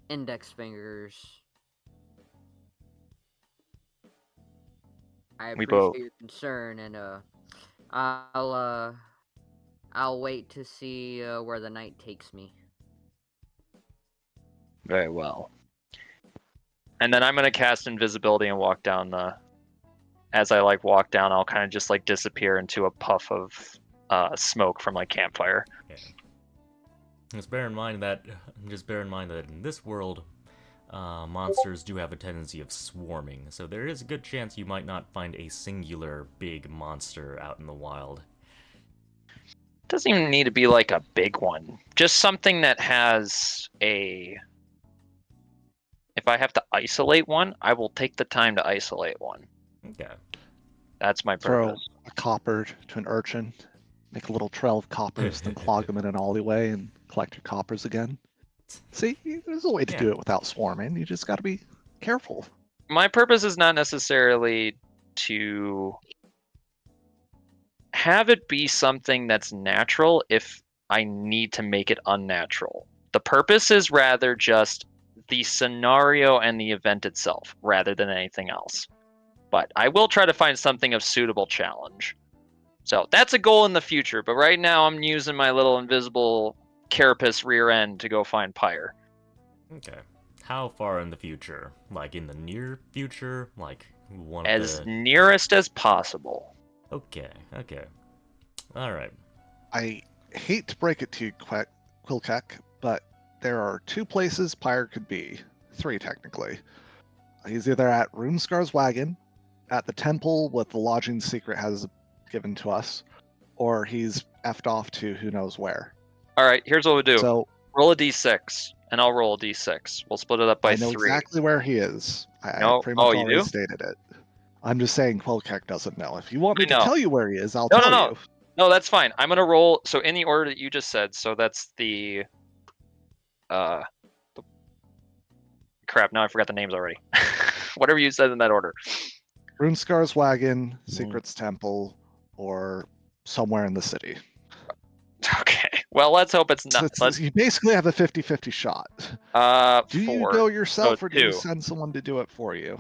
index fingers. I appreciate your concern, and I'll wait to see where the night takes me. Very well. And then I'm gonna cast invisibility and walk down the. As I walk down, I'll kind of just disappear into a puff of smoke from campfire. Yeah. Just bear in mind that in this world, monsters do have a tendency of swarming, so there is a good chance you might not find a singular big monster out in the wild. Doesn't even need to be a big one. Just something that has a. If I have to isolate one, I will take the time to isolate one. Okay. That's my Throw purpose. a copper to an urchin, make a little trail of coppers, then clog them in an alleyway and collect your coppers again. See, there's a way to do it without swarming. You just gotta be careful. My purpose is not necessarily to have it be something that's natural if I need to make it unnatural. The purpose is rather just the scenario and the event itself, rather than anything else. But I will try to find something of suitable challenge. So that's a goal in the future, but right now I'm using my little invisible carapace rear end to go find Pyre. Okay. How far in the future? Like in the near future? Like one of As the... nearest as possible. Okay, okay. Alright. I hate to break it to you, Quilkek, but there are 2 places Pyre could be. 3, technically. He's either at Runescar's Wagon, at the temple with the lodging secret has given to us, or he's effed off to who knows where. Alright, here's what we'll do. So Roll a d6, and I'll roll a d6. We'll split it up by I know 3. exactly where he is. I No? pretty much Oh, you already do? stated it. I'm just saying Quilkek doesn't know. If you want me I to know. tell you where he is, I'll No, tell no. you. No, that's fine. I'm gonna roll. So in the order that you just said. So that's the. Crap! Now I forgot the names already. Whatever you said in that order. Runescar's Wagon, Secret's Temple, or somewhere in the city. Okay. Well, let's hope it's So not. you basically have a 50-50 shot. Do 4. you go yourself So or do you 2. send someone to do it for you?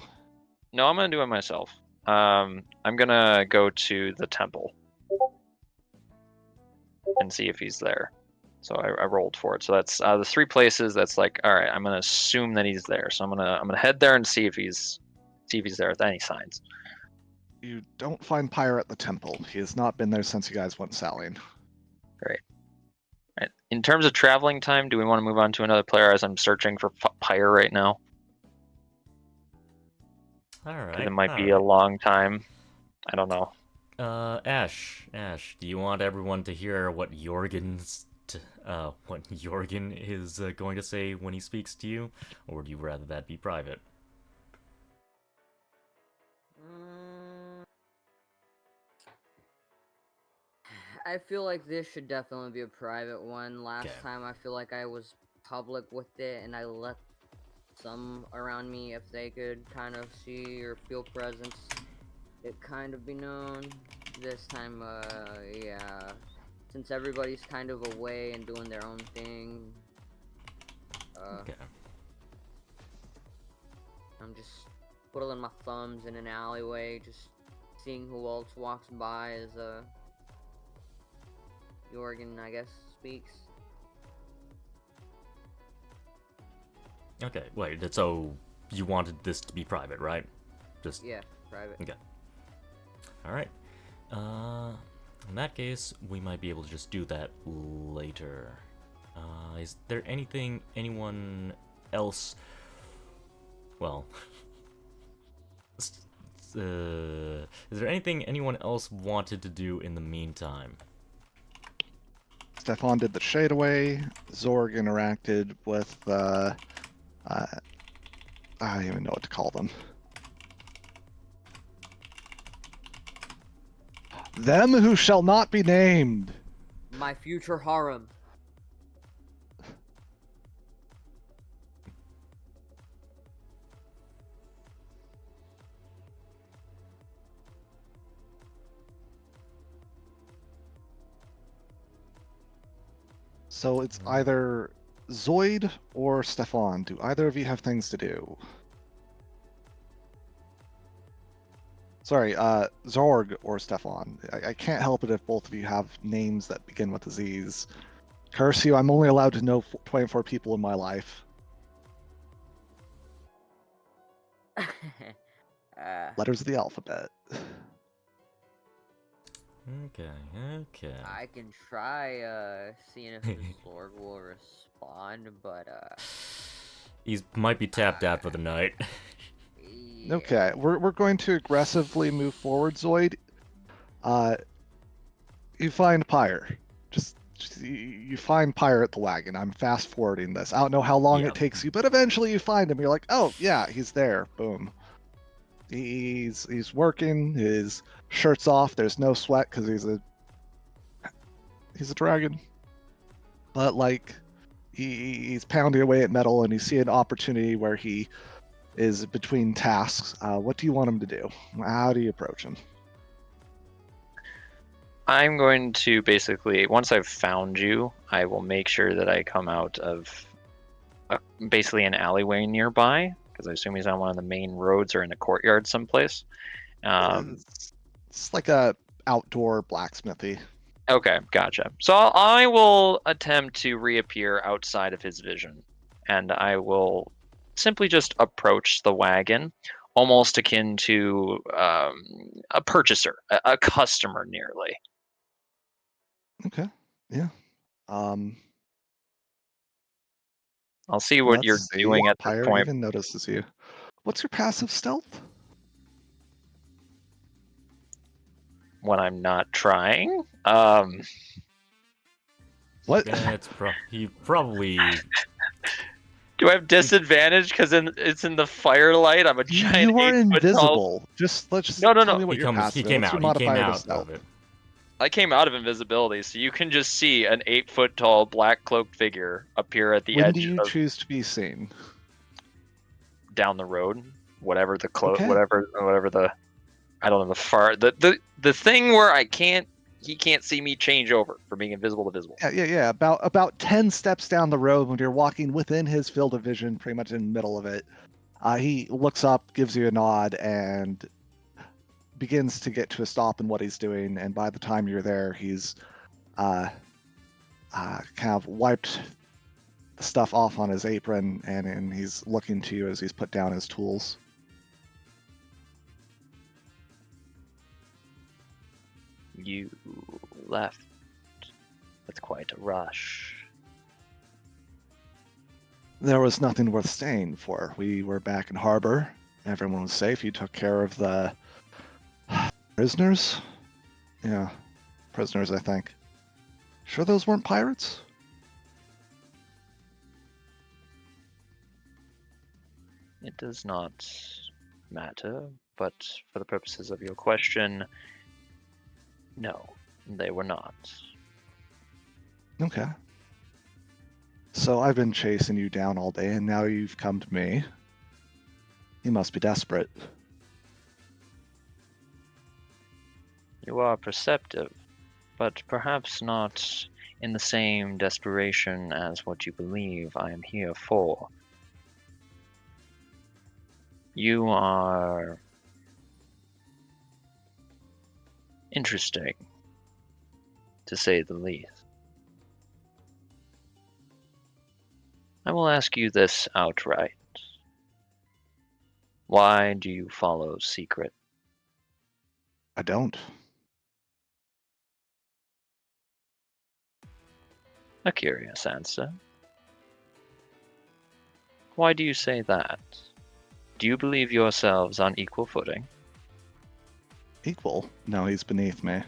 No, I'm gonna do it myself. I'm gonna go to the temple and see if he's there. So I rolled for it. So that's the 3 places. That's like, all right. I'm gonna assume that he's there. So I'm gonna head there and see if he's there with any signs. You don't find Pyre at the temple. He has not been there since you guys went sallying. Right. In terms of traveling time, do we want to move on to another player as I'm searching for Pyre right now? Alright. 'Cause it might be a long time. I don't know. Ash, do you want everyone to hear what Jorgen is going to say when he speaks to you, or do you rather that be private? I feel like this should definitely be a private one. Last Okay. time I feel like I was public with it and I let some around me, if they could kind of see or feel presence, it kind of be known. This time, yeah, since everybody's kind of away and doing their own thing, Okay. I'm just twiddling my thumbs in an alleyway, just seeing who else walks by as Jorgen, I guess, speaks. Okay, wait, so you wanted this to be private, right? Just Yeah, private. Okay. Alright. In that case, we might be able to just do that later. Is there anyone else... Well... is there anything anyone else wanted to do in the meantime? Stefan did the shade away. Zorg interacted with I don't even know what to call them. Them who shall not be named. My future harem. So it's either Zoid or Stefan. Do either of you have things to do? Sorry, Zorg or Stefan. I can't help it if both of you have names that begin with a Z's. Curse you, I'm only allowed to know 24 people in my life. Letters of the alphabet. Okay. I can try seeing if the Zorg will respond, but He might be tapped out for the night. yeah. Okay, we're going to aggressively move forward, Zoid. You find Pyre. Just you find Pyre at the wagon. I'm fast forwarding this. I don't know how long Yep. it takes you, but eventually you find him. You're like, oh yeah, he's there. Boom. He's working. His shirt's off. There's no sweat because he's a dragon. But like, he's pounding away at metal, and you see an opportunity where he is between tasks. What do you want him to do? How do you approach him? I'm going to basically, once I've found you, I will make sure that I come out of basically an alleyway nearby, because I assume he's on one of the main roads or in a courtyard someplace. It's like a outdoor blacksmithy. Okay, gotcha. So I will attempt to reappear outside of his vision, and I will simply just approach the wagon, almost akin to a purchaser, a customer nearly. Okay. Yeah. I'll see what Let's you're see. doing at this Pyre point even notices you. What's your passive stealth? when I'm not trying. What? Yeah, he probably. Do I have disadvantage because it's in the firelight? I'm a giant. You are 8 foot tall. invisible. Let's just No. tell me what your passive. He came What's out. your He came modifier to out stealth? of it. I came out of invisibility, so you can just see an 8 foot tall black cloaked figure appear at the When edge do you of choose to be seen? down the road, whatever the Okay. whatever the I don't know the thing where he can't see me change over from being invisible to visible. Yeah. About 10 steps down the road, when you're walking within his field of vision, pretty much in the middle of it, he looks up, gives you a nod, and begins to get to a stop in what he's doing. And by the time you're there, he's kind of wiped the stuff off on his apron, and he's looking to you as he's put down his tools. You left with quite a rush. There was nothing worth staying for. We were back in harbor. Everyone was safe. You took care of the prisoners? Yeah, prisoners, I think. Sure those weren't pirates? It does not matter, but for the purposes of your question, no, they were not. Okay. So I've been chasing you down all day, and now you've come to me. You must be desperate. You are perceptive, but perhaps not in the same desperation as what you believe I am here for. You are interesting, to say the least. I will ask you this outright. Why do you follow secret? I don't. A curious answer. Why do you say that? Do you believe yourselves on equal footing? Equal? No, he's beneath me.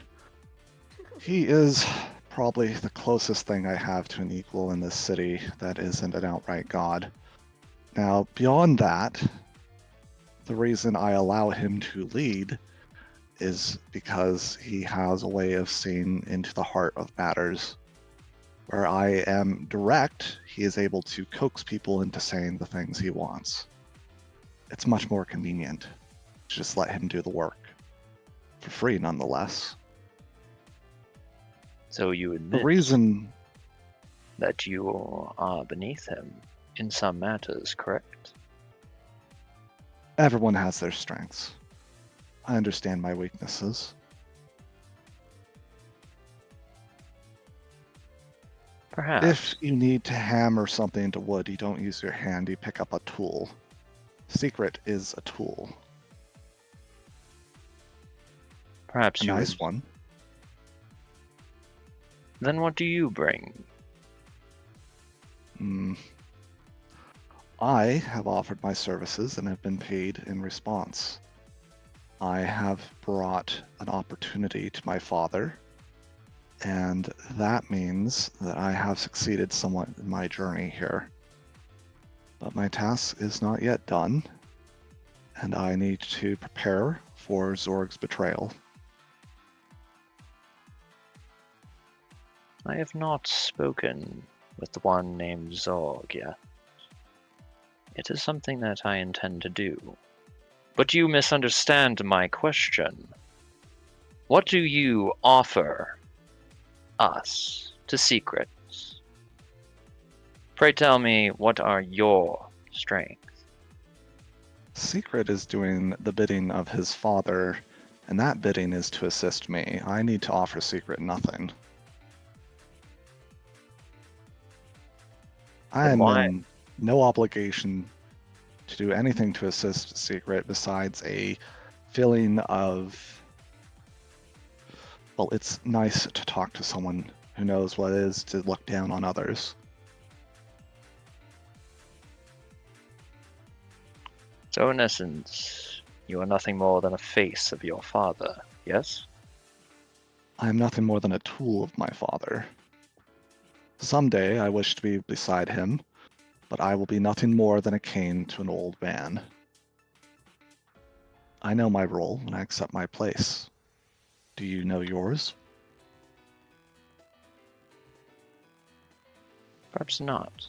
He is probably the closest thing I have to an equal in this city that isn't an outright god. Now, beyond that, the reason I allow him to lead is because he has a way of seeing into the heart of matters. Where I am direct, he is able to coax people into saying the things he wants. It's much more convenient to just let him do the work. For free, nonetheless. So you The admit reason that you are beneath him in some matters, correct? everyone has their strengths. I understand my weaknesses. Perhaps. If you need to hammer something into wood, you don't use your hand, you pick up a tool. Secret is a tool. Perhaps A you nice would- one. Then what do you bring? I have offered my services and have been paid in response. I have brought an opportunity to my father, and that means that I have succeeded somewhat in my journey here. But my task is not yet done, and I need to prepare for Zorg's betrayal. I have not spoken with the one named Zorg yet. It is something that I intend to do. But you misunderstand my question. What do you offer us to secrets? Pray tell me, what are your strengths? Secret is doing the bidding of his father, and that bidding is to assist me. I need to offer Secret nothing. I Then am why? in no obligation to do anything to assist Secret besides a feeling of, well, it's nice to talk to someone who knows what it is to look down on others. So in essence, you are nothing more than a face of your father, yes? I am nothing more than a tool of my father. Someday I wish to be beside him, but I will be nothing more than a cane to an old man. I know my role and I accept my place. Do you know yours? Perhaps not.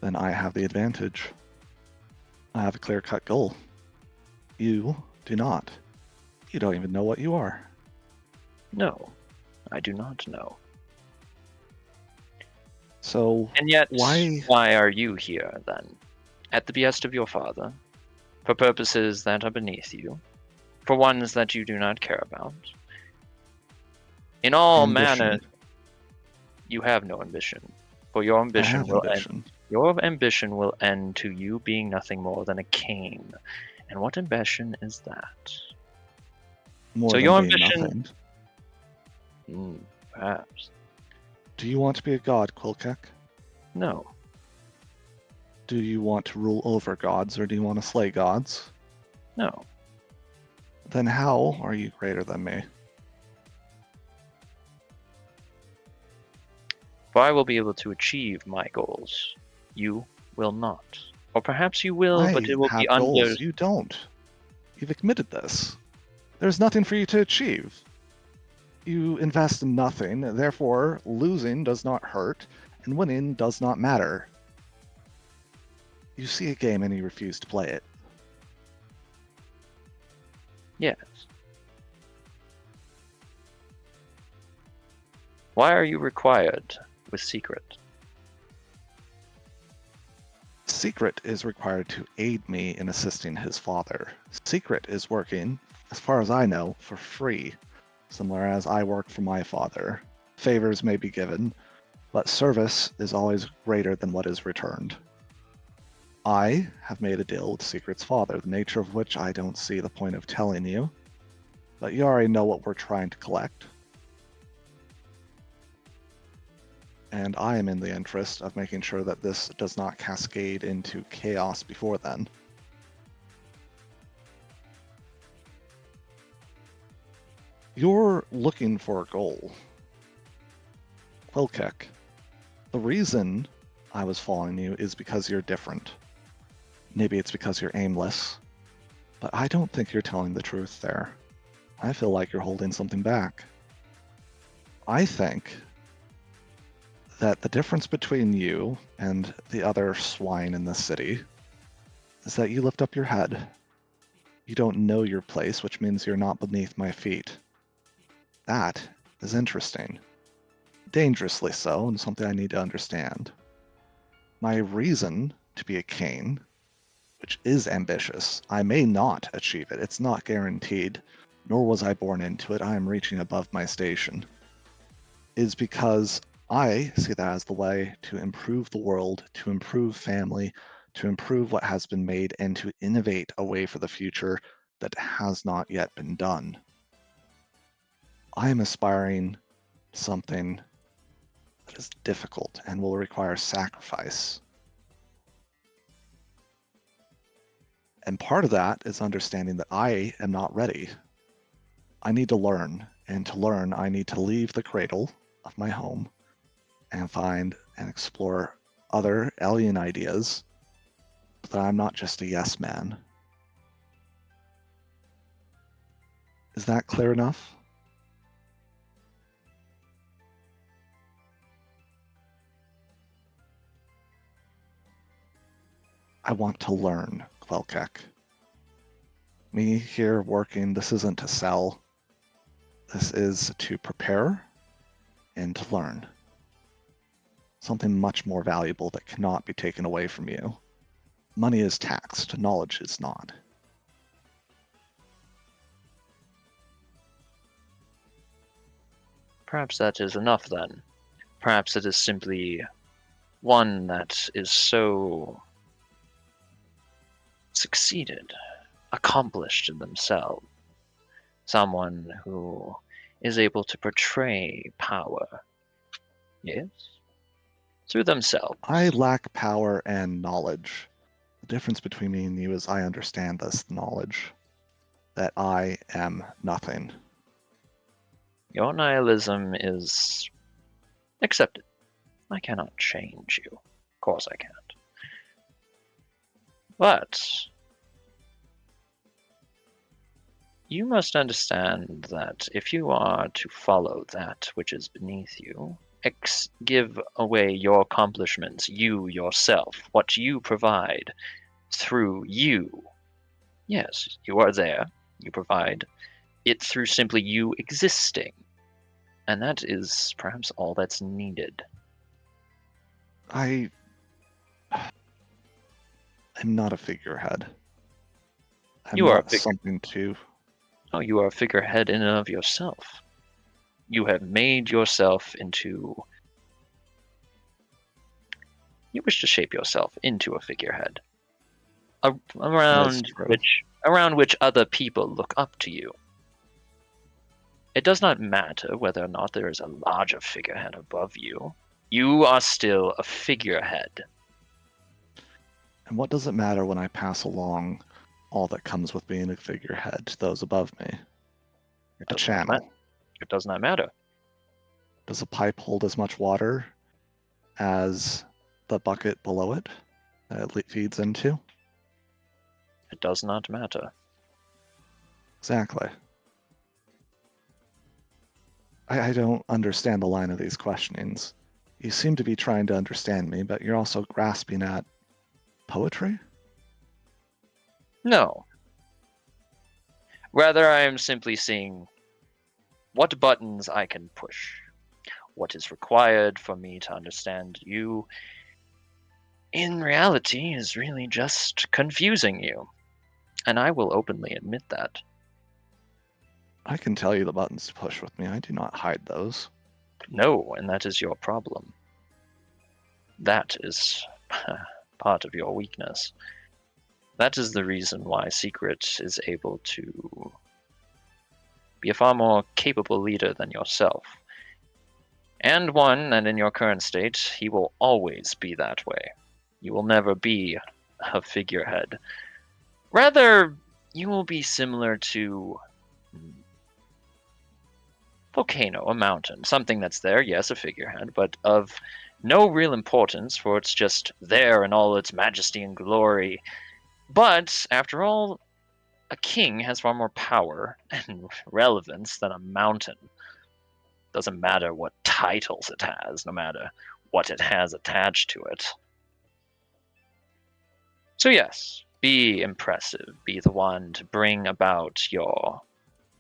Then I have the advantage. I have a clear-cut goal. You do not. You don't even know what you are. No, I do not know. So, And yet, why are you here, then? At the behest of your father? For purposes that are beneath you? For ones that you do not care about? In all ambition? manners, you have no ambition. For your I ambition have will end. ambition. Your ambition will end to you being nothing more than a cane. And what ambition is that? More So than your being ambition- nothing. Perhaps. Do you want to be a god, Quilkek? No. Do you want to rule over gods, or do you want to slay gods? No. Then how are you greater than me? For I will be able to achieve my goals. You will not. Or perhaps you will, but it will have be under... goals. You don't. You've admitted this. There's nothing for you to achieve. You invest in nothing, therefore losing does not hurt, and winning does not matter. You see a game and you refuse to play it. Yes. Why are you required with Secret? Secret is required to aid me in assisting his father. Secret is working, as far as I know, for free, similar as I work for my father. Favors may be given, but service is always greater than what is returned. I have made a deal with Secret's father, the nature of which I don't see the point of telling you, but you already know what we're trying to collect. And I am in the interest of making sure that this does not cascade into chaos before then. You're looking for a goal. Quilkek, the reason I was following you is because you're different. Maybe it's because you're aimless, but I don't think you're telling the truth there. I feel like you're holding something back. I think that the difference between you and the other swine in this city is that you lift up your head. You don't know your place, which means you're not beneath my feet. That is interesting. Dangerously so, and something I need to understand. My reason to be a cane, which is ambitious, I may not achieve it. It's not guaranteed, nor was I born into it. I am reaching above my station. Is because I see that as the way to improve the world, to improve family, to improve what has been made, and to innovate a way for the future that has not yet been done. I am aspiring to something that is difficult and will require sacrifice. And part of that is understanding that I am not ready. I need to learn, and to learn, I need to leave the cradle of my home and find and explore other alien ideas so that I'm not just a yes man. Is that clear enough? I want to learn, Quelkek. Me here working, this isn't to sell. This is to prepare and to learn. Something much more valuable that cannot be taken away from you. Money is taxed, knowledge is not. Perhaps that is enough then. Perhaps it is simply one that is so succeeded, accomplished in themselves. Someone who is able to portray power. Yes? Through themselves. I lack power and knowledge. The difference between me and you is I understand this knowledge. That I am nothing. Your nihilism is accepted. I cannot change you. Of course I can't. But you must understand that if you are to follow that which is beneath you, give away your accomplishments, you yourself, what you provide through you. Yes, you are there. You provide it through simply you existing. And that is perhaps all that's needed. I'm not a figurehead. You are a not something to. Oh, you are a figurehead in and of yourself. You have made yourself into. You wish to shape yourself into a figurehead, around which other people look up to you. It does not matter whether or not there is a larger figurehead above you. You are still a figurehead. And what does it matter when I pass along all that comes with being a figurehead to those above me? A channel. It does not matter. Does a pipe hold as much water as the bucket below it that it feeds into? It does not matter. Exactly. I don't understand the line of these questionings. You seem to be trying to understand me, but you're also grasping at poetry? No. Rather, I am simply seeing what buttons I can push. What is required for me to understand you, in reality, is really just confusing you. And I will openly admit that. I can tell you the buttons to push with me. I do not hide those. No, and that is your problem. That is part of your weakness. That is the reason why Secret is able to be a far more capable leader than yourself. And one, and in your current state, he will always be that way. You will never be a figurehead. Rather, you will be similar to volcano, a mountain, something that's there, yes, a figurehead, but of no real importance, for it's just there in all its majesty and glory. But, after all, a king has far more power and relevance than a mountain. Doesn't matter what titles it has, no matter what it has attached to it. So yes, be impressive, be the one to bring about your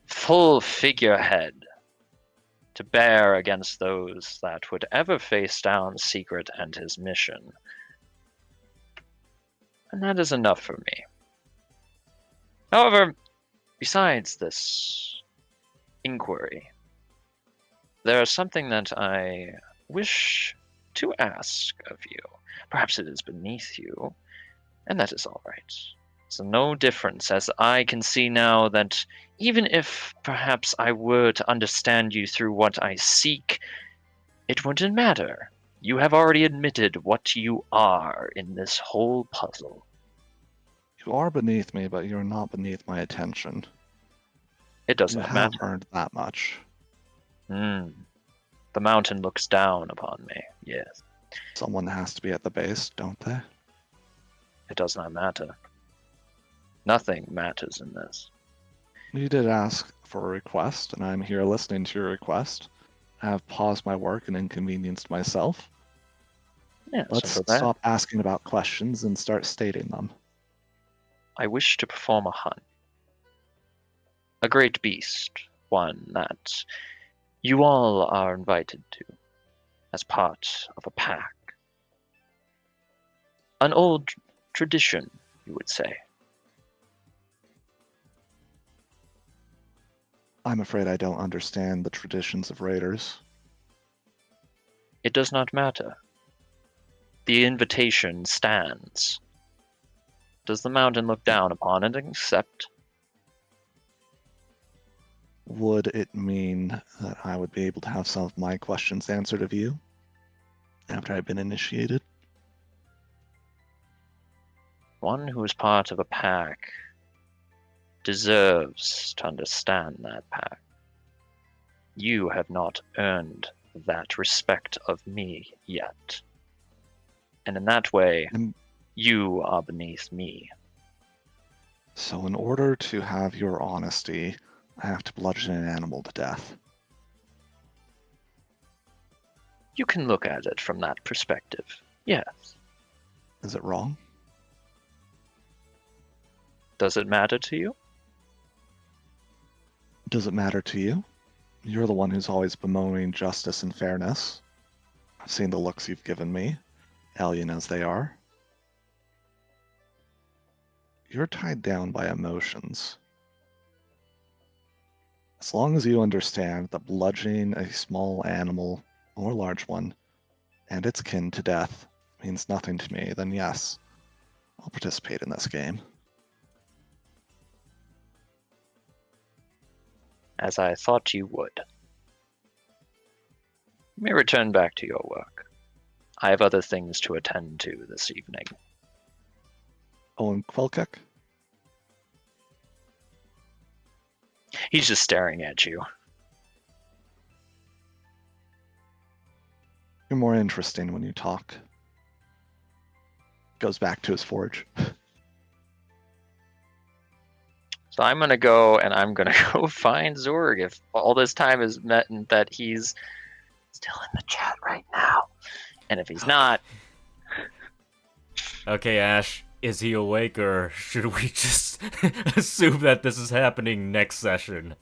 full figurehead to bear against those that would ever face down Secret and his mission. And that is enough for me. However, besides this inquiry, there is something that I wish to ask of you. Perhaps it is beneath you, and that is all right. So no difference, as I can see now that even if perhaps I were to understand you through what I seek, it wouldn't matter. You have already admitted what you are in this whole puzzle. You are beneath me, but you're not beneath my attention. It does You not have matter. earned that much. The mountain looks down upon me, yes. Someone has to be at the base, don't they? It does not matter. Nothing matters in this. You did ask for a request, and I'm here listening to your request. I have paused my work and inconvenienced myself. Yes, Let's for that, stop asking about questions and start stating them. I wish to perform a hunt. A great beast, one that you all are invited to, as part of a pack. An old tradition, you would say. I'm afraid I don't understand the traditions of raiders. It does not matter. The invitation stands. Does the mountain look down upon and accept? Would it mean that I would be able to have some of my questions answered of you after I've been initiated? One who is part of a pack deserves to understand that pack. You have not earned that respect of me yet. And in that way, And you are beneath me. so in order to have your honesty, I have to bludgeon an animal to death. You can look at it from that perspective. Yes. Is it wrong? Does it matter to you? Does it matter to you? You're the one who's always bemoaning justice and fairness. I've seen the looks you've given me, alien as they are. You're tied down by emotions. As long as you understand that bludgeoning a small animal, or large one, and its kin to death means nothing to me, then yes, I'll participate in this game. As I thought you would. You may return back to your work. I have other things to attend to this evening. Owen Quelkek? He's just staring at you. You're more interesting when you talk. Goes back to his forge. So I'm gonna go and I'm gonna go find Zorg if all this time has meant that he's still in the chat right now. And if he's not, Okay, Ash, is he awake, or should we just assume that this is happening next session?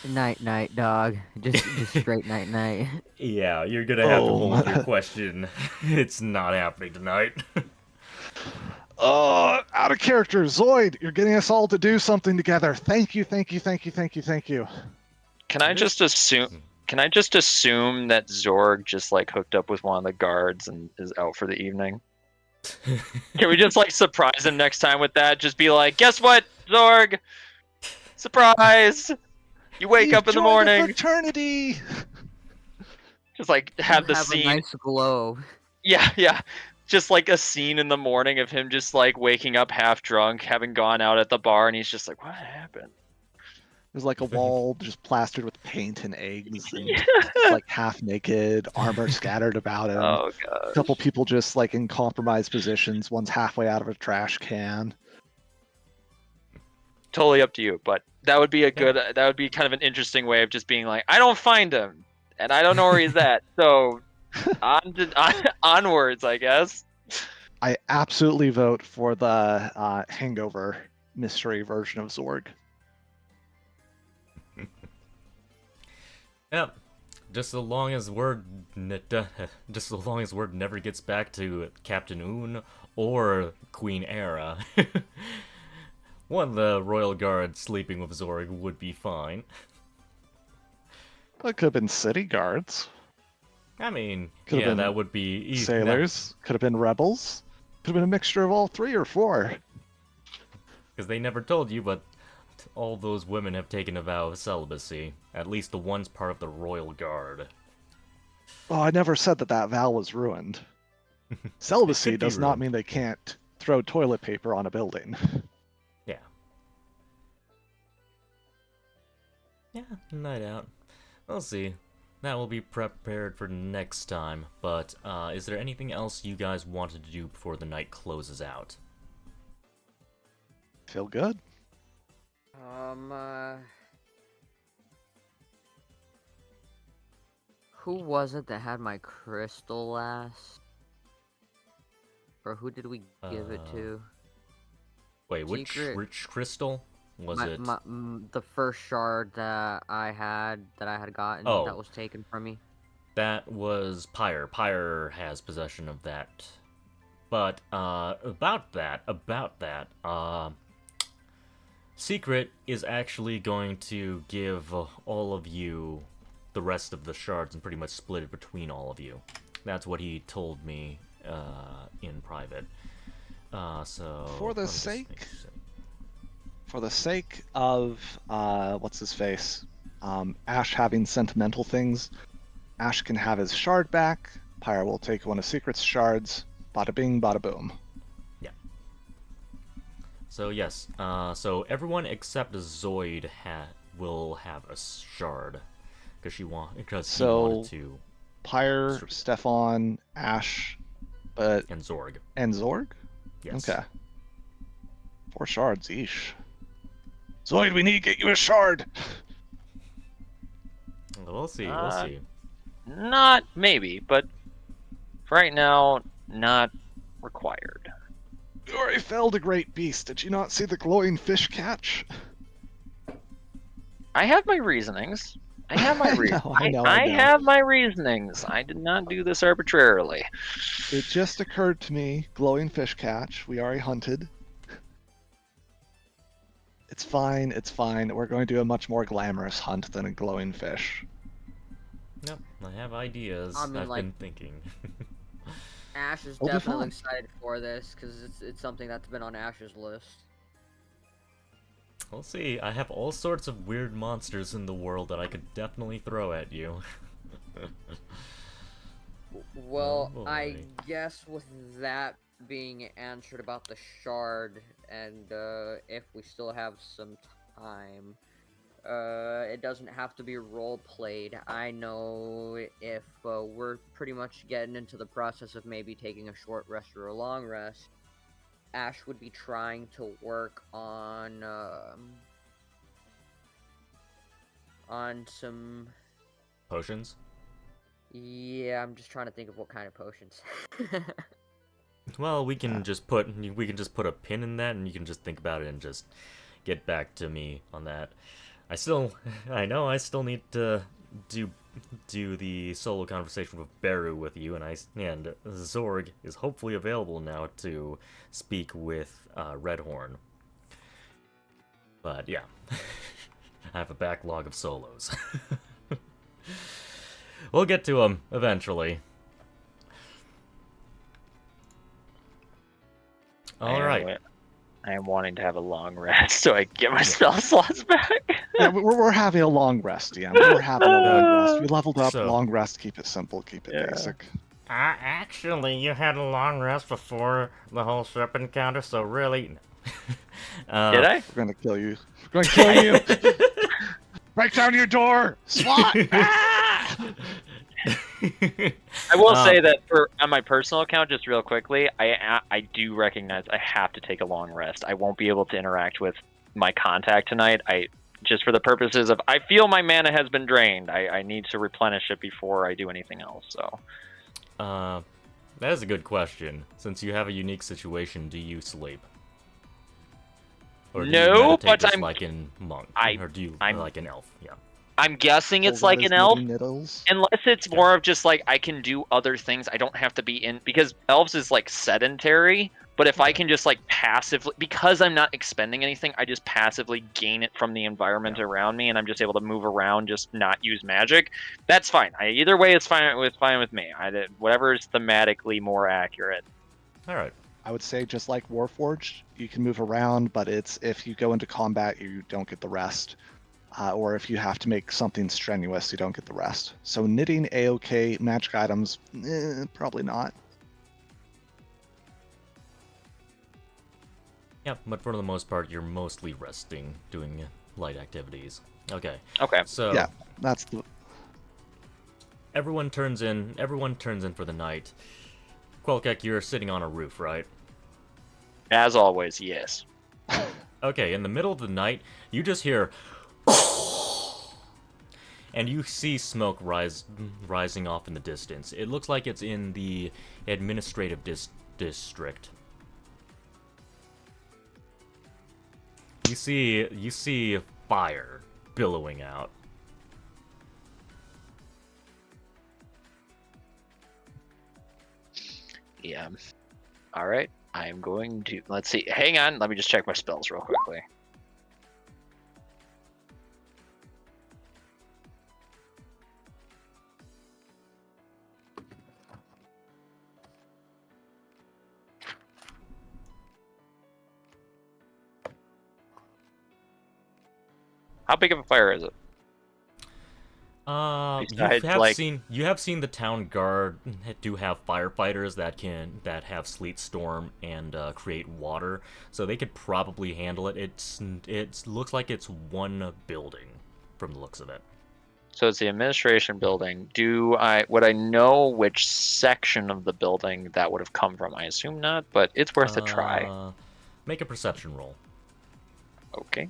Night, night, dog. Just straight night, night. Yeah, you're gonna have to Oh, hold your question. It's not happening tonight. Out of character. Zoid, you're getting us all to do something together. Thank you, thank you, thank you, thank you, thank you. can I just assume that Zorg just like hooked up with one of the guards and is out for the evening? Can we just like surprise him next time with that? Just be like, guess what, Zorg? Surprise! You wake up in the morning. Fraternity. Just like have the a scene. nice glow. Yeah. Just like a scene in the morning of him just like waking up half drunk, having gone out at the bar, and he's just like, what happened? There's like a wall just plastered with paint and eggs, and just, like half naked, armor scattered about him. Oh A god. couple people just like in compromised positions. One's halfway out of a trash can. Totally up to you, but that would be that would be kind of an interesting way of just being like, I don't find him, and I don't know where he's at, so onwards, I guess. I absolutely vote for the Hangover mystery version of Zorg. Yep. Just so long as word never gets back to Captain Oon or Queen Era. One of the royal guard sleeping with Zorg would be fine. That could have been city guards, I mean, Could've yeah, been that would be easy. sailors, could have been rebels, could have been a mixture of all three or four. Because they never told you, but all those women have taken a vow of celibacy. At least the one's part of the royal guard. Oh, I never said that vow was ruined. Celibacy could be does not ruined. mean they can't throw toilet paper on a building. Yeah. Yeah, night out. We'll see. That will be prepared for next time. But, is there anything else you guys wanted to do before the night closes out? Feel good? Who was it that had my crystal last? Or who did we give it to? Wait, which Secret. crystal was it? The first shard that I had gotten Oh. that was taken from me. That was Pyre. Pyre has possession of that. But about that, Secret is actually going to give all of you the rest of the shards and pretty much split it between all of you. That's what he told me in private. So For the let me just sake- make sure. For the sake of what's his face, Ash having sentimental things, Ash can have his shard back. Pyre will take one of Secret's shards. Bada bing, bada boom. So yes, so everyone except Zoid will have a shard because he wanted to, Pyre, Sure. Stefan, Ash, and Zorg. and Zorg. Yes. Okay. 4 shards, eesh. Zoid, we need to get you a shard. We'll see. We'll Uh, see. Not maybe, but for right now, not required. You already felled a great beast. Did you not see the glowing fish catch? I have my reasonings. I have my I reasons. know, I know, I I know. have my reasonings. I did not do this arbitrarily. It just occurred to me, glowing fish catch. We already hunted. It's fine, it's fine. We're going to do a much more glamorous hunt than a glowing fish. Yep, I have ideas. I mean, I've like- been thinking. Ash is It'll be definitely fun. excited for this because it's something that's been on Ash's list. We'll see. I have all sorts of weird monsters in the world that I could definitely throw at you. Well, Oh, I boy. guess with that being answered about the shard, and if we still have some time, it doesn't have to be role played. I know if we're pretty much getting into the process of maybe taking a short rest or a long rest, Ash would be trying to work on some. Potions? Yeah, I'm just trying to think of what kind of potions. Well, we can just put a pin in that, and you can just think about it and just get back to me on that. I know I still need to do the solo conversation with Beru with you, and Zorg is hopefully available now to speak with Redhorn. But yeah, I have a backlog of solos. We'll get to them eventually. All right. I am wanting to have a long rest so I can get my spell slots back. Yeah, we're having a long rest, DM. We're having a long rest. We leveled up, So- long rest, keep it simple, keep it Yeah. basic. Actually, you had a long rest before the whole ship encounter, so really... Did I? We're gonna kill you. We're gonna kill you! Break down your door! SWAT! Ah! I will say that on my personal account, just real quickly, I do recognize I have to take a long rest. I won't be able to interact with my contact tonight. Just for the purposes of, I feel my mana has been drained. I need to replenish it before I do anything else. So That is a good question. Since you have a unique situation, do you sleep? Or do you No, meditate but just I'm- like in monk? I- Or do you I'm- like an elf? Yeah. I'm guessing it's Oh, like that an is elf. knitting Needles. Unless it's more of just like I can do other things. I don't have to be in, because elves is like sedentary. But if I can just like passively, because I'm not expending anything, I just passively gain it from the environment around me, and I'm just able to move around, just not use magic. That's fine. Either way, it's fine with me. Whatever is thematically more accurate. All right. I would say just like Warforged, you can move around, but it's if you go into combat, you don't get the rest. Or if you have to make something strenuous, you don't get the rest. So knitting, A-OK, magic items, probably not. Yeah, but for the most part, you're mostly resting, doing light activities. Okay. Okay. So Yeah. That's the everyone turns in for the night. Quelkek, you're sitting on a roof, right? As always, yes. Okay, in the middle of the night, you just hear and you see smoke rising off in the distance. It looks like it's in the administrative district. You see fire billowing out. Yeah. All right. I'm going to, let's see. Hang on. Let me just check my spells real quickly. How big of a fire is it? Besides, You have seen the town guard do have firefighters that have sleet storm and create water, so they could probably handle it. It looks like it's one building from the looks of it. So it's the administration building. Would I know which section of the building that would have come from? I assume not, but it's worth a try. Make a perception roll. Okay.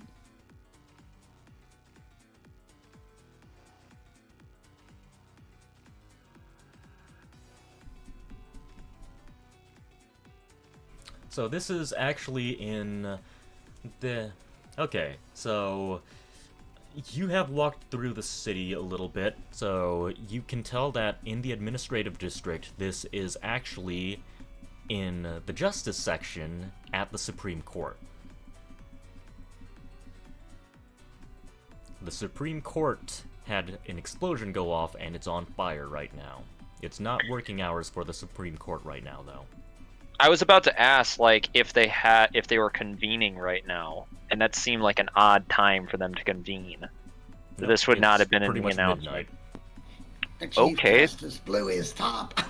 So this is actually in the... Okay, so you have walked through the city a little bit, so you can tell that in the administrative district, this is actually in the justice section at the Supreme Court. The Supreme Court had an explosion go off and it's on fire right now. It's not working hours for the Supreme Court right now, though. I was about to ask, like, if they were convening right now, and that seemed like an odd time for them to convene. Nope, This would not have been in pretty the much announcement. midnight. The Chief Okay. Justice blew his top.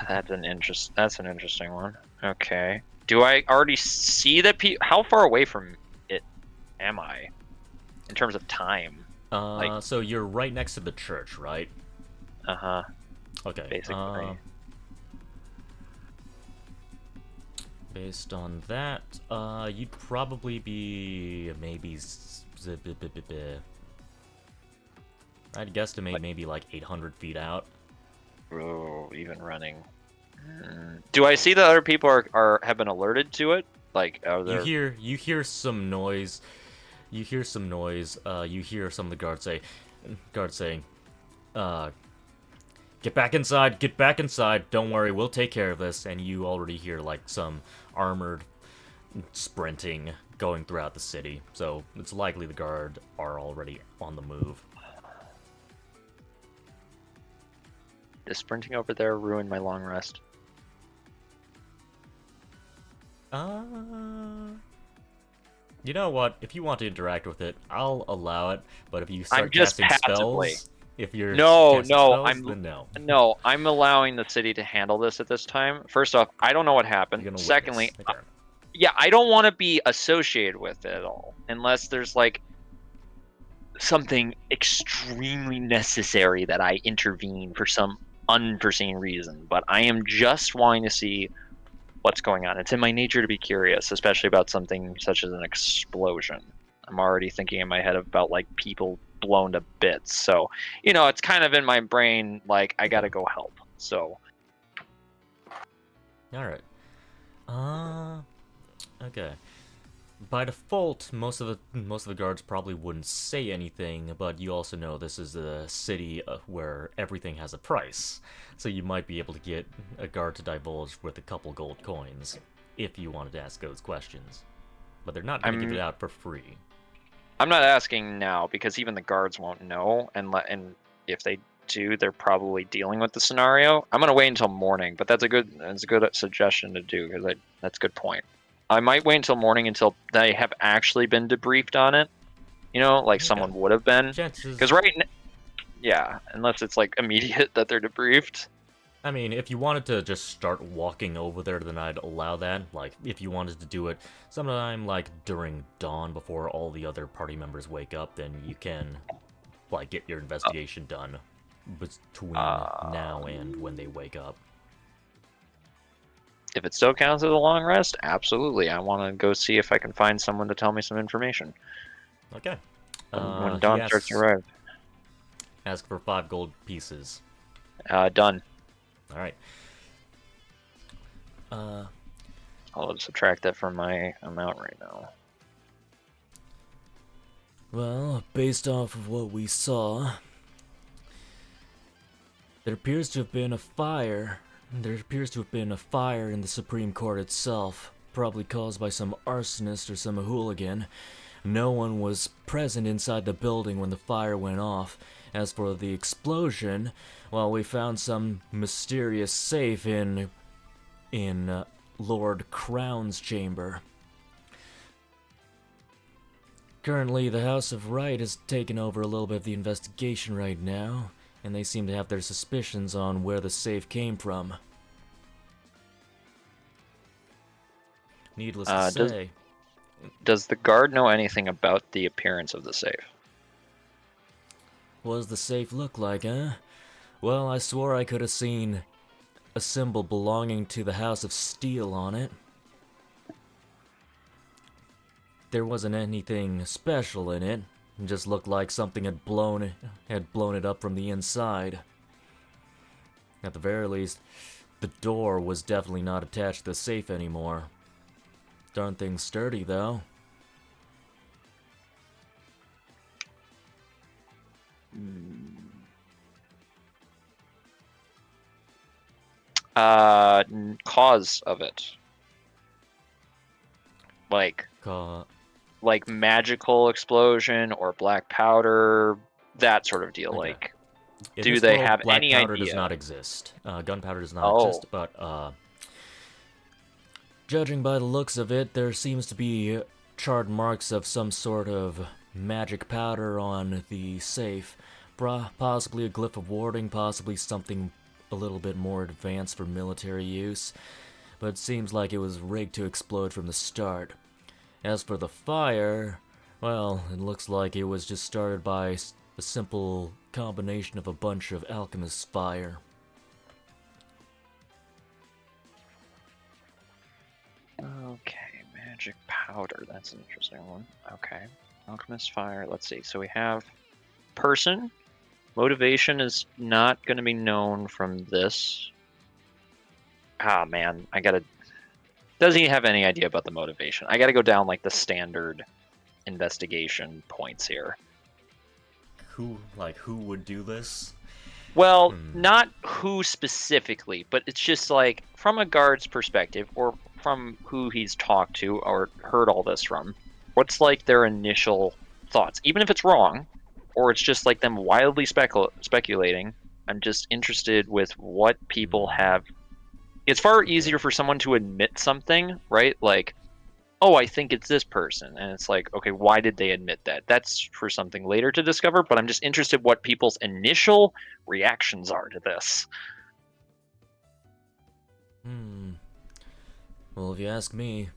That's an interesting one. Okay. Do I already see that? How far away from it am I, in terms of time? So you're right next to the church, right? Uh-huh. Okay. Basically. Based on that, you'd probably be maybe... I'd guesstimate maybe like 800 feet out. Oh, even running. Do I see that other people have been alerted to it? Like, are there... You hear some noise. You hear some noise. You hear some of the guards saying, get back inside, get back inside, don't worry, we'll take care of this. And you already hear like some armored sprinting going throughout the city. So it's likely the guard are already on the move. Does sprinting over there ruin my long rest? You know what? If you want to interact with it, I'll allow it. But if you start I'm just casting passively. spells, if you're No, casting no, spells, I'm then no. No, I'm allowing the city to handle this at this time. First off, I don't know what happened. You're gonna Secondly, witness. Okay. yeah, I don't want to be associated with it at all, unless there's like something extremely necessary that I intervene for some unforeseen reason. But I am just wanting to see what's going on. It's in my nature to be curious, especially about something such as an explosion. I'm already thinking in my head about like people blown to bits. So, you know, it's kind of in my brain like I gotta go help. So. All right. Okay. By default, most of the guards probably wouldn't say anything, but you also know this is a city where everything has a price, so you might be able to get a guard to divulge with a couple gold coins if you wanted to ask those questions. But they're not going to give it out for free. I'm not asking now because even the guards won't know, and if they do, they're probably dealing with the scenario. I'm gonna wait until morning, but that's a good suggestion to do because that's a good point. I might wait until morning until they have actually been debriefed on it. You know, like someone would have been. Because yeah, unless it's like immediate that they're debriefed. I mean, if you wanted to just start walking over there, then I'd allow that. Like, if you wanted to do it sometime, like, during dawn before all the other party members wake up, then you can, like, get your investigation done between now and when they wake up. If it still counts as a long rest, absolutely. I want to go see if I can find someone to tell me some information. Okay. When dawn starts to arrive. Ask for 5 gold pieces. Done. Alright. I'll subtract that from my amount right now. Well, based off of what we saw, there appears to have been a fire. There appears to have been a fire in the Supreme Court itself, probably caused by some arsonist or some hooligan. No one was present inside the building when the fire went off. As for the explosion, well, we found some mysterious safe in Lord Crown's chamber. Currently, the House of Right has taken over a little bit of the investigation right now, and they seem to have their suspicions on where the safe came from. Needless to say. Does the guard know anything about the appearance of the safe? What does the safe look like, huh? Well, I swore I could have seen a symbol belonging to the House of Steel on it. There wasn't anything special in it. It just looked like something had blown it up from the inside. At the very least, the door was definitely not attached to the safe anymore. Darn thing's sturdy, though. Cause of it. Like magical explosion or black powder, that sort of deal. Okay. Like, In do this they world, have black any powder idea? does not exist. Gunpowder does not exist, but judging by the looks of it, there seems to be charred marks of some sort of magic powder on the safe. Possibly a glyph of warding, possibly something a little bit more advanced for military use, but it seems like it was rigged to explode from the start. As for the fire, well, it looks like it was just started by a simple combination of a bunch of alchemists' fire. Okay, magic powder. That's an interesting one. Okay, alchemist fire. Let's see. So we have person. Motivation is not going to be known from this. Ah, man, I gotta. Doesn't he have any idea about the motivation? I gotta go down like the standard investigation points here. Who would do this? Well, not who specifically, but it's just like from a guard's perspective, or from who he's talked to or heard all this from. What's like their initial thoughts, even if it's wrong, or it's just like them wildly speculating. I'm just interested with what people have. It's far easier for someone to admit something, right? Like, oh, I think it's this person. And it's like, okay, why did they admit that? That's for something later to discover, but I'm just interested what people's initial reactions are to this. Well, if you ask me,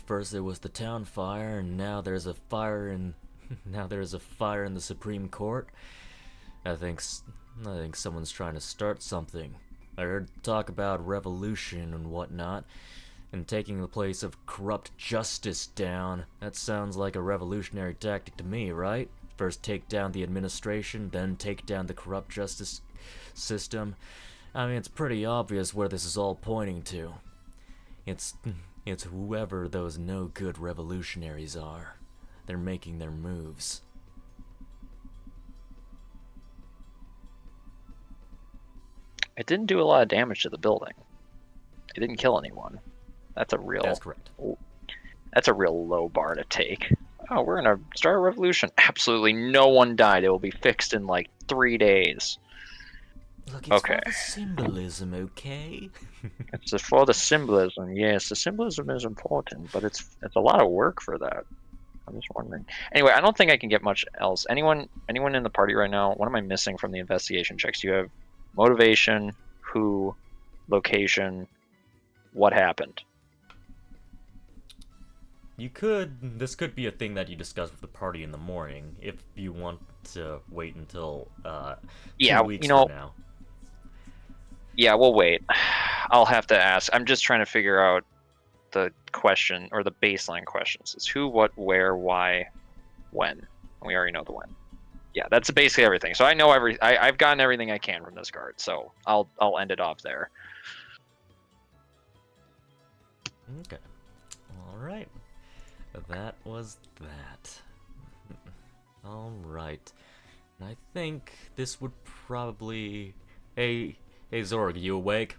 first there was the town fire, and now there's a fire in the Supreme Court. I think someone's trying to start something. I heard talk about revolution and whatnot, and taking the place of corrupt justice down. That sounds like a revolutionary tactic to me, right? First take down the administration, then take down the corrupt justice system. I mean, it's pretty obvious where this is all pointing to. It's whoever those no-good revolutionaries are. They're making their moves. It didn't do a lot of damage to the building. It didn't kill anyone. That's correct. That's a real low bar to take. Oh, we're gonna start a revolution. Absolutely no one died. It will be fixed in like 3 days. Look, it's Okay. for the symbolism, okay? It's just for the symbolism. Yes, the symbolism is important, but it's a lot of work for that. I'm just wondering. Anyway, I don't think I can get much else. Anyone in the party right now? What am I missing from the investigation checks? You have motivation, who, location, what happened. This could be a thing that you discuss with the party in the morning, if you want to wait until, 2 weeks from now. Yeah, we'll wait. I'll have to ask. I'm just trying to figure out the question, or the baseline questions. It's who, what, where, why, when. We already know the when. Yeah, that's basically everything. So I know I've gotten everything I can from this card, so I'll end it off there. Okay. All right. That was that. All right. And I think this would probably. Hey, Zorg, you awake?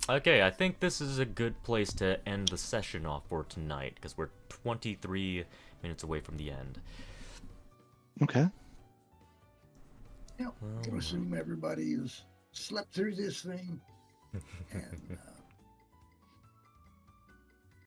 Okay, I think this is a good place to end the session off for tonight, because we're 23 minutes away from the end. Okay. Yeah, I can assume everybody has slept through this thing. And